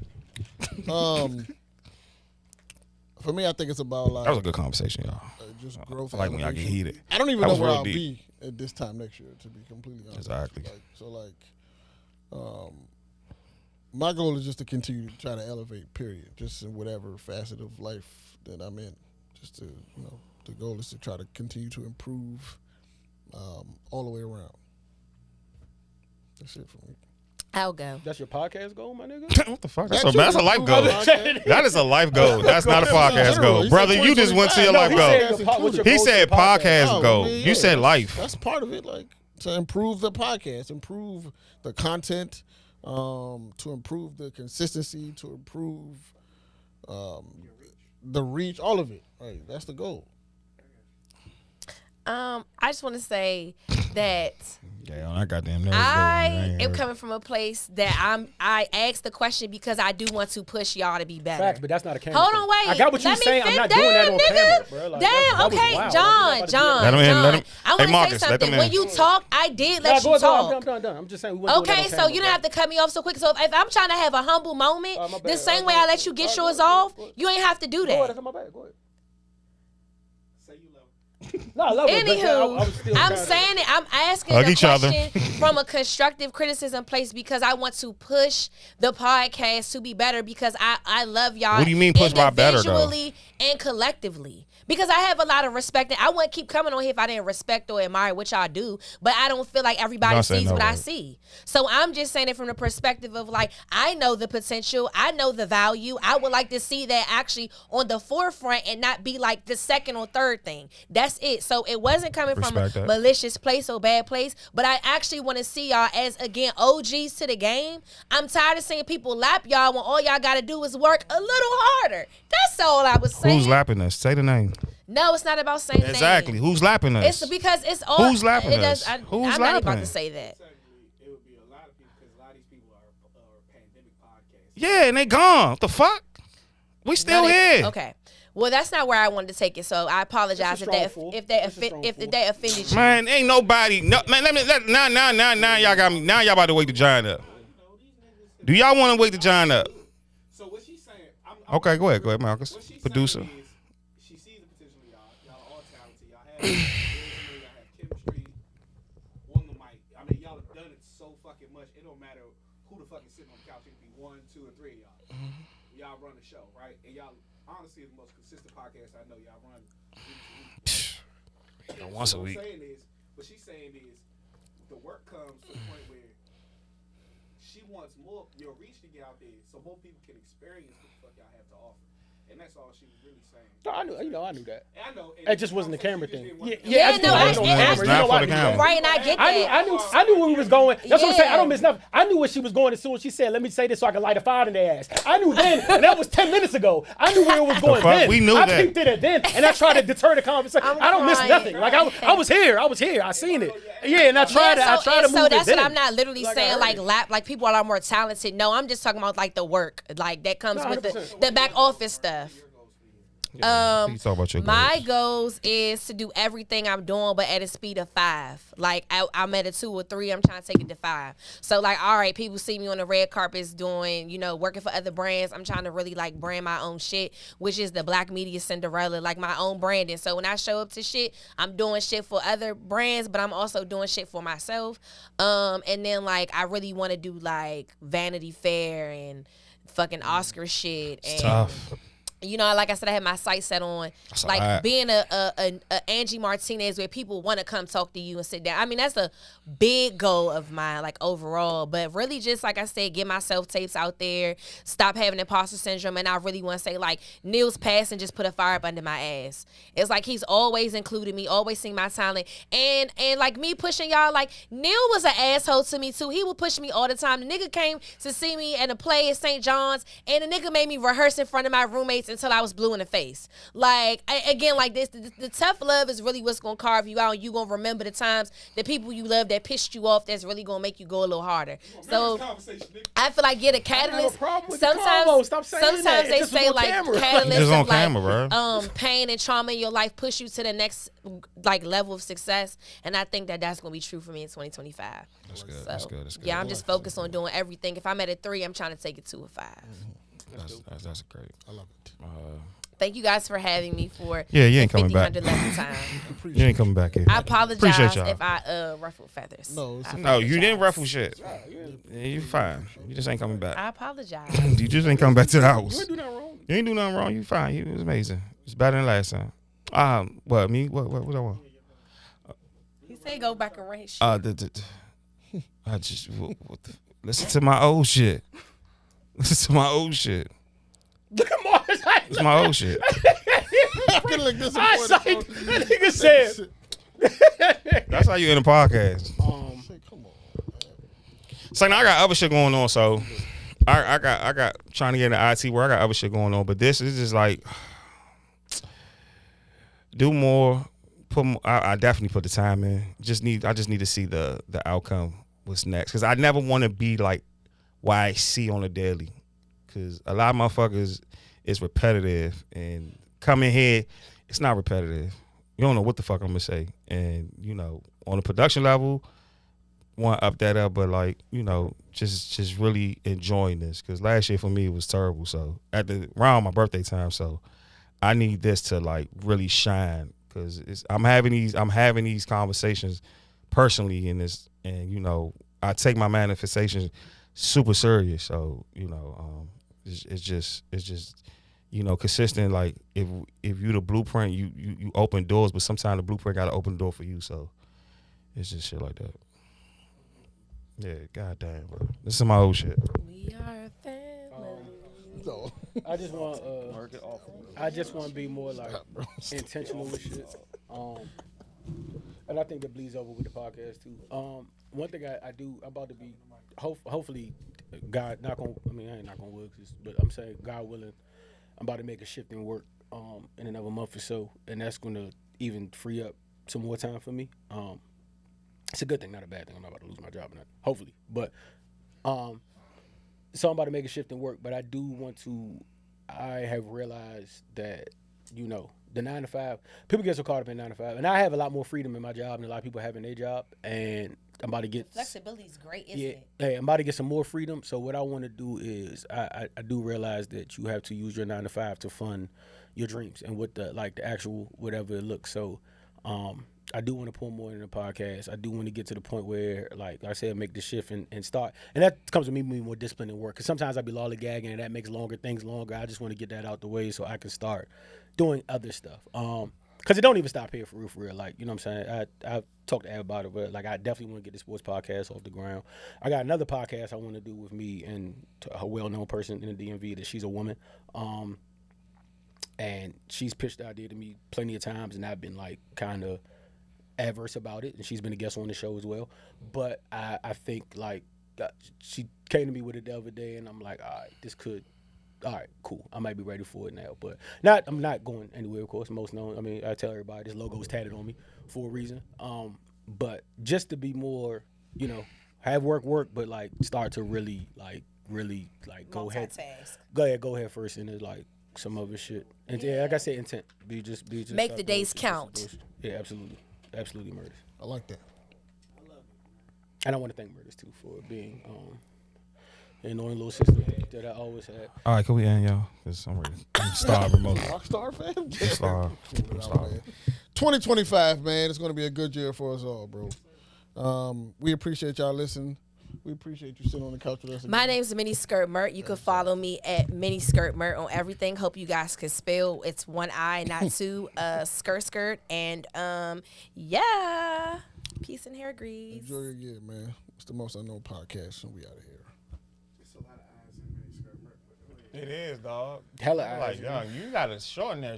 for me, I think it's about like That was a good conversation, y'all. just growth. I like when y'all get elevation. heated. I don't even That know was where real I'll deep. be at this time next year, to be completely honest. Exactly. My goal is just to continue to try to elevate. Period. Just in whatever facet of life that I'm in. Just to the goal is to try to continue to improve all the way around. That's it for me. I'll go. That's your podcast goal, my nigga? What the fuck? That's a life goal. Podcast. That is a life goal. That's not a podcast goal. He said Brother, you just went to your life he goal. said what's your He goal said to the podcast Oh, goal. I mean, You yeah, said life. That's part of it, like to improve the podcast, improve the content, to improve the consistency, to improve the reach, all of it. Right, that's the goal. I just want to say that Yeah, on that goddamn nerves. I am coming from a place that I asked the question because I do want to push y'all to be better. Facts, but that's not a camera. Hold thing. on, wait. I got what you're Let me saying. I'm fin- not doing that on Damn, camera, nigga. bro. Like, Damn, that was okay, wild. John. Let him in, let him- I want Hey, to Marcus, say let them something. When in. you talk, I did Nah, let go you ahead, talk. I'm done. I'm just saying we wasn't doing Okay, that on so you camera, don't have to cut me off so quick. So if I'm trying to have a humble moment, my bad. the same All way right, I let you get go ahead, yours go ahead, off, go ahead. you ain't have to do Go ahead, that. that's my bad. Go ahead. Say you love. No, I love it. but I was Anywho, still I'm kinda- saying it. I'm asking Hug the each other. question from a constructive criticism place because I want to push the podcast to be better because I love y'all. What do you mean push by better, though? individually and collectively. Because I have a lot of respect. And I wouldn't keep coming on here if I didn't respect or admire what y'all do. But I don't feel like everybody Don't say sees no what I word. see. So I'm just saying it from the perspective of like, I know the potential. I know the value. I would like to see that actually on the forefront and not be like the second or third thing. That's it. So it wasn't coming from a Respect that. malicious place or bad place. But I actually want to see y'all as, again, OGs to the game. I'm tired of seeing people lap y'all when all y'all got to do is work a little harder. That's all I was saying. Who's lapping us? Say the name. No, it's not about saying the Exactly. name. Who's lapping us? It's because it's all. Who's lapping it does, us? I, Who's I'm not even about lapping? to say that. Certainly, it would be a lot of people because a lot of these people are pandemic podcasts. Yeah, and they gone. What the fuck? We still Not it- here. Okay. Well, that's not where I wanted to take it. So I apologize It's if a that strong if pull. that It's a if strong if pull. that offended you. Man, ain't nobody. No, man, now y'all got me. Now y'all about to wake the giant up. Do y'all want to wake the giant up? So what she's saying, Okay, go ahead, Marcus. What she's Producer. saying is she sees the potential in y'all. Y'all are all talented. Y'all have charisma, y'all have chemistry on the mic. I mean, y'all have done it so fucking much. It don't matter who the fuck is sitting on the couch. It could be 1, 2, or 3 of y'all. Y'all run the show, right? And y'all honestly is the most consistent podcast I know. Y'all run week to week. Once a What week. What she's saying is the work comes to the point where she wants more your reach to get out there so more people can experience what the fuck y'all have to offer. And that's all she was really saying. No, I knew that. And I know. It just wasn't the camera thing. Yeah, no, It's not for the camera. Right, and I get that. I knew where we was going. That's what I'm saying. I Yeah. don't miss nothing. I knew where she was going as soon as she said, "Let me say this so I can light a fire in their ass." I knew then, and that was 10 minutes ago. I knew where it was going fuck? then. We knew I that. peeped it then, and I tried to deter the conversation. I'm I don't miss crying. nothing. Like I was here. I seen it. Yeah, and I tried to move so it that's then. what I'm not literally Like, saying. I heard Like people are a lot more talented. No, I'm just talking about like the work, like that comes No, with 100%. the back office stuff. You talk about your My goals. goals is to do everything I'm doing, but at a speed of 5. Like I'm at a 2 or 3. I'm trying to take it to 5. So like, all right, people see me on the red carpets doing, working for other brands. I'm trying to really like brand my own shit, which is the Black Media Cinderella, like my own branding. So when I show up to shit, I'm doing shit for other brands, but I'm also doing shit for myself. And then like I really want to do like Vanity Fair and fucking Oscar shit. It's and tough. Like I said, I had my sight set on like alright. being a Angie Martinez where people want to come talk to you and sit down. I mean, that's a big goal of mine, like overall. But really, just like I said, get my self tapes out there, stop having imposter syndrome, and I really want to say like Neil's passing just put a fire up under my ass. It's like he's always included me, always seen my talent, and like me pushing y'all. Like Neil was an asshole to me too. He would push me all the time. The nigga came to see me at a play at St. John's, and the nigga made me rehearse in front of my roommates until I was blue in the face. Like, again, like this, the tough love is really what's going to carve you out, and you going to remember the times, the people you love that pissed you off, that's really going to make you go a little harder. So, I feel like, a catalyst. Sometimes they say, like, catalyst Just on of, like, camera, bro. pain and trauma in your life push you to the next, like, level of success, and I think that that's going to be true for me in 2025. That's good. So, That's good. That's good. yeah, I'm just focused on doing everything. If I'm at a 3, I'm trying to take it to a 5. That's great. I love it. Thank you guys for having me for Yeah, you ain't coming back. 50-111 time. You ain't coming back here. I apologize Appreciate y'all. if I ruffled feathers. No, it's I No, you didn't apologize. ruffle shit. Yeah, you fine. You just ain't coming back. I apologize. You just ain't coming back to the house. You ain't do nothing wrong. You ain't do nothing wrong. You fine. You was amazing. It's better than last time. What me? What I want? He said go back and range. I just listen to my old shit. Listen to my old shit. Look at Mars. It's my old shit. I can look I disappointed. psyched. That nigga said. That's how you in the podcast. Come on. So now I got other shit going on. So I got trying to get into IT where I got other shit going on. But this is just like do more. Put more, I definitely put the time in. I just need to see the outcome. What's next? Because I never want to be like what I see on a daily. Because a lot of motherfuckers is repetitive and coming here, it's not repetitive. You don't know what the fuck I'm gonna say. And on a production level, want to up that up, but like just really enjoying this. Because last year for me it was terrible. So around my birthday time, so I need this to like really shine. Because I'm having these conversations personally in this, and I take my manifestations super serious. So it's just consistent. Like if you the blueprint, you open doors, but sometimes the blueprint got to open the door for you. So it's just shit like that. Yeah, goddamn, bro. This is my old shit. We are a family. No. I just want to be more like intentional with shit. And I think that bleeds over with the podcast too. One thing I do, I'm about to be, hopefully, God, I ain't knock on wood, but I'm saying God willing, I'm about to make a shift in work in another month or so, and that's going to even free up some more time for me. It's a good thing, not a bad thing. I'm not about to lose my job or not, hopefully. But so I'm about to make a shift in work, but I do want to. I have realized that the 9 to 5, people get so caught up in 9 to 5, and I have a lot more freedom in my job than a lot of people have in their job, and I'm about to get Flexibility is great, isn't it? Hey, I'm about to get some more freedom. So what I want to do is I do realize that you have to use your 9 to 5 to fund your dreams and what the actual whatever it looks. So I do want to pull more in the podcast. I do want to get to the point where, like I said, make the shift and start. And that comes with me being more disciplined in work. Because sometimes I be lollygagging and that makes things longer. I just want to get that out the way so I can start doing other stuff. Because it don't even stop here for real. Like, you know what I'm saying? I've talked to Ed about it, but like I definitely want to get the sports podcast off the ground. I got another podcast I want to do with me and a well-known person in the DMV that she's a woman. And she's pitched the idea to me plenty of times, and I've been like kind of adverse about it. And she's been a guest on the show as well. But I think like she came to me with it the other day, and I'm like, all right, cool. I might be ready for it now. But I'm not going anywhere, of course. Most known. I mean, I tell everybody this logo is tatted on me for a reason. But just to be more, have work, but like start to really go ahead. Go ahead first, and it's like some other shit. And yeah, like I said, intent. Be just make the days count. Yeah, absolutely, Murders. I like that. And I want to thank Murders too for being an annoying little sister that I always had. All right, can we end, y'all? Because I'm ready. I'm starving, most. Rockstar fam. I'm starving. 2025, man. It's gonna be a good year for us all, bro. We appreciate y'all listening. We appreciate you sitting on the couch with us again. My name's Mini Skirt Mert. You can follow me at Mini Skirt Mert on everything. Hope you guys can spell. It's one I, not two. Skirt. And yeah. Peace and hair grease. Enjoy your year, man. It's the most unknown podcast, and we out of here. It's a lot of eyes in Mini Skirt Merc. It is, dog. Hella eyes. Like, young, you gotta shorten that